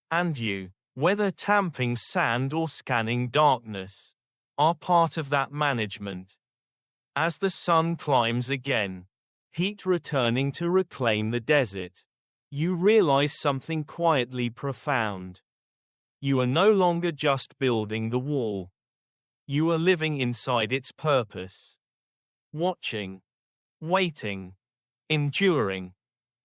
And you, whether tamping sand or scanning darkness, are part of that management. As the sun climbs again, heat returning to reclaim the desert, you realize something quietly profound. You are no longer just building the wall. You are living inside its purpose. Watching, waiting, enduring,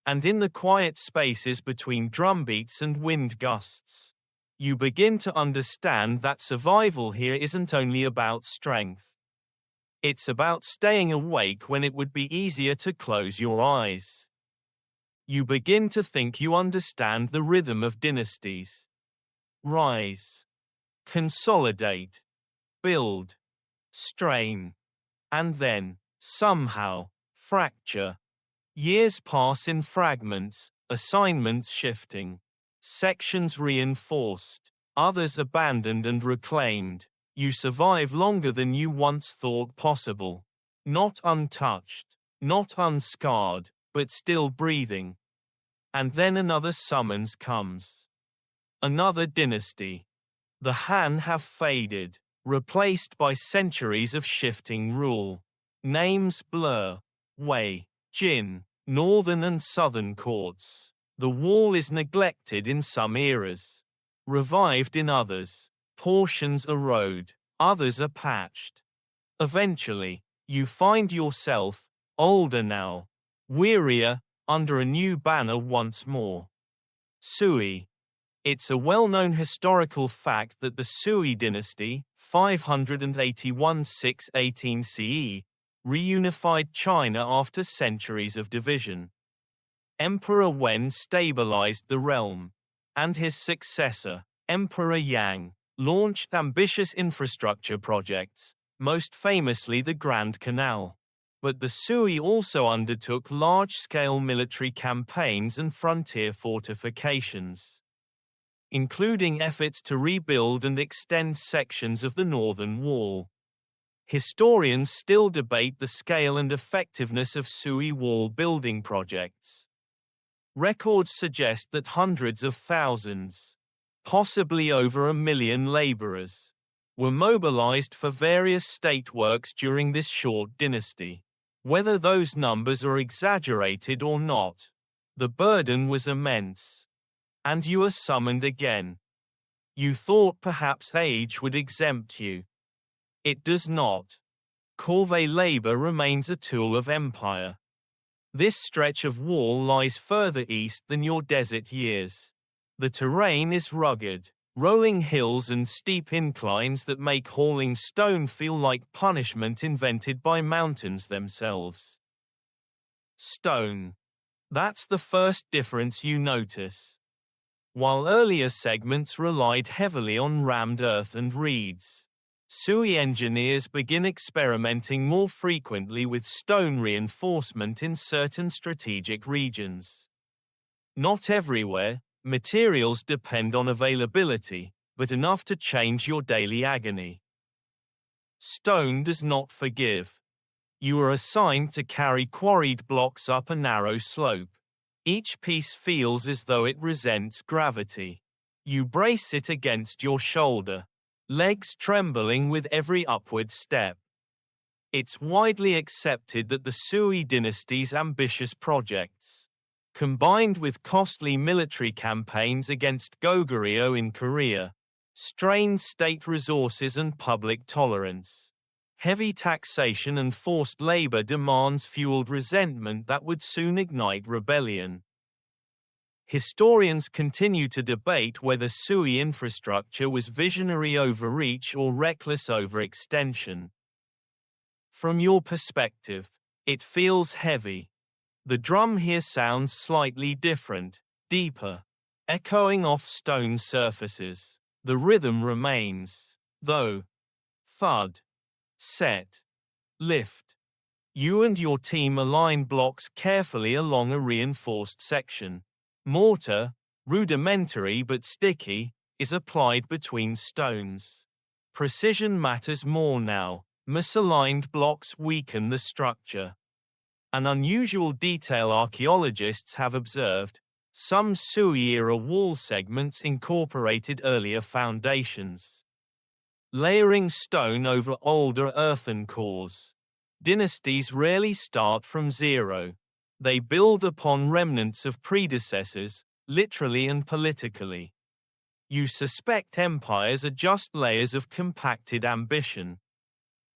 and in the quiet spaces between drumbeats and wind gusts, you begin to understand that survival here isn't only about strength. It's about staying awake when it would be easier to close your eyes. You begin to think you understand the rhythm of dynasties. Rise. Consolidate. Build. Strain. And then, somehow, fracture. Years pass in fragments, assignments shifting, sections reinforced, others abandoned and reclaimed. You survive longer than you once thought possible. Not untouched, not unscarred, but still breathing. And then another summons comes. Another dynasty. The Han have faded, replaced by centuries of shifting rule. Names blur. Wei, Jin, northern and southern courts. The wall is neglected in some eras, revived in others. Portions erode, others are patched. Eventually, you find yourself, older now, wearier, under a new banner once more. Sui. It's a well-known historical fact that the Sui dynasty, 581–618 CE, reunified China after centuries of division. Emperor Wen stabilized the realm, and his successor, Emperor Yang, launched ambitious infrastructure projects, most famously the Grand Canal. But the Sui also undertook large-scale military campaigns and frontier fortifications, including efforts to rebuild and extend sections of the northern wall. Historians still debate the scale and effectiveness of Sui wall building projects. Records suggest that hundreds of thousands, possibly over 1 million laborers, were mobilized for various state works during this short dynasty. Whether those numbers are exaggerated or not, the burden was immense. And you are summoned again. You thought perhaps age would exempt you. It does not. Corvée labor remains a tool of empire. This stretch of wall lies further east than your desert years. The terrain is rugged, rolling hills and steep inclines that make hauling stone feel like punishment invented by mountains themselves. Stone. That's the first difference you notice. While earlier segments relied heavily on rammed earth and reeds, Sui engineers begin experimenting more frequently with stone reinforcement in certain strategic regions. Not everywhere, materials depend on availability, but enough to change your daily agony. Stone does not forgive. You are assigned to carry quarried blocks up a narrow slope. Each piece feels as though it resents gravity. You brace it against your shoulder, legs trembling with every upward step. It's widely accepted that the Sui dynasty's ambitious projects, combined with costly military campaigns against Goguryeo in Korea, strained state resources and public tolerance. Heavy taxation and forced labor demands fueled resentment that would soon ignite rebellion. Historians continue to debate whether Sui infrastructure was visionary overreach or reckless overextension. From your perspective, it feels heavy. The drum here sounds slightly different, deeper, echoing off stone surfaces. The rhythm remains, though. Thud. Set. Lift. You and your team align blocks carefully along a reinforced section. Mortar, rudimentary but sticky, is applied between stones. Precision matters more now. Misaligned blocks weaken the structure. An unusual detail archaeologists have observed: some Sui-era wall segments incorporated earlier foundations, layering stone over older earthen cores. Dynasties rarely start from zero. They build upon remnants of predecessors, literally and politically. You suspect empires are just layers of compacted ambition.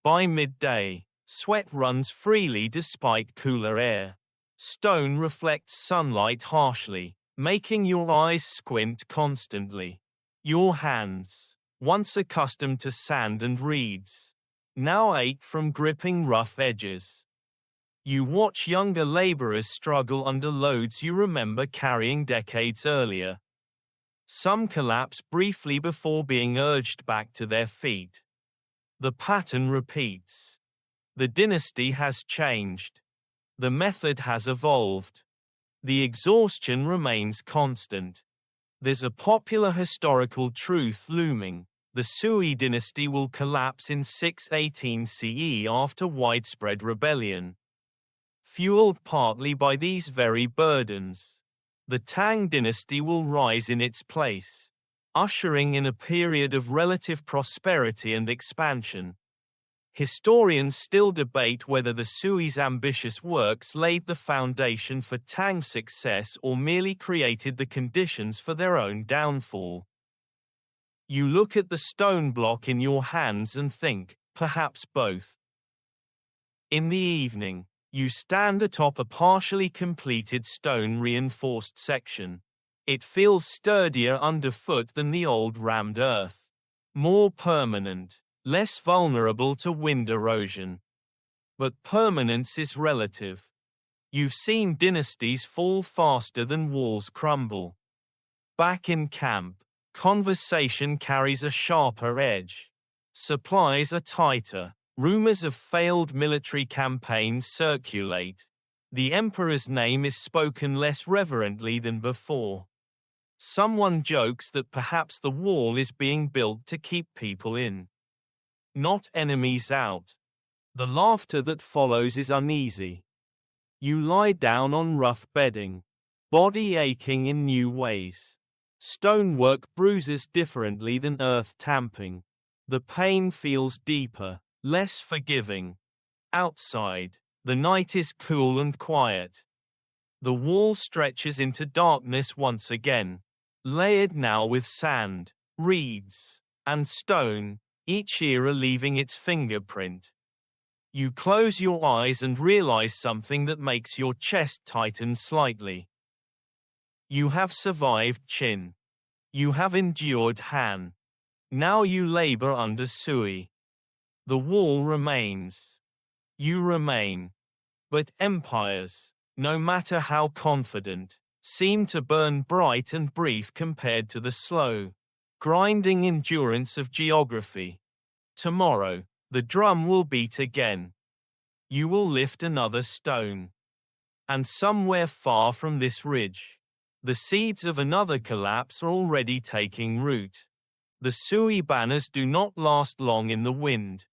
By midday, sweat runs freely despite cooler air. Stone reflects sunlight harshly, making your eyes squint constantly. Your hands, once accustomed to sand and reeds, now ache from gripping rough edges. You watch younger laborers struggle under loads you remember carrying decades earlier. Some collapse briefly before being urged back to their feet. The pattern repeats. The dynasty has changed. The method has evolved. The exhaustion remains constant. There's a popular historical truth looming. The Sui dynasty will collapse in 618 CE after widespread rebellion. Fueled partly by these very burdens, the Tang dynasty will rise in its place, ushering in a period of relative prosperity and expansion. Historians still debate whether the Sui's ambitious works laid the foundation for Tang success or merely created the conditions for their own downfall. You look at the stone block in your hands and think, perhaps both. In the evening, you stand atop a partially completed stone-reinforced section. It feels sturdier underfoot than the old rammed earth. More permanent, less vulnerable to wind erosion. But permanence is relative. You've seen dynasties fall faster than walls crumble. Back in camp, conversation carries a sharper edge. Supplies are tighter. Rumors of failed military campaigns circulate. The emperor's name is spoken less reverently than before. Someone jokes that perhaps the wall is being built to keep people in, not enemies out. The laughter that follows is uneasy. You lie down on rough bedding, body aching in new ways. Stonework bruises differently than earth tamping. The pain feels deeper, less forgiving. Outside, the night is cool and quiet. The wall stretches into darkness once again, layered now with sand, reeds, and stone, each era leaving its fingerprint. You close your eyes and realize something that makes your chest tighten slightly. You have survived Qin. You have endured Han. Now you labor under Sui. The wall remains. You remain. But empires, no matter how confident, seem to burn bright and brief compared to the slow, grinding endurance of geography. Tomorrow, the drum will beat again. You will lift another stone. And somewhere far from this ridge, the seeds of another collapse are already taking root. The Sui banners do not last long in the wind.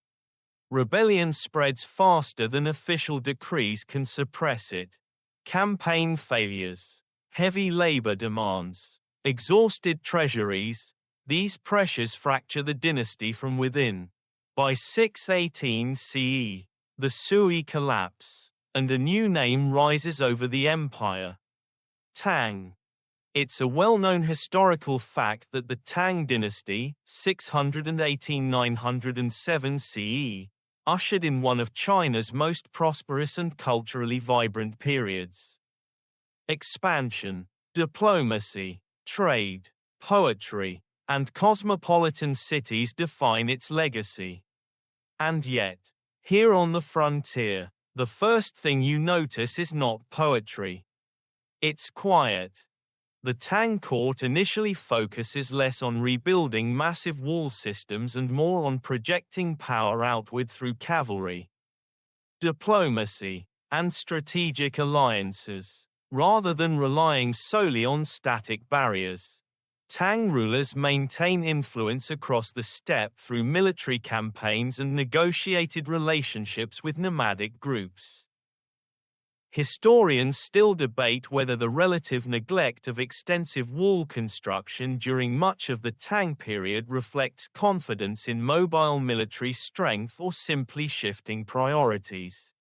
Rebellion spreads faster than official decrees can suppress it. Campaign failures, heavy labor demands, exhausted treasuries, these pressures fracture the dynasty from within. By 618 CE, the Sui collapse, and a new name rises over the empire. Tang. It's a well-known historical fact that the Tang dynasty, 618–907 CE, ushered in one of China's most prosperous and culturally vibrant periods. Expansion, diplomacy, trade, poetry, and cosmopolitan cities define its legacy. And yet, here on the frontier, the first thing you notice is not poetry. It's quiet. The Tang court initially focuses less on rebuilding massive wall systems and more on projecting power outward through cavalry, diplomacy, and strategic alliances, rather than relying solely on static barriers. Tang rulers maintain influence across the steppe through military campaigns and negotiated relationships with nomadic groups. Historians still debate whether the relative neglect of extensive wall construction during much of the Tang period reflects confidence in mobile military strength or simply shifting priorities.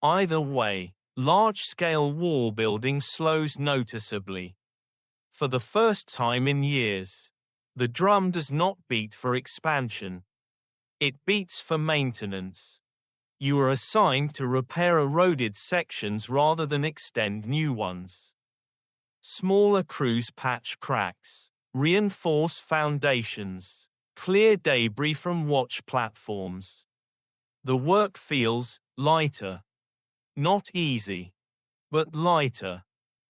Either way, large-scale wall building slows noticeably. For the first time in years, the drum does not beat for expansion. It beats for maintenance. You are assigned to repair eroded sections rather than extend new ones. Smaller crews patch cracks, reinforce foundations, clear debris from watch platforms. The work feels lighter. Not easy, but lighter.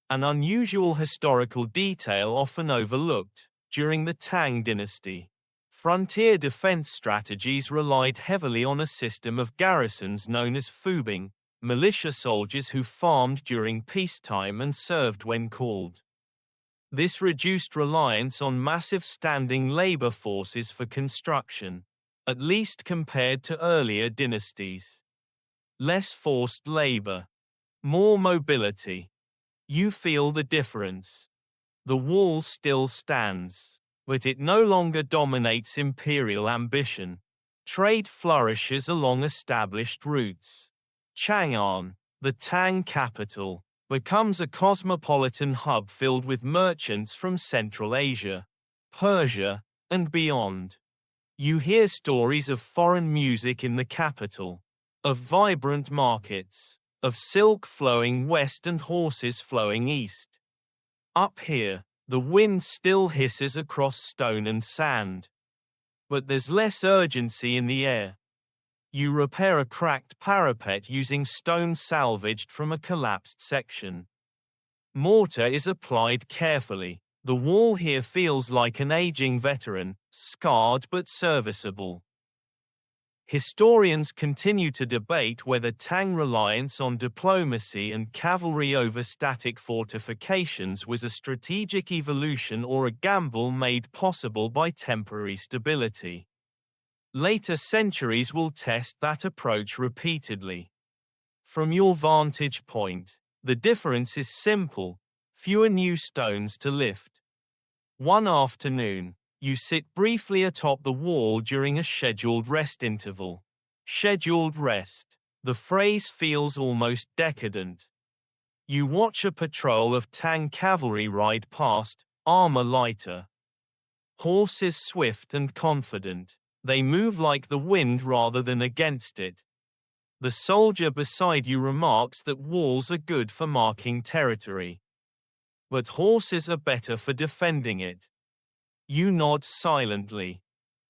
An unusual historical detail often overlooked. During the Tang dynasty, Frontier defense strategies relied heavily on a system of garrisons known as fubing, militia soldiers who farmed during peacetime and served when called. This reduced reliance on massive standing labor forces for construction, at least compared to earlier dynasties. Less forced labor. More mobility. You feel the difference. The wall still stands, but it no longer dominates imperial ambition. Trade flourishes along established routes. Chang'an, the Tang capital, becomes a cosmopolitan hub filled with merchants from Central Asia, Persia, and beyond. You hear stories of foreign music in the capital, of vibrant markets, of silk flowing west and horses flowing east. Up here, the wind still hisses across stone and sand. But there's less urgency in the air. You repair a cracked parapet using stone salvaged from a collapsed section. Mortar is applied carefully. The wall here feels like an aging veteran, scarred but serviceable. Historians continue to debate whether Tang reliance on diplomacy and cavalry over static fortifications was a strategic evolution or a gamble made possible by temporary stability. Later centuries will test that approach repeatedly. From your vantage point, the difference is simple: fewer new stones to lift. One afternoon, you sit briefly atop the wall during a scheduled rest interval. Scheduled rest. The phrase feels almost decadent. You watch a patrol of Tang cavalry ride past, armor lighter. Horses swift and confident. They move like the wind rather than against it. The soldier beside you remarks that walls are good for marking territory, but horses are better for defending it. You nod silently.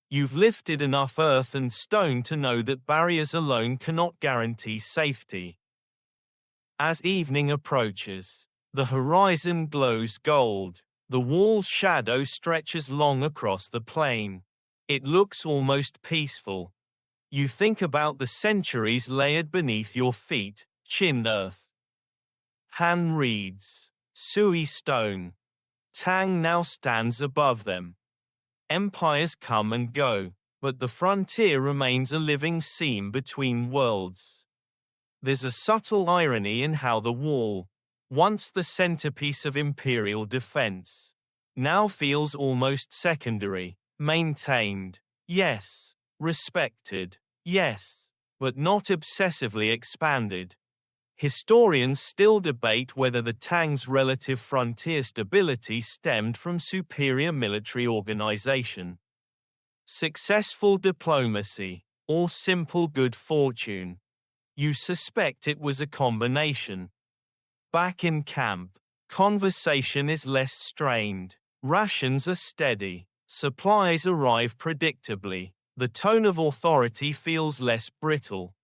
You've lifted enough earth and stone to know that barriers alone cannot guarantee safety. As evening approaches, the horizon glows gold. The wall's shadow stretches long across the plain. It looks almost peaceful. You think about the centuries layered beneath your feet: Qin earth, Han reeds, Sui stone. Tang now stands above them. Empires come and go, but the frontier remains a living seam between worlds. There's a subtle irony in how the wall, once the centerpiece of imperial defense, now feels almost secondary. Maintained, yes. Respected, yes. But not obsessively expanded. Historians still debate whether the Tang's relative frontier stability stemmed from superior military organization, successful diplomacy, or simple good fortune. You suspect it was a combination. Back in camp, conversation is less strained. Rations are steady. Supplies arrive predictably. The tone of authority feels less brittle.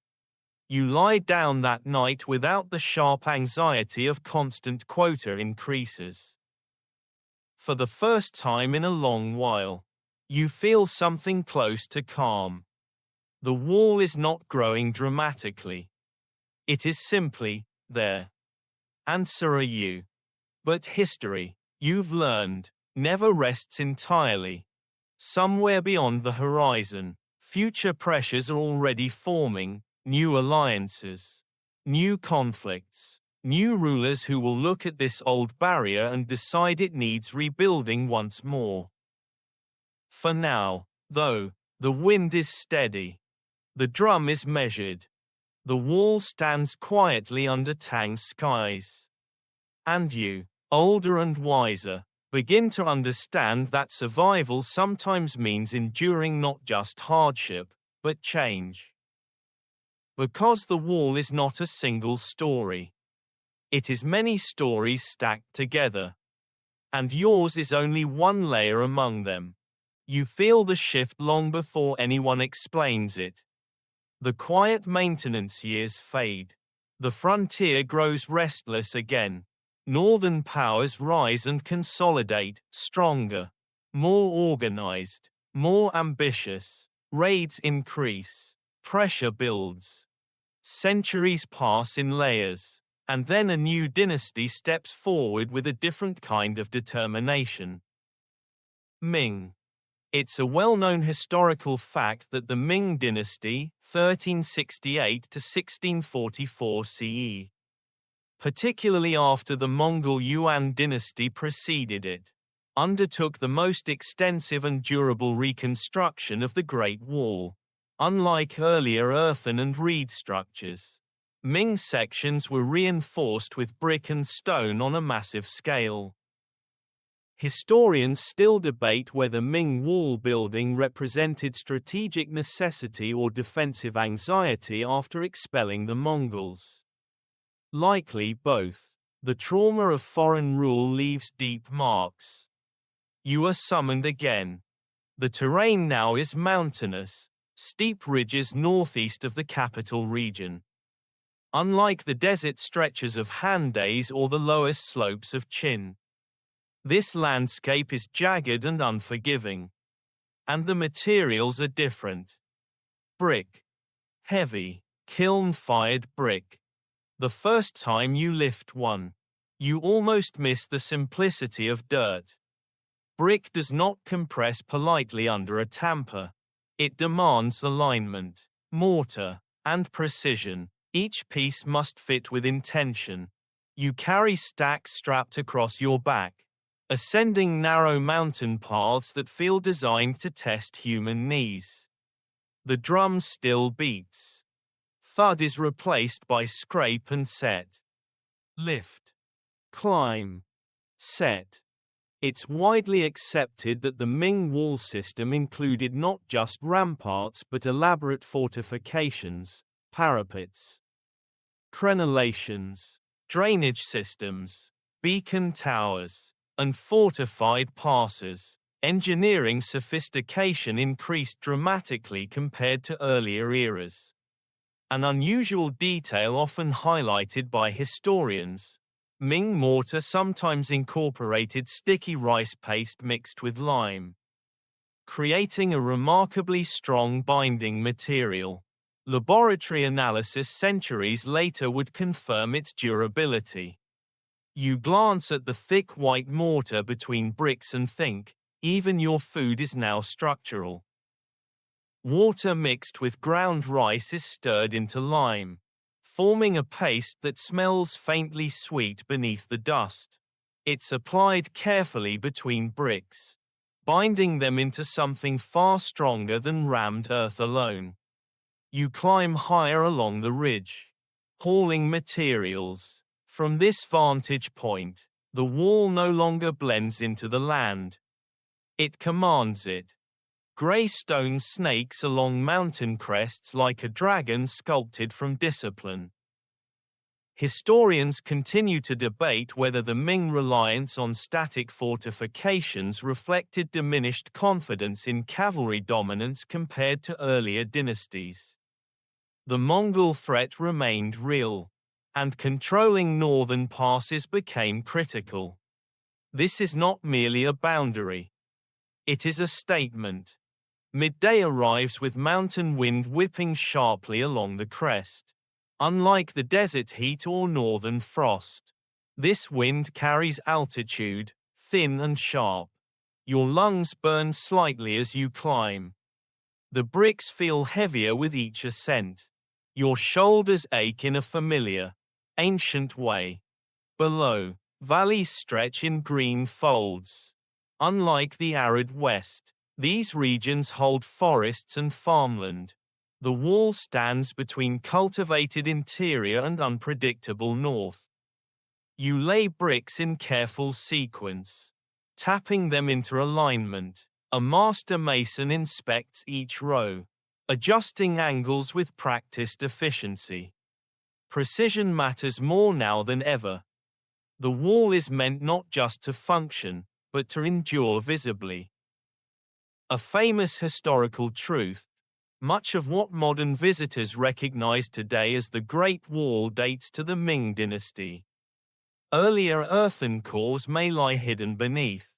You lie down that night without the sharp anxiety of constant quota increases. For the first time in a long while, you feel something close to calm. The wall is not growing dramatically. It is simply there. And so are you. But history, you've learned, never rests entirely. Somewhere beyond the horizon, future pressures are already forming, new alliances, new conflicts, new rulers who will look at this old barrier and decide it needs rebuilding once more. For now, though, the wind is steady. The drum is measured. The wall stands quietly under Tang skies. And you, older and wiser, begin to understand that survival sometimes means enduring not just hardship, but change. Because the wall is not a single story. It is many stories stacked together. And yours is only one layer among them. You feel the shift long before anyone explains it. The quiet maintenance years fade. The frontier grows restless again. Northern powers rise and consolidate, stronger, more organized. More ambitious. Raids increase. Pressure builds. Centuries pass in layers. And then a new dynasty steps forward with a different kind of determination. Ming. It's a well-known historical fact that the Ming dynasty, 1368 to 1644 CE, particularly after the Mongol Yuan dynasty preceded it, undertook the most extensive and durable reconstruction of the Great Wall. Unlike earlier earthen and reed structures, Ming sections were reinforced with brick and stone on a massive scale. Historians still debate whether Ming wall building represented strategic necessity or defensive anxiety after expelling the Mongols. Likely both. The trauma of foreign rule leaves deep marks. You are summoned again. The terrain now is mountainous, steep ridges northeast of the capital region. Unlike the desert stretches of Handes or the lowest slopes of Qin, this landscape is jagged and unforgiving. And the materials are different. Brick. Heavy, kiln-fired brick. The first time you lift one, you almost miss the simplicity of dirt. Brick does not compress politely under a tamper. It demands alignment, mortar, and precision. Each piece must fit with intention. You carry stacks strapped across your back, ascending narrow mountain paths that feel designed to test human knees. The drum still beats. Thud is replaced by scrape and set. Lift. Climb. Set. It's widely accepted that the Ming wall system included not just ramparts but elaborate fortifications, parapets, crenellations, drainage systems, beacon towers, and fortified passes. Engineering sophistication increased dramatically compared to earlier eras. An unusual detail often highlighted by historians, Ming mortar sometimes incorporated sticky rice paste mixed with lime, creating a remarkably strong binding material. Laboratory analysis centuries later would confirm its durability. You glance at the thick white mortar between bricks and think, even your food is now structural. Water mixed with ground rice is stirred into lime, forming a paste that smells faintly sweet beneath the dust. It's applied carefully between bricks, binding them into something far stronger than rammed earth alone. You climb higher along the ridge, hauling materials. From this vantage point, the wall no longer blends into the land. It commands it. Grey stone snakes along mountain crests like a dragon sculpted from discipline. Historians continue to debate whether the Ming reliance on static fortifications reflected diminished confidence in cavalry dominance compared to earlier dynasties. The Mongol threat remained real, and controlling northern passes became critical. This is not merely a boundary. It is a statement. Midday arrives with mountain wind whipping sharply along the crest. Unlike the desert heat or northern frost, this wind carries altitude, thin and sharp. Your lungs burn slightly as you climb. The bricks feel heavier with each ascent. Your shoulders ache in a familiar, ancient way. Below, valleys stretch in green folds. Unlike the arid west, these regions hold forests and farmland. The wall stands between cultivated interior and unpredictable north. You lay bricks in careful sequence, tapping them into alignment. A master mason inspects each row, adjusting angles with practiced efficiency. Precision matters more now than ever. The wall is meant not just to function, but to endure visibly. A famous historical truth, much of what modern visitors recognize today as the Great Wall dates to the Ming dynasty. Earlier earthen cores may lie hidden beneath,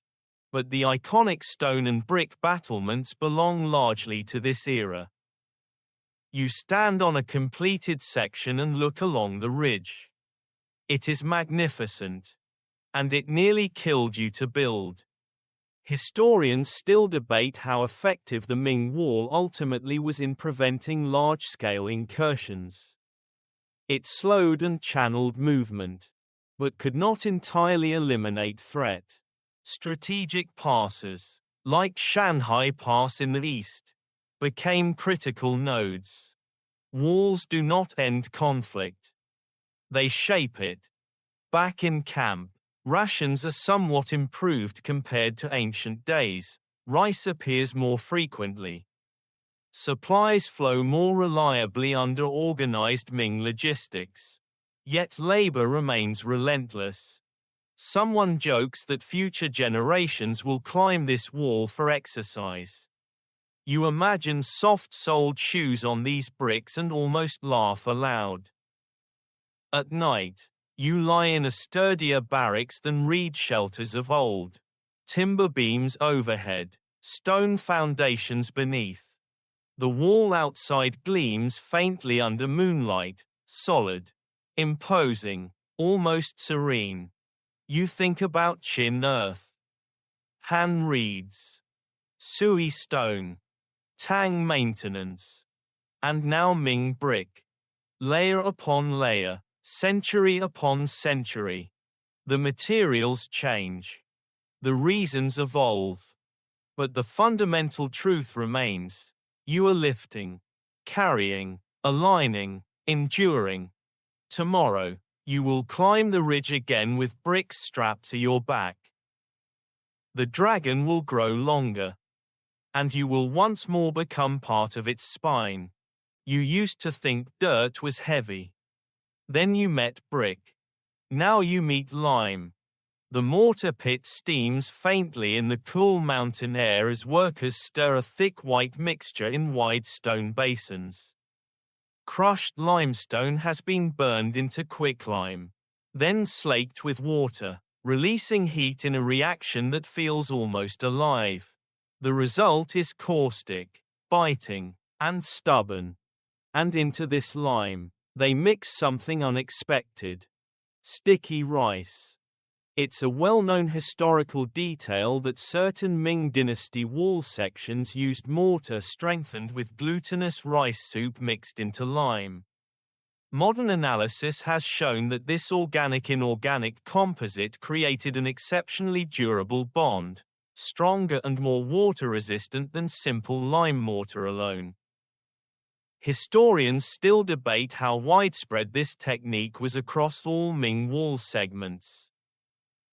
but the iconic stone and brick battlements belong largely to this era. You stand on a completed section and look along the ridge. It is magnificent. And it nearly killed you to build. Historians still debate how effective the Ming Wall ultimately was in preventing large-scale incursions. It slowed and channeled movement, but could not entirely eliminate threat. Strategic passes, like Shanhai Pass in the east, became critical nodes. Walls do not end conflict. They shape it. Back in camp, rations are somewhat improved compared to ancient days. Rice appears more frequently. Supplies flow more reliably under organized Ming logistics. Yet labor remains relentless. Someone jokes that future generations will climb this wall for exercise. You imagine soft-soled shoes on these bricks and almost laugh aloud. At night, you lie in a sturdier barracks than reed shelters of old. Timber beams overhead, stone foundations beneath. The wall outside gleams faintly under moonlight, solid, imposing, almost serene. You think about Chin earth, Han reeds, Sui stone, Tang maintenance, and now Ming brick. Layer upon layer, century upon century. The materials change. The reasons evolve. But the fundamental truth remains. You are lifting, carrying, aligning, enduring. Tomorrow, you will climb the ridge again with bricks strapped to your back. The dragon will grow longer. And you will once more become part of its spine. You used to think dirt was heavy. Then you met brick. Now you meet lime. The mortar pit steams faintly in the cool mountain air as workers stir a thick white mixture in wide stone basins. Crushed limestone has been burned into quicklime, then slaked with water, releasing heat in a reaction that feels almost alive. The result is caustic, biting, and stubborn. And into this lime, they mix something unexpected. Sticky rice. It's a well-known historical detail that certain Ming dynasty wall sections used mortar strengthened with glutinous rice soup mixed into lime. Modern analysis has shown that this organic-inorganic composite created an exceptionally durable bond, stronger and more water-resistant than simple lime mortar alone. Historians still debate how widespread this technique was across all Ming wall segments.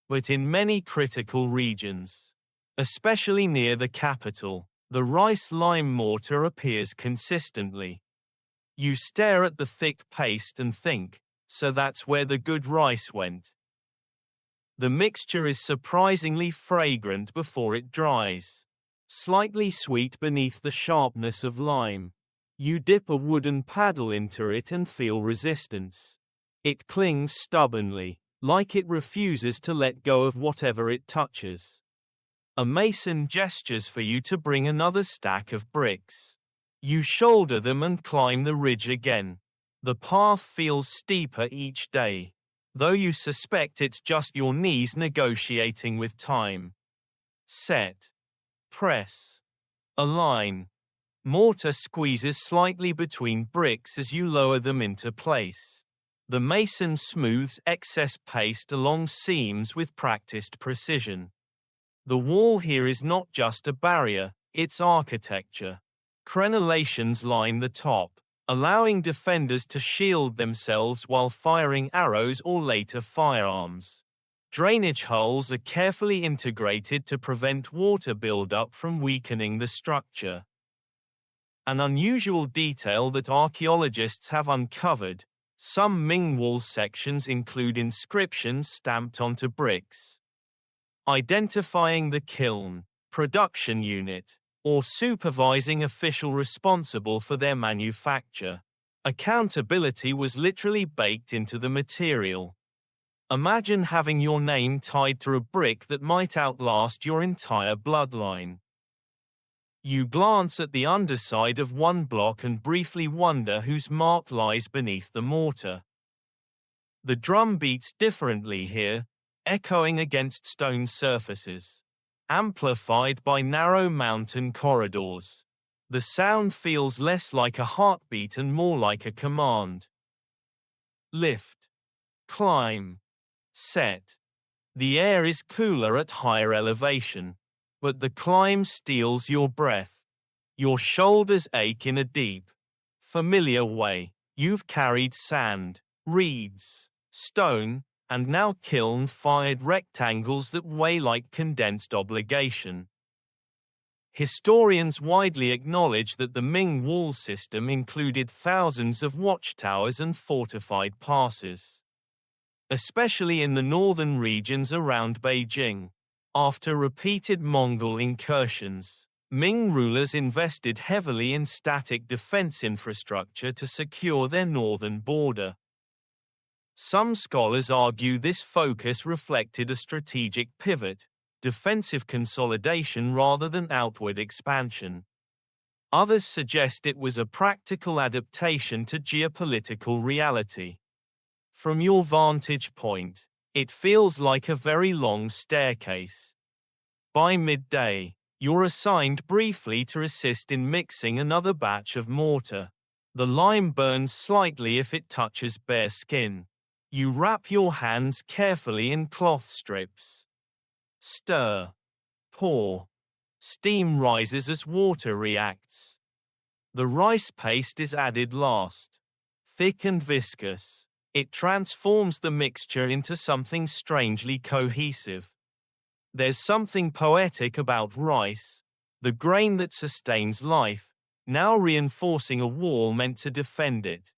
But in many critical regions, especially near the capital, the rice-lime mortar appears consistently. You stare at the thick paste and think, so that's where the good rice went. The mixture is surprisingly fragrant before it dries, slightly sweet beneath the sharpness of lime. You dip a wooden paddle into it and feel resistance. It clings stubbornly, like it refuses to let go of whatever it touches. A mason gestures for you to bring another stack of bricks. You shoulder them and climb the ridge again. The path feels steeper each day, though you suspect it's just your knees negotiating with time. Set. Press. Align. Mortar squeezes slightly between bricks as you lower them into place. The mason smooths excess paste along seams with practiced precision. The wall here is not just a barrier, it's architecture. Crenellations line the top, allowing defenders to shield themselves while firing arrows or later firearms. Drainage holes are carefully integrated to prevent water buildup from weakening the structure. An unusual detail that archaeologists have uncovered. Some Ming wall sections include inscriptions stamped onto bricks, identifying the kiln, production unit, or supervising official responsible for their manufacture. Accountability was literally baked into the material. Imagine having your name tied to a brick that might outlast your entire bloodline. You glance at the underside of one block and briefly wonder whose mark lies beneath the mortar. The drum beats differently here, echoing against stone surfaces, amplified by narrow mountain corridors. The sound feels less like a heartbeat and more like a command. Lift. Climb. Set. The air is cooler at higher elevation, but the climb steals your breath. Your shoulders ache in a deep, familiar way. You've carried sand, reeds, stone, and now kiln-fired rectangles that weigh like condensed obligation. Historians widely acknowledge that the Ming wall system included thousands of watchtowers and fortified passes, especially in the northern regions around Beijing. After repeated Mongol incursions, Ming rulers invested heavily in static defense infrastructure to secure their northern border. Some scholars argue this focus reflected a strategic pivot, defensive consolidation rather than outward expansion. Others suggest it was a practical adaptation to geopolitical reality. From your vantage point, it feels like a very long staircase. By midday, you're assigned briefly to assist in mixing another batch of mortar. The lime burns slightly if it touches bare skin. You wrap your hands carefully in cloth strips. Stir. Pour. Steam rises as water reacts. The rice paste is added last. Thick and viscous, it transforms the mixture into something strangely cohesive. There's something poetic about rice, the grain that sustains life, now reinforcing a wall meant to defend it.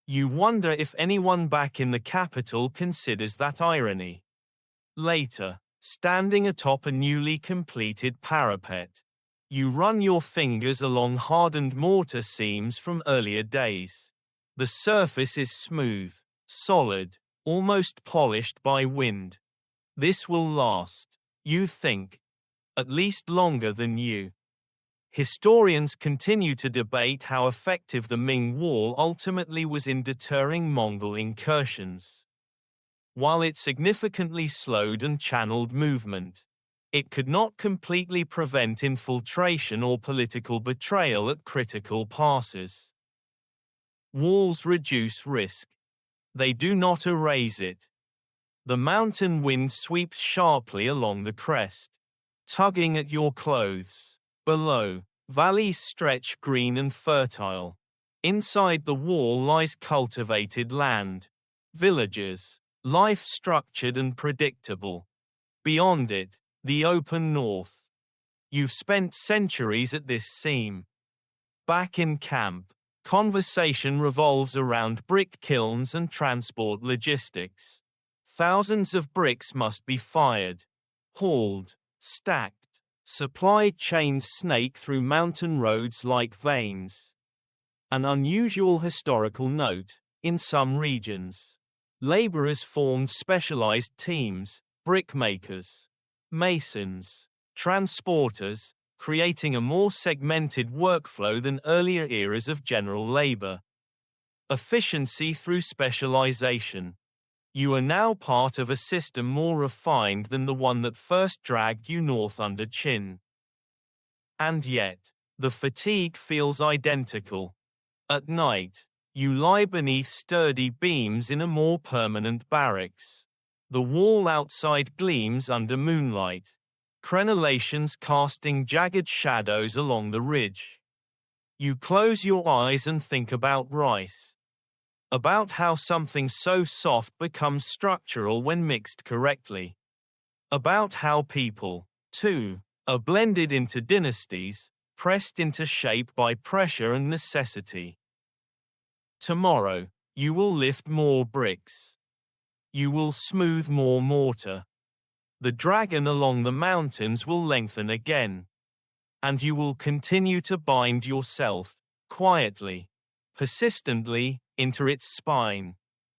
You wonder if anyone back in the capital considers that irony. Later, standing atop a newly completed parapet, you run your fingers along hardened mortar seams from earlier days. The surface is smooth, solid, almost polished by wind. This will last, you think, at least longer than you. Historians continue to debate how effective the Ming Wall ultimately was in deterring Mongol incursions. While it significantly slowed and channeled movement, it could not completely prevent infiltration or political betrayal at critical passes. Walls reduce risk. They do not erase it. The mountain wind sweeps sharply along the crest, tugging at your clothes. Below, valleys stretch green and fertile. Inside the wall lies cultivated land, villages, life structured and predictable. Beyond it, the open north. You've spent centuries at this seam. Back in camp, conversation revolves around brick kilns and transport logistics. Thousands of bricks must be fired, hauled, stacked. Supply chains snake through mountain roads like veins. An unusual historical note, in some regions, laborers formed specialized teams, brickmakers, masons, transporters, creating a more segmented workflow than earlier eras of general labor. Efficiency through specialization. You are now part of a system more refined than the one that first dragged you north under Qin. And yet, the fatigue feels identical. At night, you lie beneath sturdy beams in a more permanent barracks. The wall outside gleams under moonlight, crenellations casting jagged shadows along the ridge. You close your eyes and think about rice. About how something so soft becomes structural when mixed correctly. About how people, too, are blended into dynasties, pressed into shape by pressure and necessity. Tomorrow, you will lift more bricks. You will smooth more mortar. The dragon along the mountains will lengthen again. And you will continue to bind yourself, quietly, persistently, into its spine.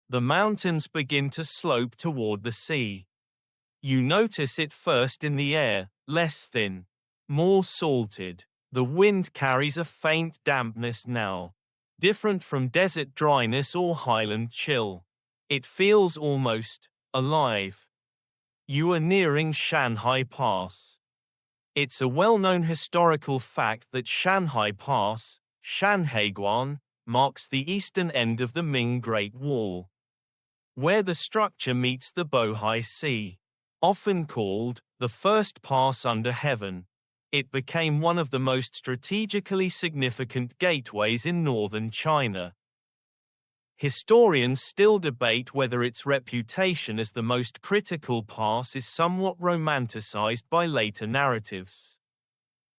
The mountains begin to slope toward the sea. You notice it first in the air, less thin, more salted. The wind carries a faint dampness now, different from desert dryness or highland chill. It feels almost alive. You are nearing Shanhai Pass. It's a well-known historical fact that Shanhai Pass, Shanhaiguan, marks the eastern end of the Ming Great Wall, where the structure meets the Bohai Sea. Often called the first pass under heaven, it became one of the most strategically significant gateways in northern China. Historians still debate whether its reputation as the most critical pass is somewhat romanticized by later narratives.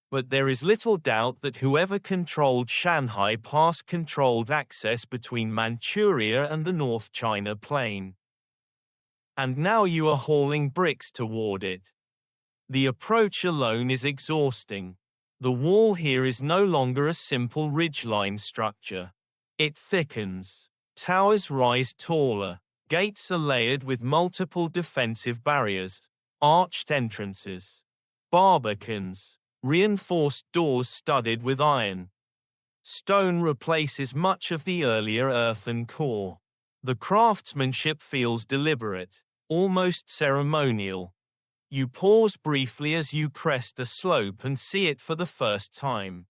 But there is little doubt that whoever controlled Shanhai Pass controlled access between Manchuria and the North China Plain. And now you are hauling bricks toward it. The approach alone is exhausting. The wall here is no longer a simple ridgeline structure. It thickens. Towers rise taller. Gates are layered with multiple defensive barriers, arched entrances, barbicans, reinforced doors studded with iron. Stone replaces much of the earlier earthen core. The craftsmanship feels deliberate, almost ceremonial. You pause briefly as you crest a slope and see it for the first time.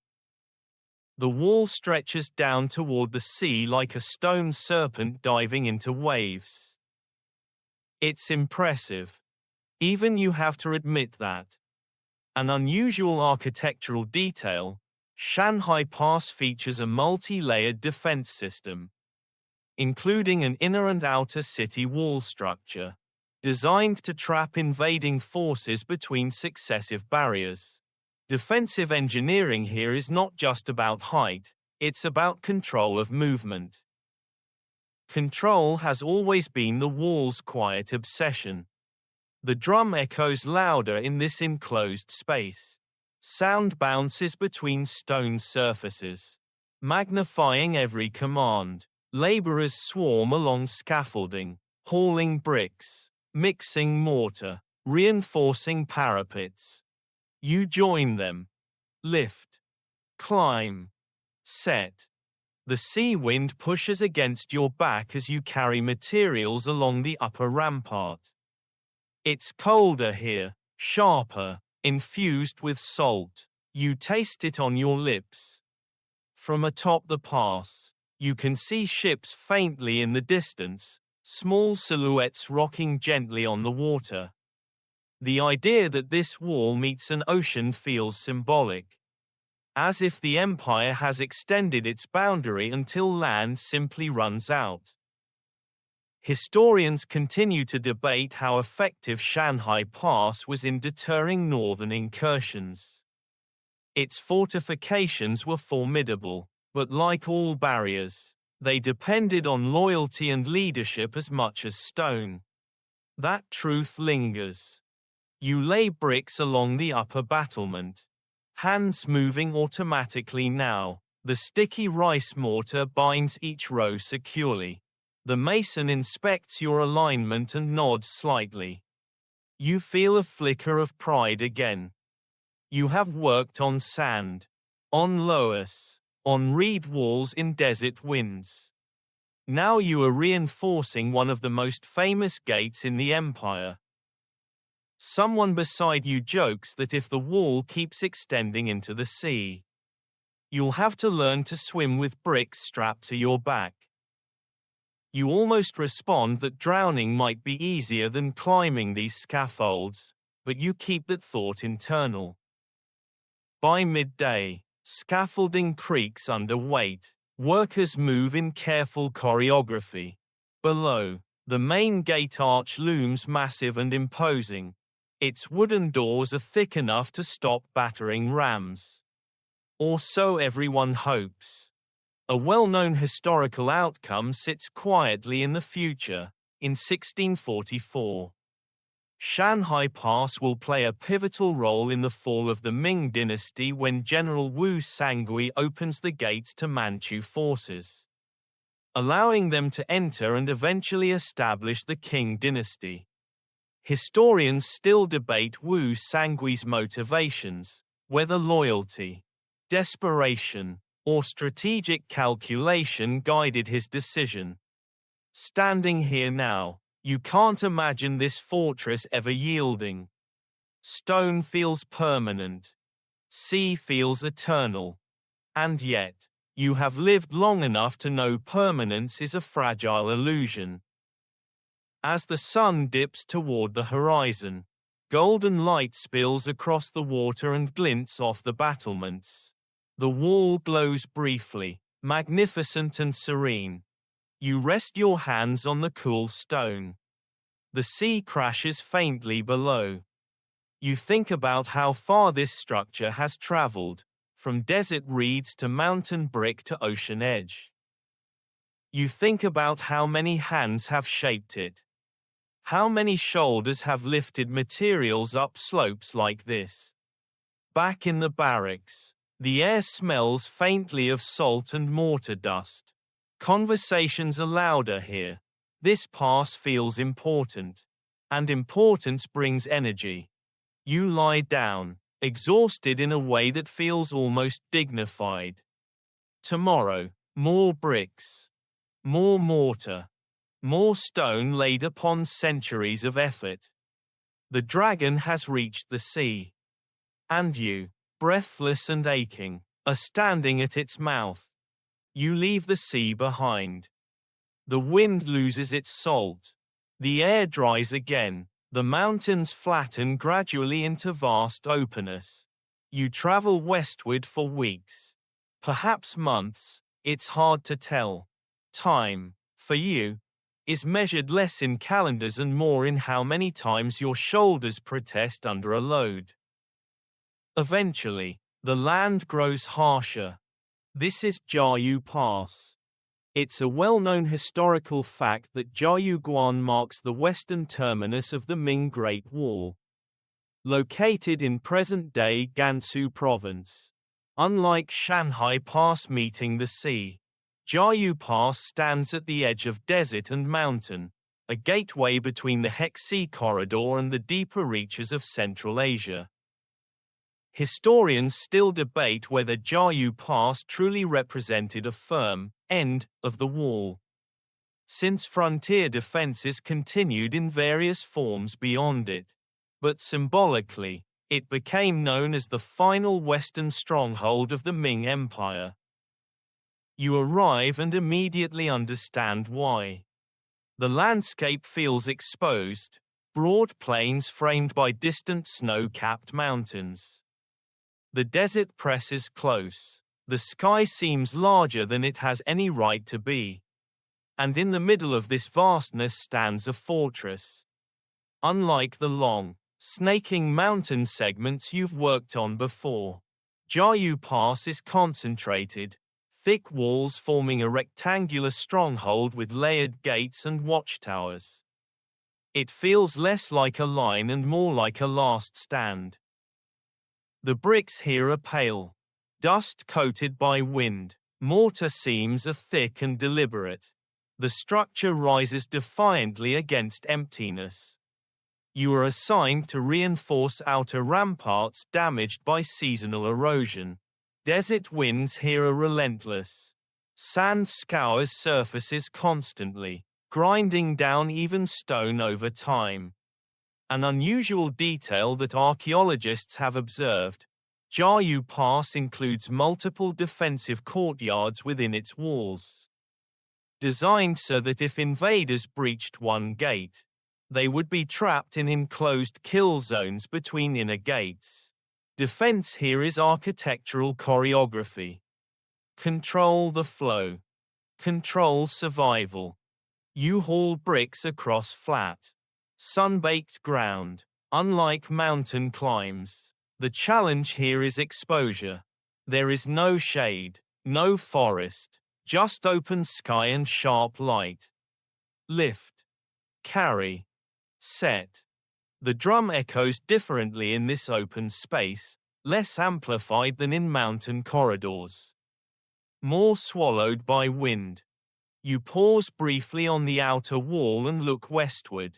The wall stretches down toward the sea like a stone serpent diving into waves. It's impressive. Even you have to admit that. An unusual architectural detail, Shanhai Pass features a multi-layered defense system, including an inner and outer city wall structure, designed to trap invading forces between successive barriers. Defensive engineering here is not just about height, it's about control of movement. Control has always been the wall's quiet obsession. The drum echoes louder in this enclosed space. Sound bounces between stone surfaces, magnifying every command. Laborers swarm along scaffolding, hauling bricks, mixing mortar, reinforcing parapets. You join them. Lift. Climb. Set. The sea wind pushes against your back as you carry materials along the upper rampart. It's colder here, sharper, infused with salt. You taste it on your lips. From atop the pass, you can see ships faintly in the distance, small silhouettes rocking gently on the water. The idea that this wall meets an ocean feels symbolic, as if the empire has extended its boundary until land simply runs out. Historians continue to debate how effective Shanhai Pass was in deterring northern incursions. Its fortifications were formidable, but like all barriers, they depended on loyalty and leadership as much as stone. That truth lingers. You lay bricks along the upper battlement, hands moving automatically now. The sticky rice mortar binds each row securely. The mason inspects your alignment and nods slightly. You feel a flicker of pride again. You have worked on sand, on loess, on reed walls in desert winds. Now you are reinforcing one of the most famous gates in the empire. Someone beside you jokes that if the wall keeps extending into the sea, you'll have to learn to swim with bricks strapped to your back. You almost respond that drowning might be easier than climbing these scaffolds, but you keep that thought internal. By midday, scaffolding creaks under weight. Workers move in careful choreography. Below, the main gate arch looms massive and imposing. Its wooden doors are thick enough to stop battering rams. Or so everyone hopes. A well-known historical outcome sits quietly in the future, in 1644. Shanhai Pass will play a pivotal role in the fall of the Ming dynasty when General Wu Sangui opens the gates to Manchu forces. allowing them to enter and eventually establish the Qing dynasty. Historians still debate Wu Sangui's motivations, whether loyalty, desperation, or strategic calculation guided his decision. Standing here now, you can't imagine this fortress ever yielding. Stone feels permanent. Sea feels eternal. And yet, you have lived long enough to know permanence is a fragile illusion. As the sun dips toward the horizon, golden light spills across the water and glints off the battlements. The wall glows briefly, magnificent and serene. You rest your hands on the cool stone. The sea crashes faintly below. You think about how far this structure has traveled, from desert reeds to mountain brick to ocean edge. You think about how many hands have shaped it. How many shoulders have lifted materials up slopes like this? Back in the barracks, the air smells faintly of salt and mortar dust. Conversations are louder here. This pass feels important. And importance brings energy. You lie down, exhausted in a way that feels almost dignified. Tomorrow, more bricks. More mortar. More stone laid upon centuries of effort. The dragon has reached the sea. And you, breathless and aching, are standing at its mouth. You leave the sea behind. The wind loses its salt. The air dries again. The mountains flatten gradually into vast openness. You travel westward for weeks. Perhaps months, it's hard to tell. Time, for you, is measured less in calendars and more in how many times your shoulders protest under a load. Eventually, the land grows harsher. This is Jiayu Pass. It's a well-known historical fact that Jiayuguan marks the western terminus of the Ming Great Wall. Located in present-day Gansu Province. Unlike Shanhai Pass meeting the sea, Jiayu Pass stands at the edge of desert and mountain, a gateway between the Hexi Corridor and the deeper reaches of Central Asia. Historians still debate whether Jiayu Pass truly represented a firm end of the wall, since frontier defenses continued in various forms beyond it. But symbolically, it became known as the final western stronghold of the Ming Empire. You arrive and immediately understand why. The landscape feels exposed, broad plains framed by distant snow-capped mountains. The desert presses close. The sky seems larger than it has any right to be. And in the middle of this vastness stands a fortress. Unlike the long, snaking mountain segments you've worked on before, Jiayu Pass is concentrated, thick walls forming a rectangular stronghold with layered gates and watchtowers. It feels less like a line and more like a last stand. The bricks here are pale, dust-coated by wind. Mortar seams are thick and deliberate. The structure rises defiantly against emptiness. You are assigned to reinforce outer ramparts damaged by seasonal erosion. Desert winds here are relentless. Sand scours surfaces constantly, grinding down even stone over time. An unusual detail that archaeologists have observed: Jiayu Pass includes multiple defensive courtyards within its walls, designed so that if invaders breached one gate, they would be trapped in enclosed kill zones between inner gates. Defense here is architectural choreography. Control the flow. Control survival. You haul bricks across flat, sun-baked ground. Unlike mountain climbs, the challenge here is exposure. There is no shade, no forest, just open sky and sharp light. Lift. Carry. Set. The drum echoes differently in this open space, less amplified than in mountain corridors. More swallowed by wind. You pause briefly on the outer wall and look westward.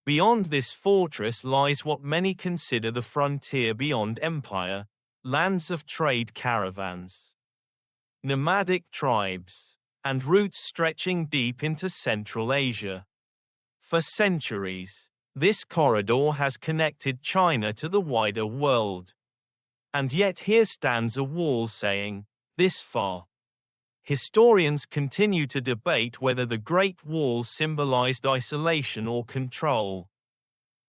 Beyond this fortress lies what many consider the frontier beyond empire, lands of trade caravans, nomadic tribes, and routes stretching deep into Central Asia. For centuries, this corridor has connected China to the wider world. And yet here stands a wall saying, "This far." Historians continue to debate whether the Great Wall symbolized isolation or control.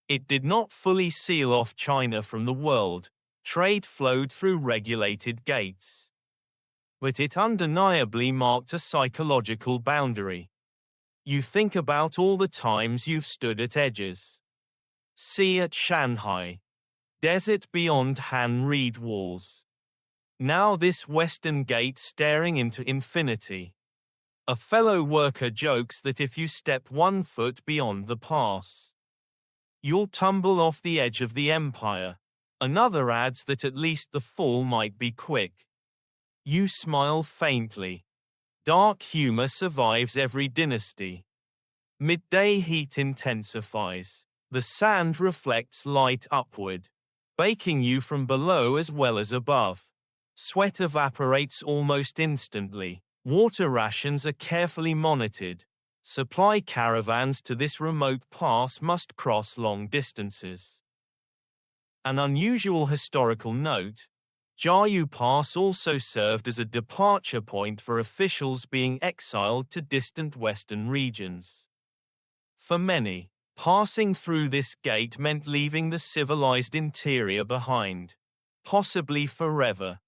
It did not fully seal off China from the world. Trade flowed through regulated gates. But it undeniably marked a psychological boundary. You think about all the times you've stood at edges. Sea at Shanghai. Desert beyond Han Reed walls. Now this western gate staring into infinity. A fellow worker jokes that if you step 1 foot beyond the pass, you'll tumble off the edge of the empire. Another adds that at least the fall might be quick. You smile faintly. Dark humor survives every dynasty. Midday heat intensifies. The sand reflects light upward, baking you from below as well as above. Sweat evaporates almost instantly. Water rations are carefully monitored. Supply caravans to this remote pass must cross long distances. An unusual historical note, Jiayu Pass also served as a departure point for officials being exiled to distant western regions. For many, passing through this gate meant leaving the civilized interior behind, possibly forever.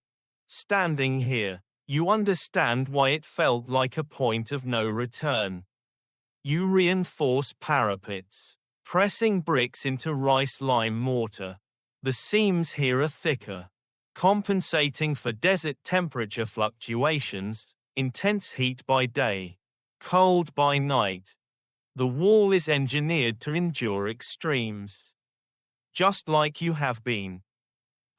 Standing here, you understand why it felt like a point of no return. You reinforce parapets, pressing bricks into rice-lime mortar. The seams here are thicker, compensating for desert temperature fluctuations, intense heat by day, cold by night. The wall is engineered to endure extremes. Just like you have been.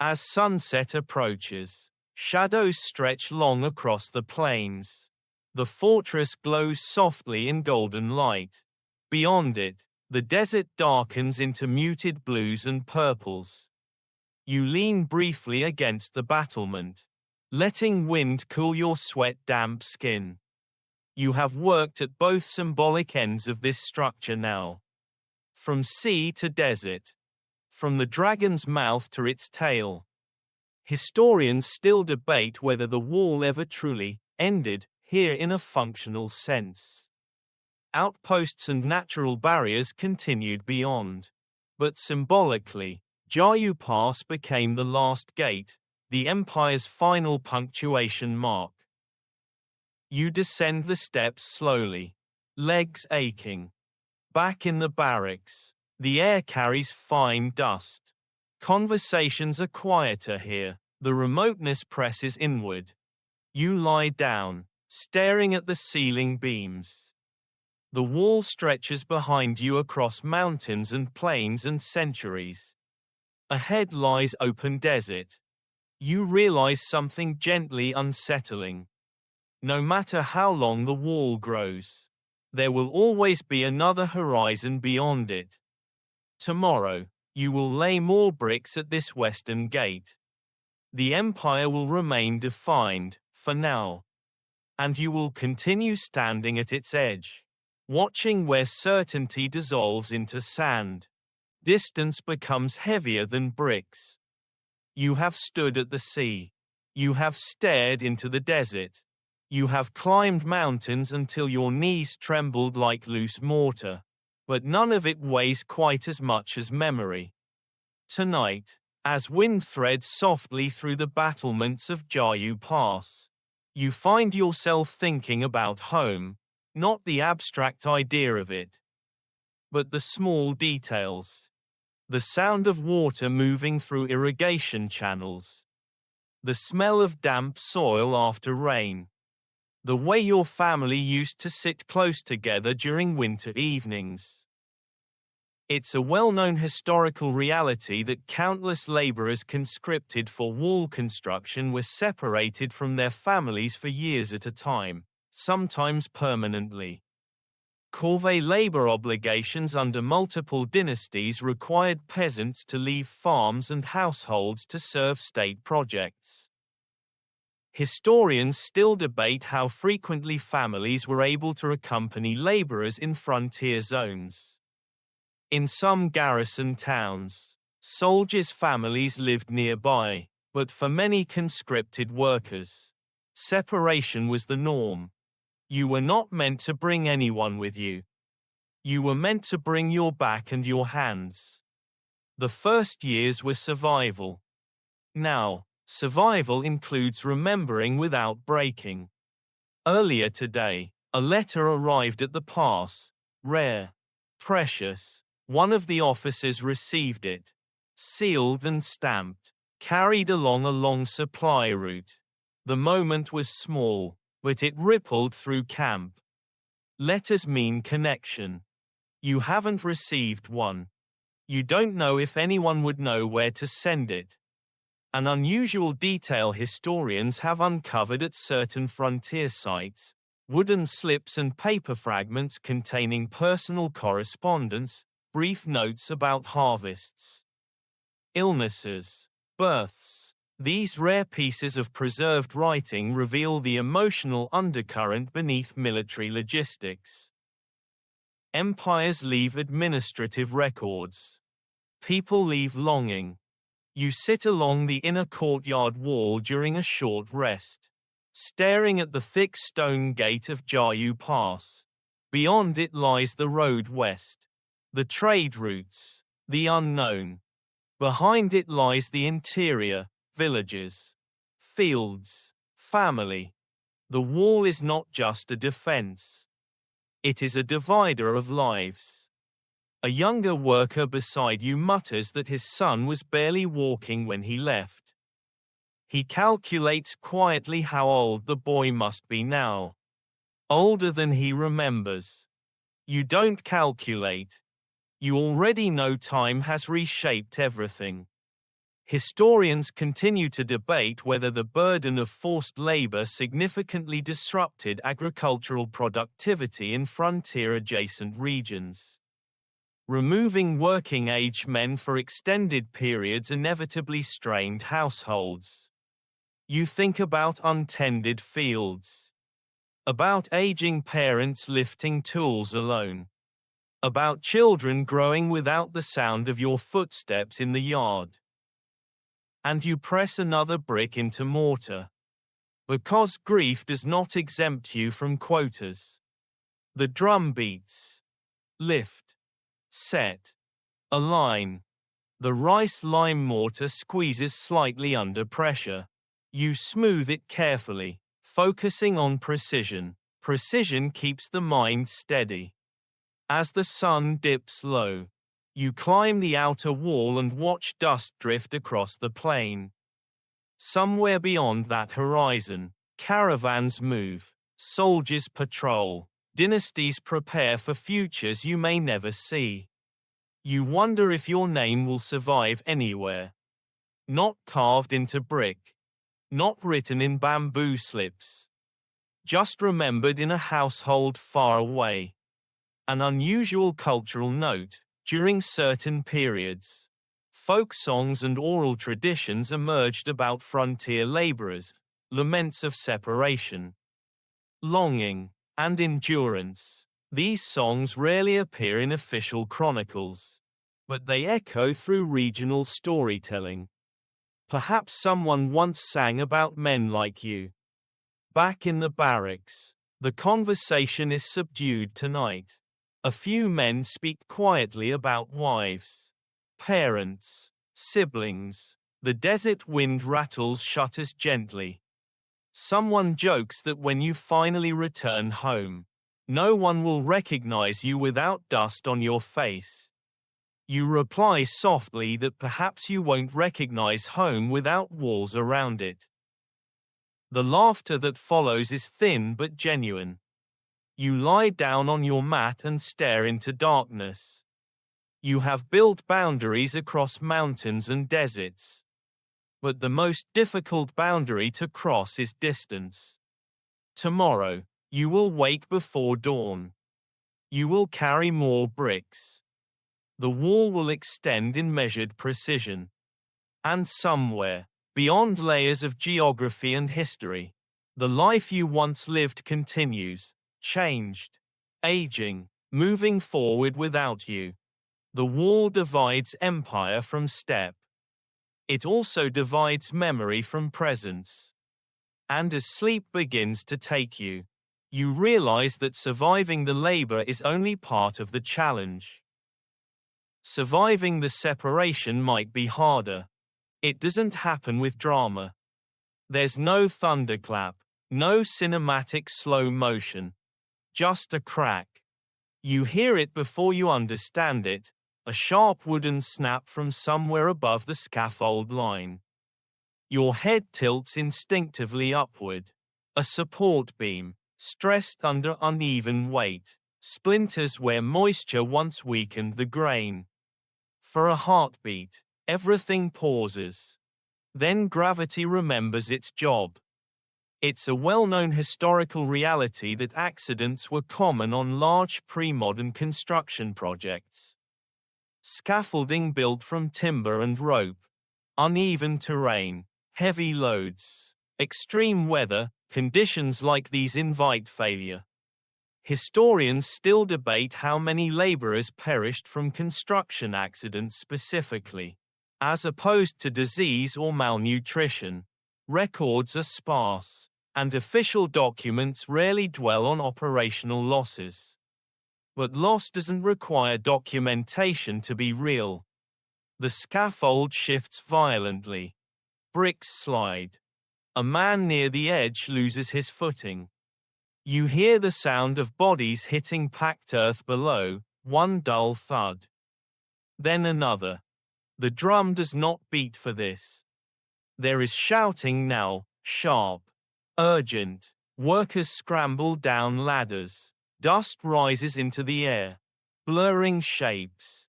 As sunset approaches, shadows stretch long across the plains. The fortress glows softly in golden light. Beyond it, the desert darkens into muted blues and purples. You lean briefly against the battlement, letting wind cool your sweat-damp skin. You have worked at both symbolic ends of this structure now. From sea to desert. From the dragon's mouth to its tail. Historians still debate whether the wall ever truly ended here in a functional sense. Outposts and natural barriers continued beyond. But symbolically, Jiayu Pass became the last gate, the empire's final punctuation mark. You descend the steps slowly, legs aching. Back in the barracks, the air carries fine dust. Conversations are quieter here, the remoteness presses inward. You lie down, staring at the ceiling beams. The wall stretches behind you across mountains and plains and centuries. Ahead lies open desert. You realize something gently unsettling. No matter how long the wall grows, there will always be another horizon beyond it. Tomorrow, you will lay more bricks at this western gate. The empire will remain defined, for now. And you will continue standing at its edge, watching where certainty dissolves into sand. Distance becomes heavier than bricks. You have stood at the sea. You have stared into the desert. You have climbed mountains until your knees trembled like loose mortar. But none of it weighs quite as much as memory. Tonight, as wind threads softly through the battlements of Jiayu Pass, you find yourself thinking about home, not the abstract idea of it, but the small details. The sound of water moving through irrigation channels. The smell of damp soil after rain. The way your family used to sit close together during winter evenings. It's a well-known historical reality that countless laborers conscripted for wall construction were separated from their families for years at a time, sometimes permanently. Corvée labor obligations under multiple dynasties required peasants to leave farms and households to serve state projects. Historians still debate how frequently families were able to accompany laborers in frontier zones. In some garrison towns, soldiers' families lived nearby, but for many conscripted workers, separation was the norm. You were not meant to bring anyone with you. You were meant to bring your back and your hands. The first years were survival. Now, survival includes remembering without breaking. Earlier today, a letter arrived at the pass, rare, precious. One of the officers received it, sealed and stamped, carried along a long supply route. The moment was small, but it rippled through camp. Letters mean connection. You haven't received one. You don't know if anyone would know where to send it. An unusual detail historians have uncovered at certain frontier sites: wooden slips and paper fragments containing personal correspondence, brief notes about harvests, illnesses, births. These rare pieces of preserved writing reveal the emotional undercurrent beneath military logistics. Empires leave administrative records. People leave longing. You sit along the inner courtyard wall during a short rest, staring at the thick stone gate of Jiayu Pass. Beyond it lies the road west, the trade routes, the unknown. Behind it lies the interior, villages, fields, family. The wall is not just a defense. It is a divider of lives. A younger worker beside you mutters that his son was barely walking when he left. He calculates quietly how old the boy must be now. Older than he remembers. You don't calculate. You already know time has reshaped everything. Historians continue to debate whether the burden of forced labor significantly disrupted agricultural productivity in frontier-adjacent regions. Removing working-age men for extended periods inevitably strained households. You think about untended fields. About aging parents lifting tools alone. About children growing without the sound of your footsteps in the yard. And you press another brick into mortar. Because grief does not exempt you from quotas. The drum beats. Lift. Set. Align. The rice-lime mortar squeezes slightly under pressure. You smooth it carefully, focusing on precision. Precision keeps the mind steady. As the sun dips low, you climb the outer wall and watch dust drift across the plain. Somewhere beyond that horizon, caravans move, soldiers patrol, dynasties prepare for futures you may never see. You wonder if your name will survive anywhere. Not carved into brick. Not written in bamboo slips. Just remembered in a household far away. An unusual cultural note: during certain periods, folk songs and oral traditions emerged about frontier laborers, laments of separation, longing, and endurance. These songs rarely appear in official chronicles, but they echo through regional storytelling. Perhaps someone once sang about men like you. Back in the barracks, the conversation is subdued tonight. A few men speak quietly about wives, parents, siblings. The desert wind rattles shutters gently. Someone jokes that when you finally return home, no one will recognize you without dust on your face. You reply softly that perhaps you won't recognize home without walls around it. The laughter that follows is thin but genuine. You lie down on your mat and stare into darkness. You have built boundaries across mountains and deserts. But the most difficult boundary to cross is distance. Tomorrow, You will wake before dawn. You will carry more bricks. The wall will extend in measured precision. And somewhere, beyond layers of geography and history, the life you once lived continues, changed, aging, moving forward without you. The wall divides empire from steppe. It also divides memory from presence. And as sleep begins to take you, you realize that surviving the labor is only part of the challenge. Surviving the separation might be harder. It doesn't happen with drama. There's no thunderclap, no cinematic slow motion. Just a crack. You hear it before you understand it, a sharp wooden snap from somewhere above the scaffold line. Your head tilts instinctively upward. A support beam, stressed under uneven weight, splinters where moisture once weakened the grain. For a heartbeat, everything pauses. Then gravity remembers its job. It's a well-known historical reality that accidents were common on large pre-modern construction projects. Scaffolding built from timber and rope. Uneven terrain, heavy loads, extreme weather, conditions like these invite failure. Historians still debate how many laborers perished from construction accidents specifically. As opposed to disease or malnutrition, records are sparse, and official documents rarely dwell on operational losses. But loss doesn't require documentation to be real. The scaffold shifts violently. Bricks slide. A man near the edge loses his footing. You hear the sound of bodies hitting packed earth below, one dull thud. Then another. The drum does not beat for this. There is shouting now, sharp, urgent. Workers scramble down ladders. Dust rises into the air. Blurring shapes.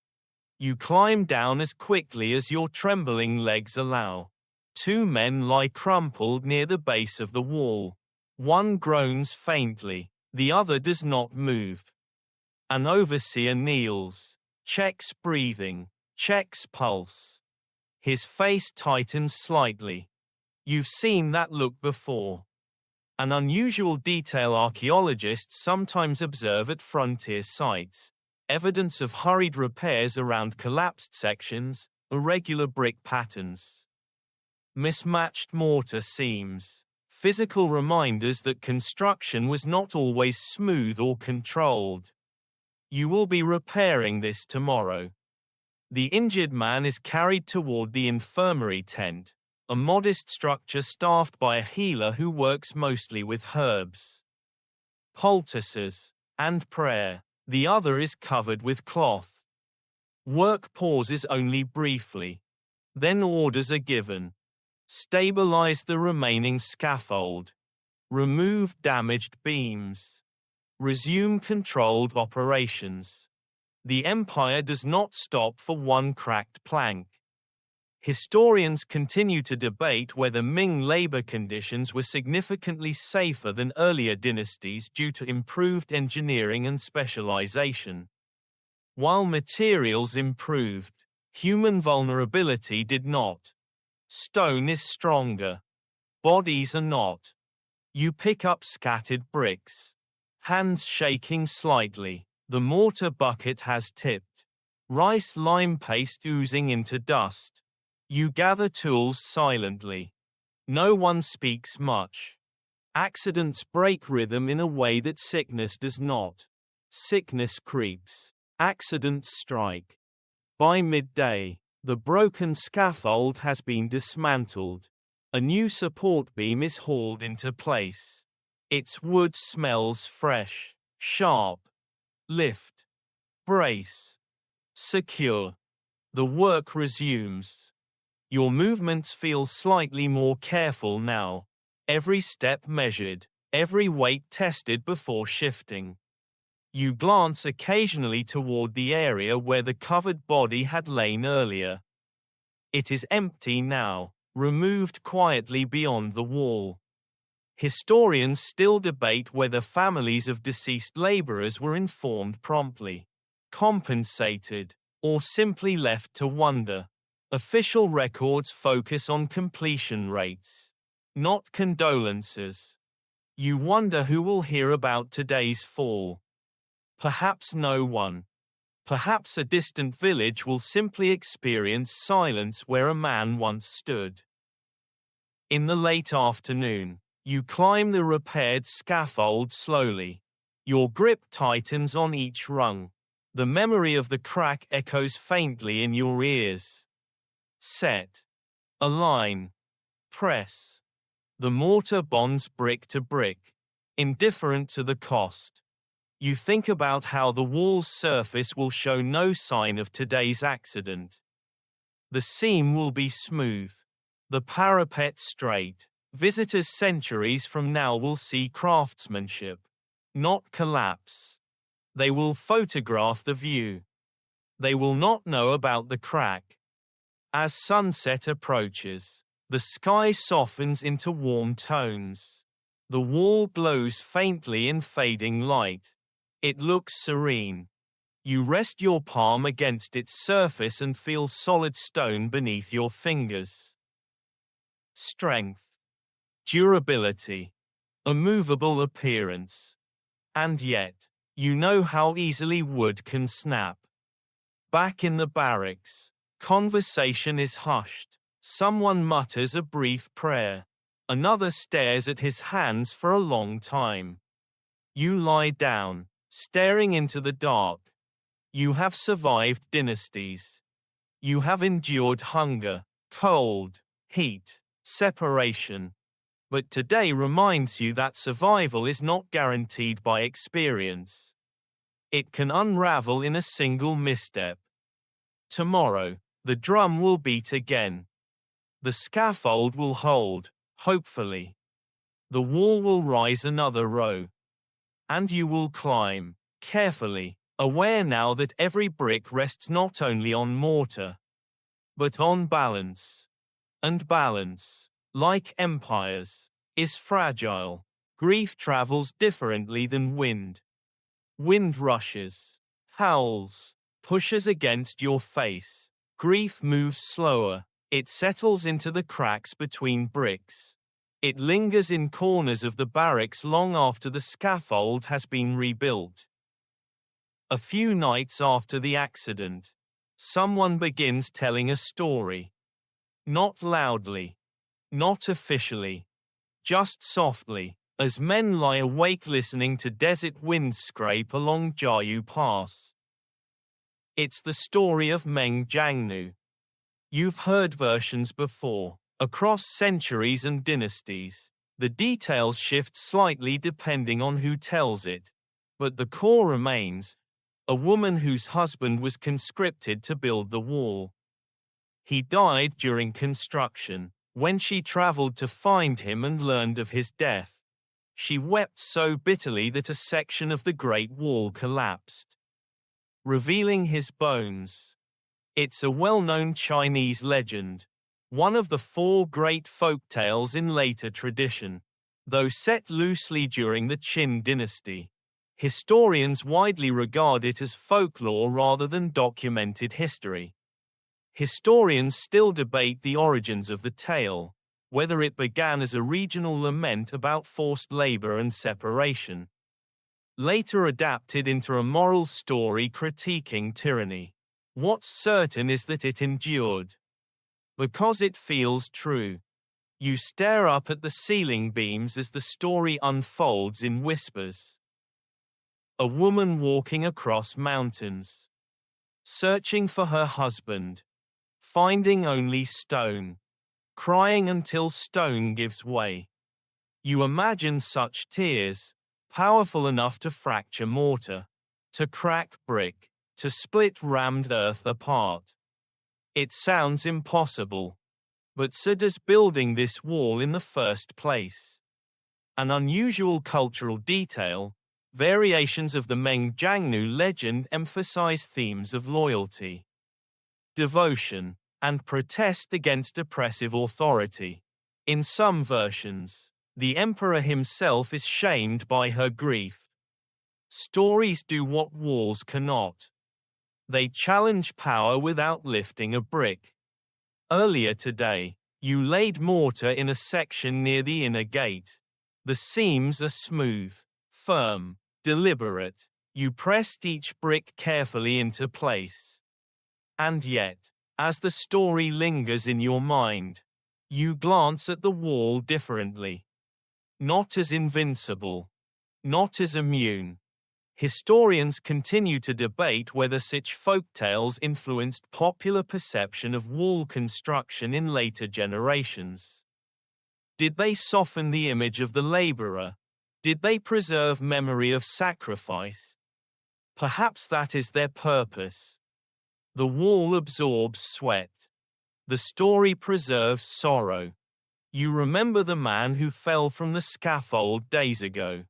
You climb down as quickly as your trembling legs allow. Two men lie crumpled near the base of the wall. One groans faintly, the other does not move. An overseer kneels, checks breathing, checks pulse. His face tightens slightly. You've seen that look before. An unusual detail archaeologists sometimes observe at frontier sites. Evidence of hurried repairs around collapsed sections, irregular brick patterns. Mismatched mortar seams. Physical reminders that construction was not always smooth or controlled. You will be repairing this tomorrow. The injured man is carried toward the infirmary tent, a modest structure staffed by a healer who works mostly with herbs, poultices, and prayer. The other is covered with cloth. Work pauses only briefly. Then orders are given. Stabilize the remaining scaffold. Remove damaged beams. Resume controlled operations. The empire does not stop for one cracked plank. Historians continue to debate whether Ming labor conditions were significantly safer than earlier dynasties due to improved engineering and specialization. While materials improved, human vulnerability did not. Stone is stronger. Bodies are not. You pick up scattered bricks. Hands shaking slightly. The mortar bucket has tipped. Rice lime paste oozing into dust. You gather tools silently. No one speaks much. Accidents break rhythm in a way that sickness does not. Sickness creeps. Accidents strike. By midday, the broken scaffold has been dismantled. A new support beam is hauled into place. Its wood smells fresh, sharp. Lift. Brace. Secure. The work resumes. Your movements feel slightly more careful now. Every step measured, every weight tested before shifting. You glance occasionally toward the area where the covered body had lain earlier. It is empty now, removed quietly beyond the wall. Historians still debate whether families of deceased laborers were informed promptly, compensated, or simply left to wonder. Official records focus on completion rates, not condolences. You wonder who will hear about today's fall. Perhaps no one. Perhaps a distant village will simply experience silence where a man once stood. In the late afternoon, you climb the repaired scaffold slowly. Your grip tightens on each rung. The memory of the crack echoes faintly in your ears. Set. Align. Press. The mortar bonds brick to brick, indifferent to the cost. You think about how the wall's surface will show no sign of today's accident. The seam will be smooth, the parapet straight. Visitors centuries from now will see craftsmanship, not collapse. They will photograph the view. They will not know about the crack. As sunset approaches, the sky softens into warm tones. The wall glows faintly in fading light. It looks serene. You rest your palm against its surface and feel solid stone beneath your fingers. Strength. Durability. A movable appearance. And yet, you know how easily wood can snap. Back in the barracks, conversation is hushed. Someone mutters a brief prayer. Another stares at his hands for a long time. You lie down, staring into the dark. You have survived dynasties. You have endured hunger, cold, heat, separation. But today reminds you that survival is not guaranteed by experience. It can unravel in a single misstep. Tomorrow, the drum will beat again. The scaffold will hold, hopefully. The wall will rise another row. And you will climb, carefully, aware now that every brick rests not only on mortar, but on balance. And balance, like empires, is fragile. Grief travels differently than wind. Wind rushes, howls, pushes against your face. Grief moves slower. It settles into the cracks between bricks. It lingers in corners of the barracks long after the scaffold has been rebuilt. A few nights after the accident, someone begins telling a story. Not loudly, not officially, just softly, as men lie awake listening to desert winds scrape along Jiayu Pass. It's the story of Meng Jiangnu. You've heard versions before, across centuries and dynasties. The details shift slightly depending on who tells it. But the core remains: a woman whose husband was conscripted to build the wall. He died during construction. When she traveled to find him and learned of his death, she wept so bitterly that a section of the Great Wall collapsed, revealing his bones. It's a well-known Chinese legend, one of the 4 great folktales in later tradition. Though set loosely during the Qin dynasty, historians widely regard it as folklore rather than documented history. Historians still debate the origins of the tale, whether it began as a regional lament about forced labor and separation, later adapted into a moral story critiquing tyranny. What's certain is that it endured. Because it feels true. You stare up at the ceiling beams as the story unfolds in whispers. A woman walking across mountains, searching for her husband, finding only stone, crying until stone gives way. You imagine such tears, powerful enough to fracture mortar, to crack brick, to split rammed earth apart. It sounds impossible. But so does building this wall in the first place. An unusual cultural detail, variations of the Meng Jiangnu legend emphasize themes of loyalty, devotion, and protest against oppressive authority. In some versions, The emperor himself is shamed by her grief. Stories do what walls cannot. They challenge power without lifting a brick. Earlier today, you laid mortar in a section near the inner gate. The seams are smooth, firm, deliberate. You pressed each brick carefully into place. And yet, as the story lingers in your mind, you glance at the wall differently. Not as invincible. Not as immune. Historians continue to debate whether such folktales influenced popular perception of wall construction in later generations. Did they soften the image of the laborer? Did they preserve memory of sacrifice? Perhaps that is their purpose. The wall absorbs sweat. The story preserves sorrow. You remember the man who fell from the scaffold days ago.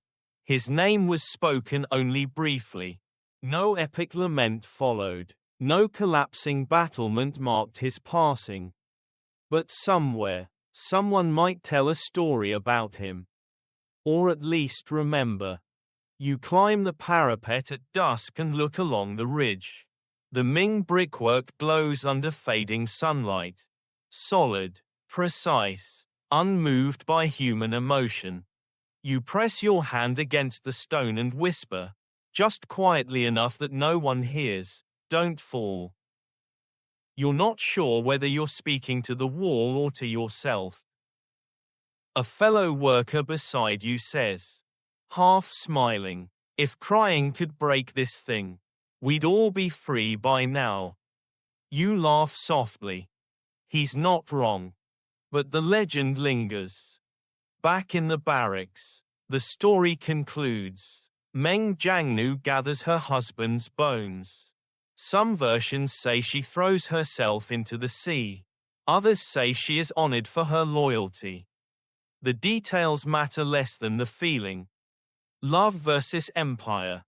His name was spoken only briefly. No epic lament followed. No collapsing battlement marked his passing. But somewhere, someone might tell a story about him. Or at least remember. You climb the parapet at dusk and look along the ridge. The Ming brickwork glows under fading sunlight. Solid, precise, unmoved by human emotion. You press your hand against the stone and whisper, just quietly enough that no one hears, "Don't fall." You're not sure whether you're speaking to the wall or to yourself. A fellow worker beside you says, half smiling, "If crying could break this thing, we'd all be free by now." You laugh softly. He's not wrong. But the legend lingers. Back in the barracks, the story concludes. Meng Jiangnu gathers her husband's bones. Some versions say she throws herself into the sea. Others say she is honored for her loyalty. The details matter less than the feeling. Love versus empire.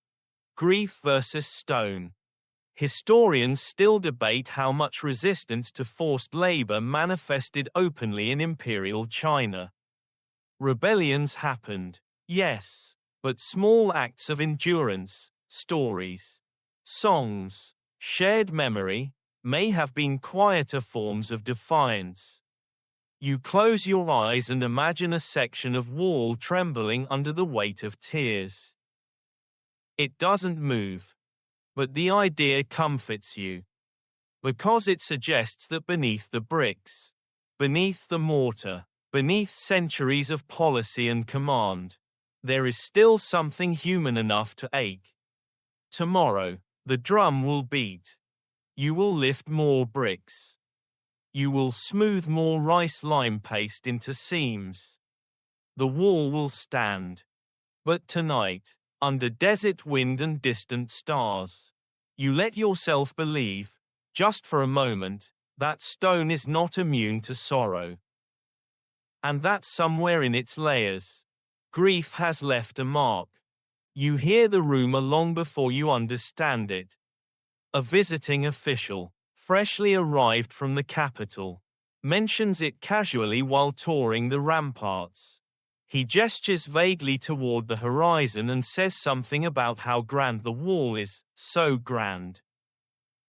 Grief versus stone. Historians still debate how much resistance to forced labor manifested openly in imperial China. Rebellions happened, yes, but small acts of endurance, stories, songs, shared memory, may have been quieter forms of defiance. You close your eyes and imagine a section of wall trembling under the weight of tears. It doesn't move. But the idea comforts you. Because it suggests that beneath the bricks, beneath the mortar, beneath centuries of policy and command, there is still something human enough to ache. Tomorrow, the drum will beat. You will lift more bricks. You will smooth more rice lime paste into seams. The wall will stand. But tonight, under desert wind and distant stars, you let yourself believe, just for a moment, that stone is not immune to sorrow. And that somewhere in its layers, grief has left a mark. You hear the rumor long before you understand it. A visiting official, freshly arrived from the capital, mentions it casually while touring the ramparts. He gestures vaguely toward the horizon and says something about how grand the wall is, so grand.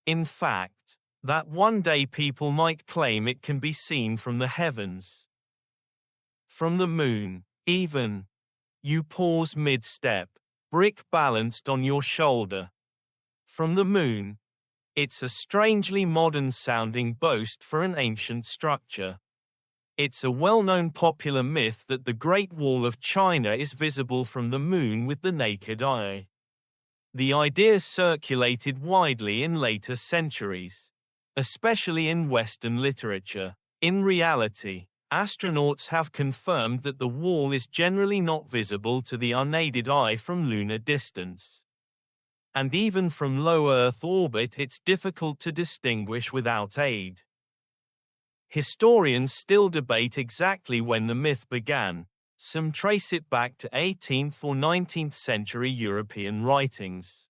In fact, that one day people might claim it can be seen from the heavens. From the moon, even. You pause mid-step, brick balanced on your shoulder. From the moon. It's a strangely modern-sounding boast for an ancient structure. It's a well-known popular myth that the Great Wall of China is visible from the moon with the naked eye. The idea circulated widely in later centuries, especially in Western literature. In reality, astronauts have confirmed that the wall is generally not visible to the unaided eye from lunar distance. And even from low Earth orbit, it's difficult to distinguish without aid. Historians still debate exactly when the myth began. Some trace it back to 18th or 19th century European writings,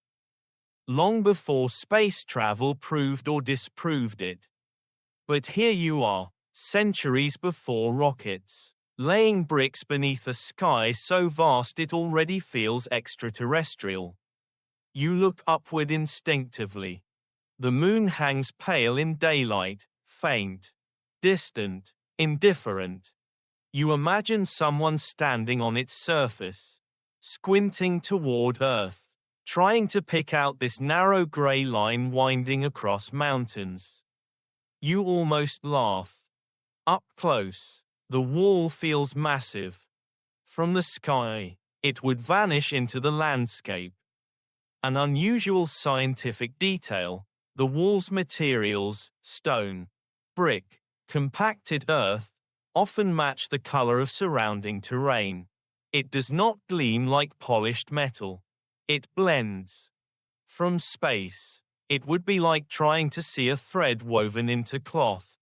long before space travel proved or disproved it. But here you are, centuries before rockets, laying bricks beneath a sky so vast it already feels extraterrestrial. You look upward instinctively. The moon hangs pale in daylight, faint, distant, indifferent. You imagine someone standing on its surface, squinting toward Earth, trying to pick out this narrow gray line winding across mountains. You almost laugh. Up close, the wall feels massive. From the sky, it would vanish into the landscape. An unusual scientific detail, the wall's materials, stone, brick, compacted earth, often match the color of surrounding terrain. It does not gleam like polished metal. It blends. From space, it would be like trying to see a thread woven into cloth.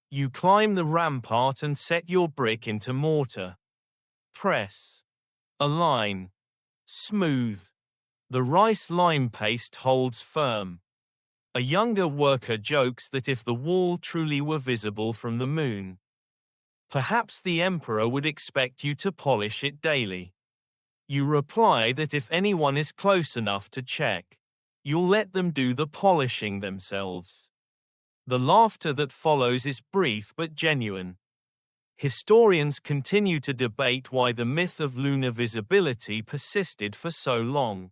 You climb the rampart and set your brick into mortar. Press. Align. Smooth. The rice lime paste holds firm. A younger worker jokes that if the wall truly were visible from the moon, perhaps the emperor would expect you to polish it daily. You reply that if anyone is close enough to check, you'll let them do the polishing themselves. The laughter that follows is brief but genuine. Historians continue to debate why the myth of lunar visibility persisted for so long.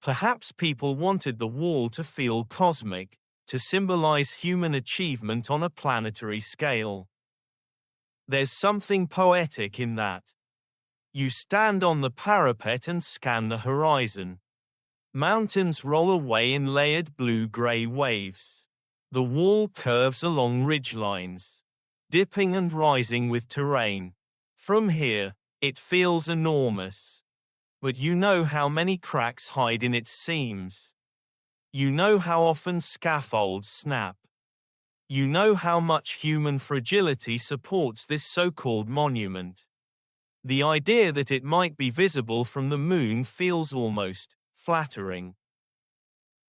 Perhaps people wanted the wall to feel cosmic, to symbolize human achievement on a planetary scale. There's something poetic in that. You stand on the parapet and scan the horizon. Mountains roll away in layered blue-gray waves. The wall curves along ridgelines, dipping and rising with terrain. From here, it feels enormous. But you know how many cracks hide in its seams. You know how often scaffolds snap. You know how much human fragility supports this so-called monument. The idea that it might be visible from the moon feels almost flattering.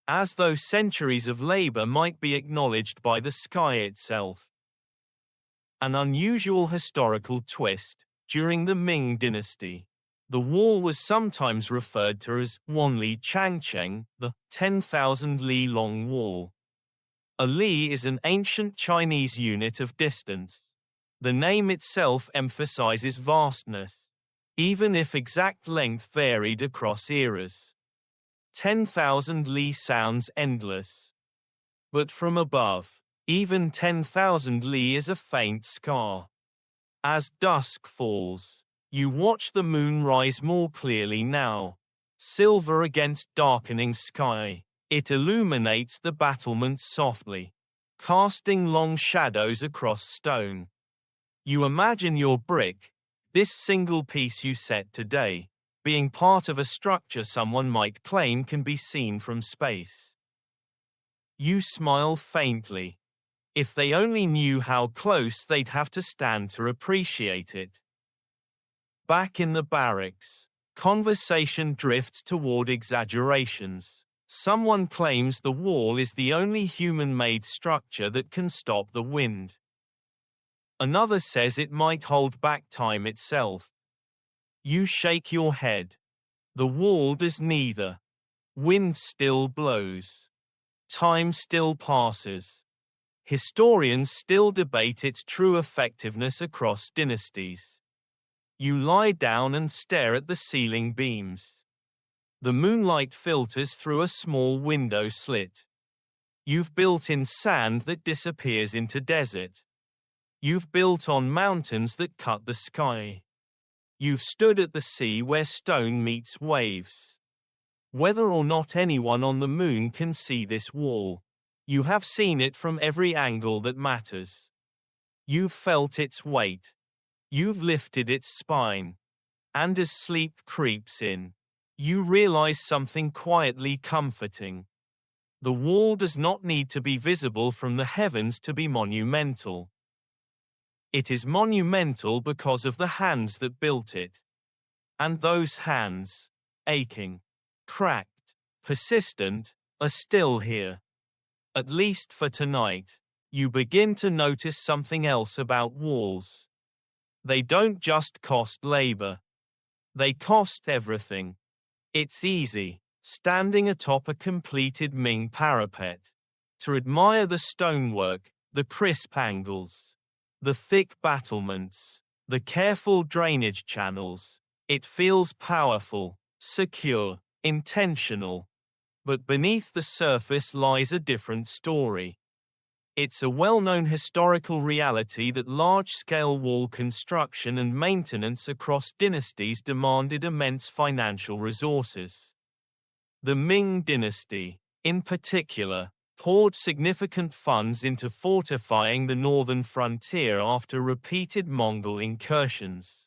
As though centuries of labor might be acknowledged by the sky itself. An unusual historical twist. During the Ming dynasty, the wall was sometimes referred to as Wanli Changcheng, the 10,000 li long wall. A li is an ancient Chinese unit of distance. The name itself emphasizes vastness, even if exact length varied across eras. 10,000 li sounds endless. But from above, even 10,000 li is a faint scar. As dusk falls, you watch the moon rise more clearly now. Silver against darkening sky, it illuminates the battlements softly, casting long shadows across stone. You imagine your brick, this single piece you set today, being part of a structure someone might claim can be seen from space. You smile faintly. If they only knew how close they'd have to stand to appreciate it. Back in the barracks, conversation drifts toward exaggerations. Someone claims the wall is the only human-made structure that can stop the wind. Another says it might hold back time itself. You shake your head. The wall does neither. Wind still blows. Time still passes. Historians still debate its true effectiveness across dynasties. You lie down and stare at the ceiling beams. The moonlight filters through a small window slit. You've built in sand that disappears into desert. You've built on mountains that cut the sky. You've stood at the sea where stone meets waves. Whether or not anyone on the moon can see this wall, you have seen it from every angle that matters. You've felt its weight. You've lifted its spine. And as sleep creeps in, you realize something quietly comforting. The wall does not need to be visible from the heavens to be monumental. It is monumental because of the hands that built it. And those hands, aching, cracked, persistent, are still here. At least for tonight, you begin to notice something else about walls. They don't just cost labor. They cost everything. It's easy, standing atop a completed Ming parapet, to admire the stonework, the crisp angles, the thick battlements, the careful drainage channels. It feels powerful, secure, intentional. But beneath the surface lies a different story. It's a well-known historical reality that large-scale wall construction and maintenance across dynasties demanded immense financial resources. The Ming dynasty, in particular, poured significant funds into fortifying the northern frontier after repeated Mongol incursions.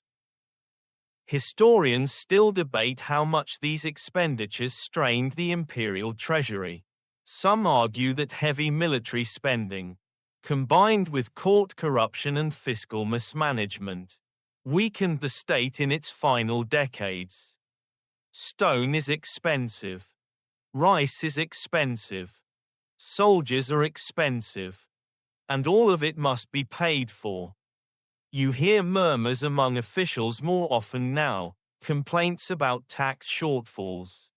Historians still debate how much these expenditures strained the imperial treasury. Some argue that heavy military spending, combined with court corruption and fiscal mismanagement, weakened the state in its final decades. Stone is expensive. Rice is expensive. Soldiers are expensive. And all of it must be paid for. You hear murmurs among officials more often now, complaints about tax shortfalls.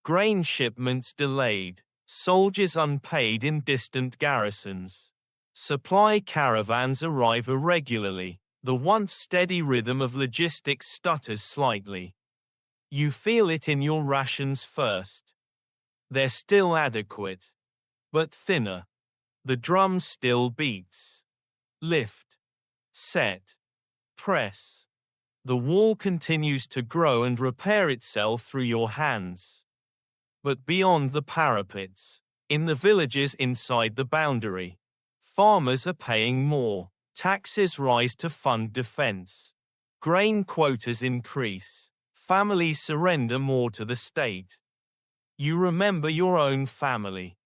Grain shipments delayed. Soldiers unpaid in distant garrisons. Supply caravans arrive irregularly. The once steady rhythm of logistics stutters slightly. You feel it in your rations first. They're still adequate, but thinner. The drum still beats. Lift. Set. Press. The wall continues to grow and repair itself through your hands. But beyond the parapets, in the villages inside the boundary, farmers are paying more. Taxes rise to fund defense. Grain quotas increase. Families surrender more to the state. You remember your own family.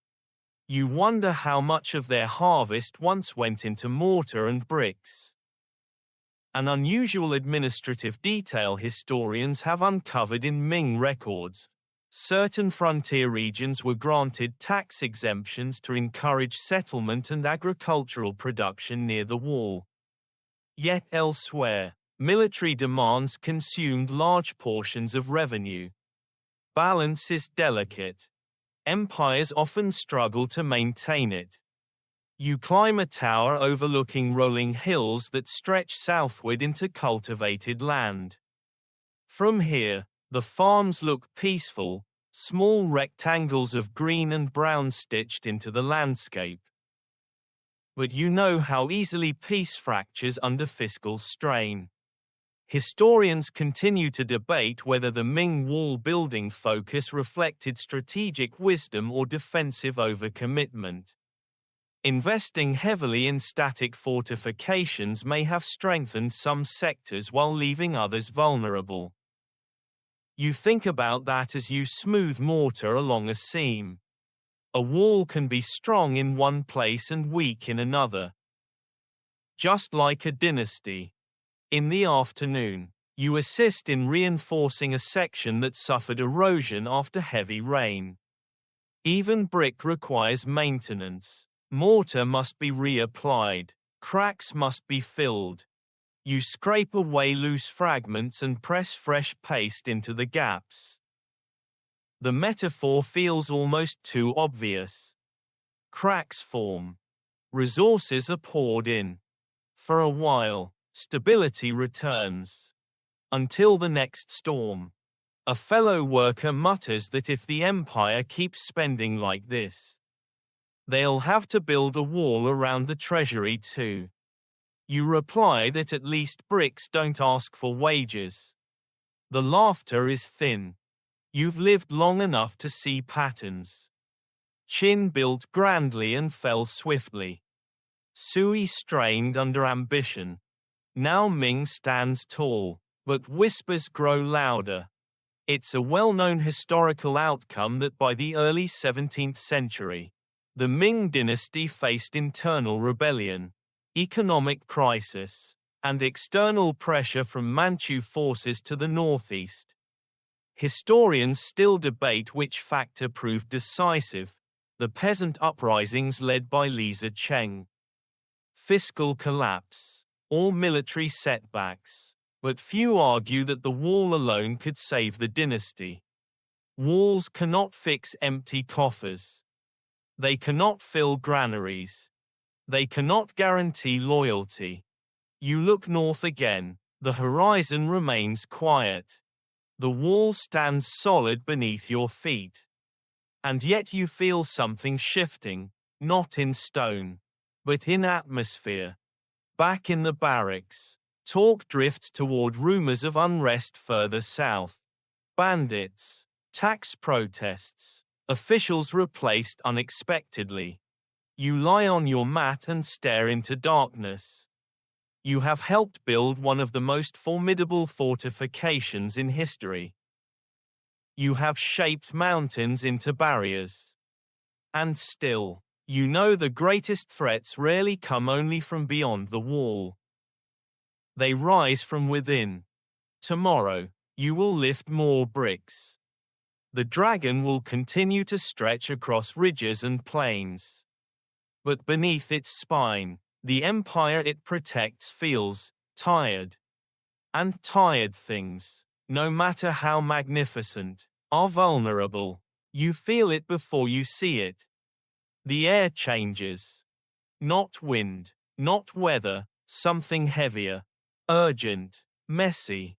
You wonder how much of their harvest once went into mortar and bricks. An unusual administrative detail historians have uncovered in Ming records. Certain frontier regions were granted tax exemptions to encourage settlement and agricultural production near the wall. Yet elsewhere, military demands consumed large portions of revenue. Balance is delicate. Empires often struggle to maintain it. You climb a tower overlooking rolling hills that stretch southward into cultivated land. From here, the farms look peaceful, small rectangles of green and brown stitched into the landscape. But you know how easily peace fractures under fiscal strain. Historians continue to debate whether the Ming wall building focus reflected strategic wisdom or defensive overcommitment. Investing heavily in static fortifications may have strengthened some sectors while leaving others vulnerable. You think about that as you smooth mortar along a seam. A wall can be strong in one place and weak in another. Just like a dynasty. In the afternoon, you assist in reinforcing a section that suffered erosion after heavy rain. Even brick requires maintenance. Mortar must be reapplied. Cracks must be filled. You scrape away loose fragments and press fresh paste into the gaps. The metaphor feels almost too obvious. Cracks form. Resources are poured in. For a while, stability returns. Until the next storm. A fellow worker mutters that if the empire keeps spending like this, they'll have to build a wall around the treasury too. You reply that at least bricks don't ask for wages. The laughter is thin. You've lived long enough to see patterns. Qin built grandly and fell swiftly. Sui strained under ambition. Now Ming stands tall, but whispers grow louder. It's a well-known historical outcome that by the early 17th century, the Ming dynasty faced internal rebellion, economic crisis, and external pressure from Manchu forces to the northeast. Historians still debate which factor proved decisive: the peasant uprisings led by Li Zicheng, fiscal collapse, or military setbacks. But few argue that the wall alone could save the dynasty. Walls cannot fix empty coffers. They cannot fill granaries. They cannot guarantee loyalty. You look north again, the horizon remains quiet. The wall stands solid beneath your feet. And yet you feel something shifting, not in stone, but in atmosphere. Back in the barracks, talk drifts toward rumors of unrest further south. Bandits, tax protests, officials replaced unexpectedly. You lie on your mat and stare into darkness. You have helped build one of the most formidable fortifications in history. You have shaped mountains into barriers. And still, you know the greatest threats rarely come only from beyond the wall. They rise from within. Tomorrow, you will lift more bricks. The dragon will continue to stretch across ridges and plains. But beneath its spine, the empire it protects feels tired. And tired things, no matter how magnificent, are vulnerable. You feel it before you see it. The air changes. Not wind, not weather, something heavier, urgent, messy.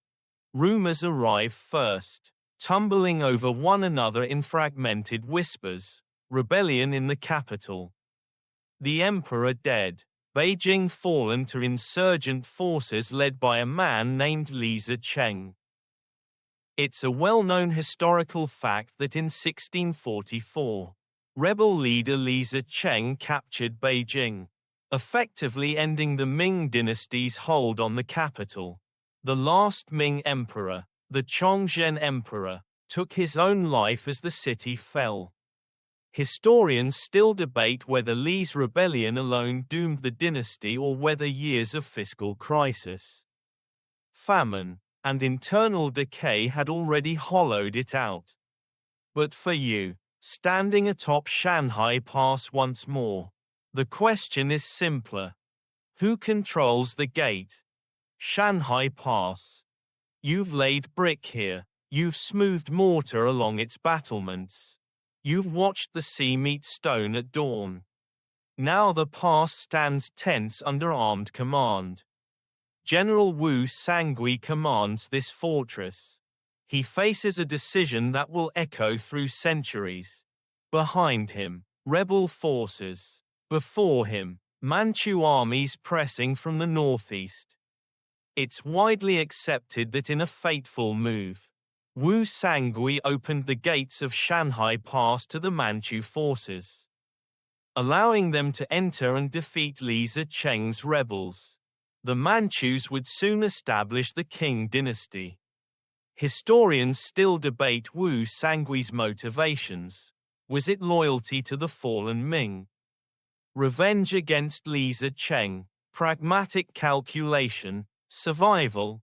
Rumors arrive first, tumbling over one another in fragmented whispers. Rebellion in the capital. The emperor dead. Beijing fallen to insurgent forces led by a man named Li Zicheng. It's a well-known historical fact that in 1644, rebel leader Li Zicheng captured Beijing, effectively ending the Ming dynasty's hold on the capital. The last Ming emperor, the Chongzhen emperor, took his own life as the city fell. Historians still debate whether Li's rebellion alone doomed the dynasty or whether years of fiscal crisis, famine, and internal decay had already hollowed it out. But for you, standing atop Shanhai Pass once more, the question is simpler. Who controls the gate? Shanhai Pass. You've laid brick here, you've smoothed mortar along its battlements. You've watched the sea meet stone at dawn. Now the pass stands tense under armed command. General Wu Sangui commands this fortress. He faces a decision that will echo through centuries. Behind him, rebel forces. Before him, Manchu armies pressing from the northeast. It's widely accepted that in a fateful move, Wu Sangui opened the gates of Shanhai Pass to the Manchu forces, allowing them to enter and defeat Li Zicheng's rebels. The Manchus would soon establish the Qing dynasty. Historians still debate Wu Sangui's motivations. Was it loyalty to the fallen Ming? Revenge against Li Zicheng, pragmatic calculation, survival?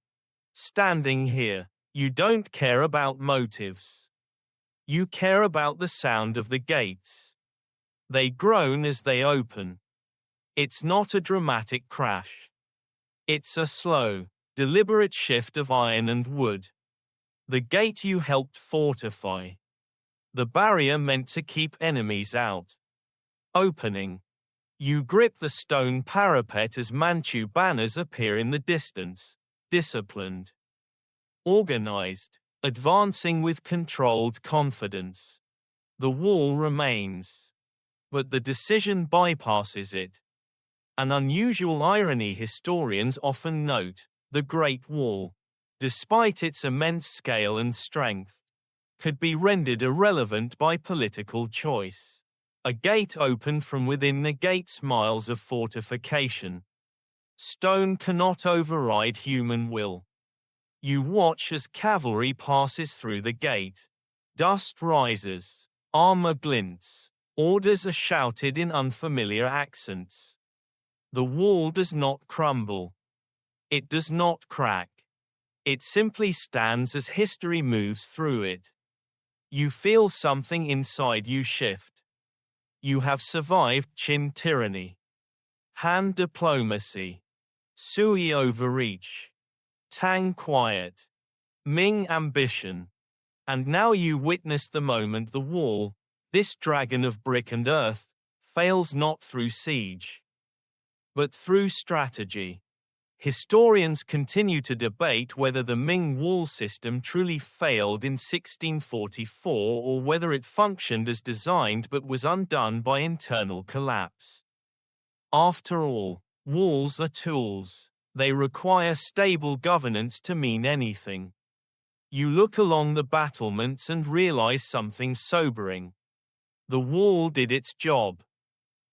Standing here, you don't care about motives. You care about the sound of the gates. They groan as they open. It's not a dramatic crash. It's a slow, deliberate shift of iron and wood. The gate you helped fortify. The barrier meant to keep enemies out. Opening. You grip the stone parapet as Manchu banners appear in the distance, disciplined, organized, advancing with controlled confidence. The wall remains, but the decision bypasses it. An unusual irony historians often note: the Great Wall, despite its immense scale and strength, could be rendered irrelevant by political choice. A gate opened from within negates miles of fortification. Stone cannot override human will. You watch as cavalry passes through the gate. Dust rises, armor glints, orders are shouted in unfamiliar accents. The wall does not crumble. It does not crack. It simply stands as history moves through it. You feel something inside you shift. You have survived Qin tyranny, Han diplomacy, Sui overreach. Tang quiet. Ming ambition. And now you witness the moment the wall, this dragon of brick and earth, fails not through siege, but through strategy. Historians continue to debate whether the Ming wall system truly failed in 1644 or whether it functioned as designed but was undone by internal collapse. After all, walls are tools. They require stable governance to mean anything. You look along the battlements and realize something sobering. The wall did its job.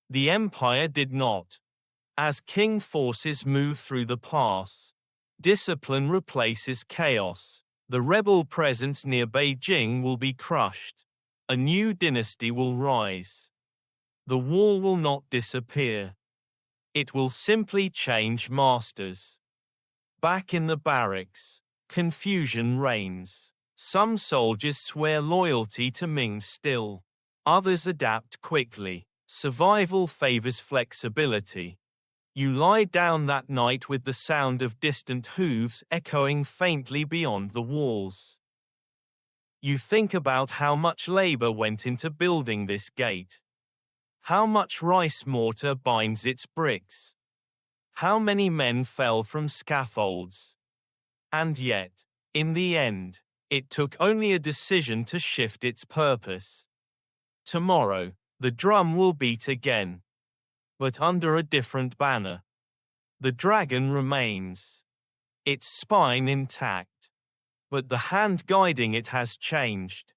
The empire did not. As Qing forces move through the pass, discipline replaces chaos. The rebel presence near Beijing will be crushed. A new dynasty will rise. The wall will not disappear. It will simply change masters. Back in the barracks, confusion reigns. Some soldiers swear loyalty to Ming still. Others adapt quickly. Survival favors flexibility. You lie down that night with the sound of distant hooves echoing faintly beyond the walls. You think about how much labor went into building this gate. How much rice mortar binds its bricks. How many men fell from scaffolds. And yet, in the end, it took only a decision to shift its purpose. Tomorrow, the drum will beat again. But under a different banner. The dragon remains. Its spine intact. But the hand guiding it has changed.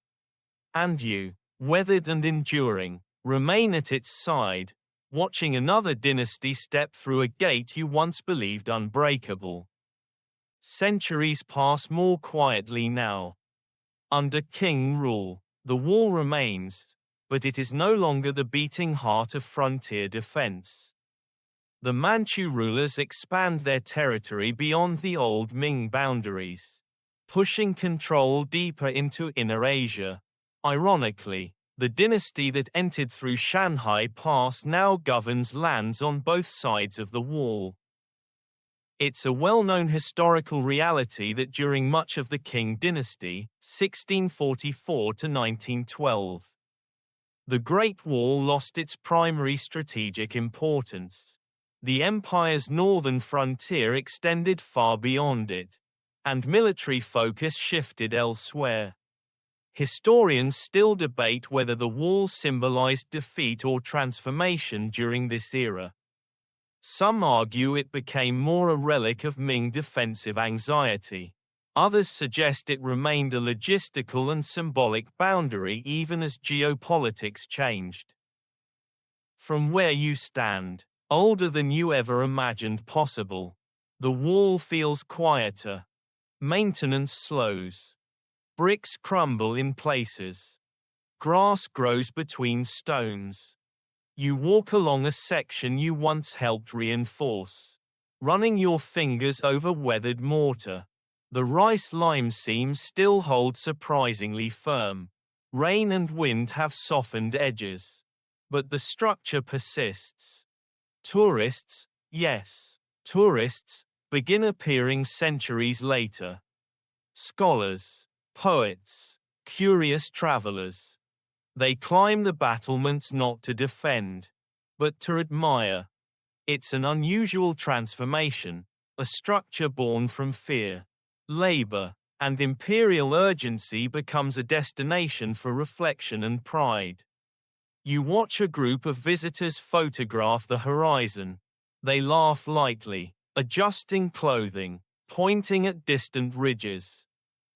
And you, weathered and enduring, remain at its side, watching another dynasty step through a gate you once believed unbreakable. Centuries pass more quietly now. Under Qing rule, the wall remains, but it is no longer the beating heart of frontier defense. The Manchu rulers expand their territory beyond the old Ming boundaries, pushing control deeper into Inner Asia. Ironically, the dynasty that entered through Shanhai Pass now governs lands on both sides of the wall. It's a well-known historical reality that during much of the Qing dynasty, 1644 to 1912, the Great Wall lost its primary strategic importance. The empire's northern frontier extended far beyond it, and military focus shifted elsewhere. Historians still debate whether the wall symbolized defeat or transformation during this era. Some argue it became more a relic of Ming defensive anxiety. Others suggest it remained a logistical and symbolic boundary even as geopolitics changed. From where you stand, older than you ever imagined possible, the wall feels quieter. Maintenance slows. Bricks crumble in places. Grass grows between stones. You walk along a section you once helped reinforce, running your fingers over weathered mortar. The rice lime seams still hold surprisingly firm. Rain and wind have softened edges. But the structure persists. Tourists, yes, tourists, begin appearing centuries later. Scholars, poets, curious travelers. They climb the battlements not to defend, but to admire. It's an unusual transformation, a structure born from fear, labor, and imperial urgency becomes a destination for reflection and pride. You watch a group of visitors photograph the horizon. They laugh lightly, adjusting clothing, pointing at distant ridges.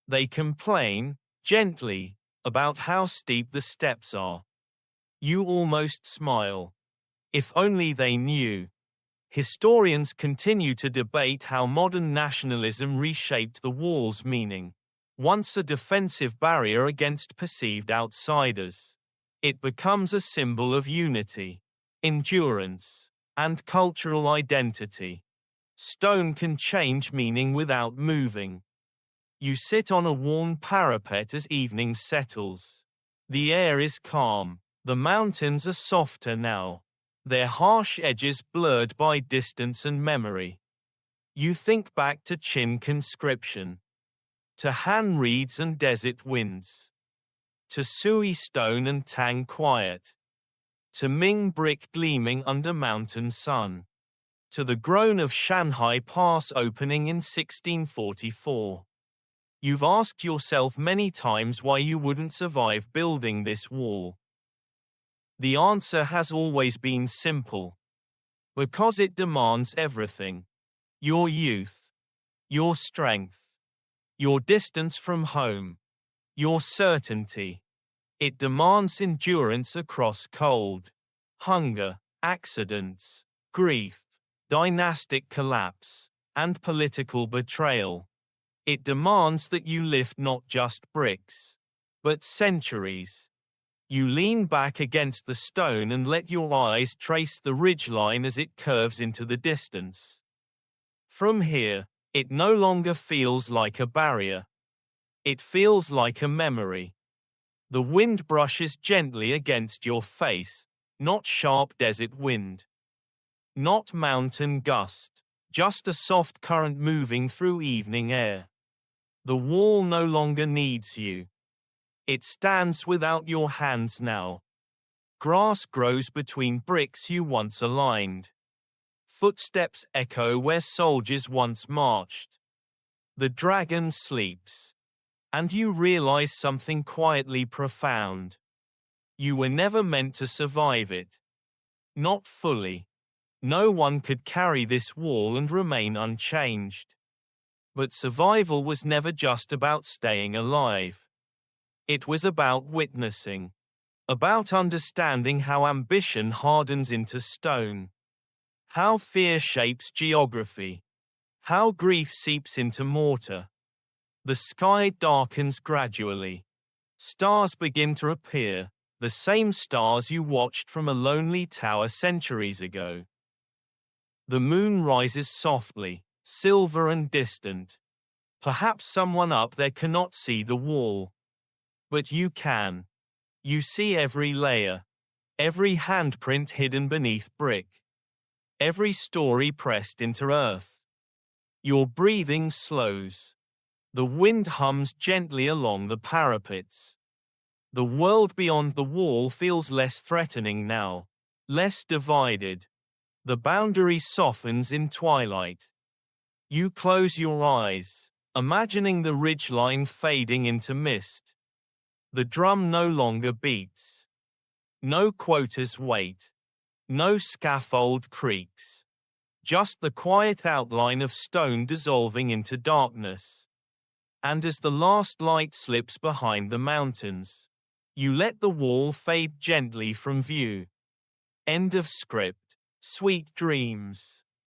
They complain, gently, about how steep the steps are. You almost smile. If only they knew. Historians continue to debate how modern nationalism reshaped the wall's meaning. Once a defensive barrier against perceived outsiders, it becomes a symbol of unity, endurance, and cultural identity. Stone can change meaning without moving. You sit on a worn parapet as evening settles. The air is calm. The mountains are softer now, their harsh edges blurred by distance and memory. You think back to Qin conscription, to Han reeds and desert winds, to Sui stone and Tang quiet, to Ming brick gleaming under mountain sun, to the groan of Shanghai Pass opening in 1644. You've asked yourself many times why you wouldn't survive building this wall. The answer has always been simple. Because it demands everything. Your youth, your strength, your distance from home, your certainty. It demands endurance across cold, hunger, accidents, grief, dynastic collapse, and political betrayal. It demands that you lift not just bricks, but centuries. You lean back against the stone and let your eyes trace the ridgeline as it curves into the distance. From here, it no longer feels like a barrier. It feels like a memory. The wind brushes gently against your face, not sharp desert wind. Not mountain gust, just a soft current moving through evening air. The wall no longer needs you. It stands without your hands now. Grass grows between bricks you once aligned. Footsteps echo where soldiers once marched. The dragon sleeps. And you realize something quietly profound. You were never meant to survive it. Not fully. No one could carry this wall and remain unchanged. But survival was never just about staying alive. It was about witnessing. About understanding how ambition hardens into stone. How fear shapes geography. How grief seeps into mortar. The sky darkens gradually. Stars begin to appear, the same stars you watched from a lonely tower centuries ago. The moon rises softly, silver and distant. Perhaps someone up there cannot see the wall. But you can. You see every layer. Every handprint hidden beneath brick. Every story pressed into earth. Your breathing slows. The wind hums gently along the parapets. The world beyond the wall feels less threatening now. Less divided. The boundary softens in twilight. You close your eyes, imagining the ridgeline fading into mist. The drum no longer beats. No quotas wait. No scaffold creaks. Just the quiet outline of stone dissolving into darkness. And as the last light slips behind the mountains, you let the wall fade gently from view. End of script. Sweet dreams.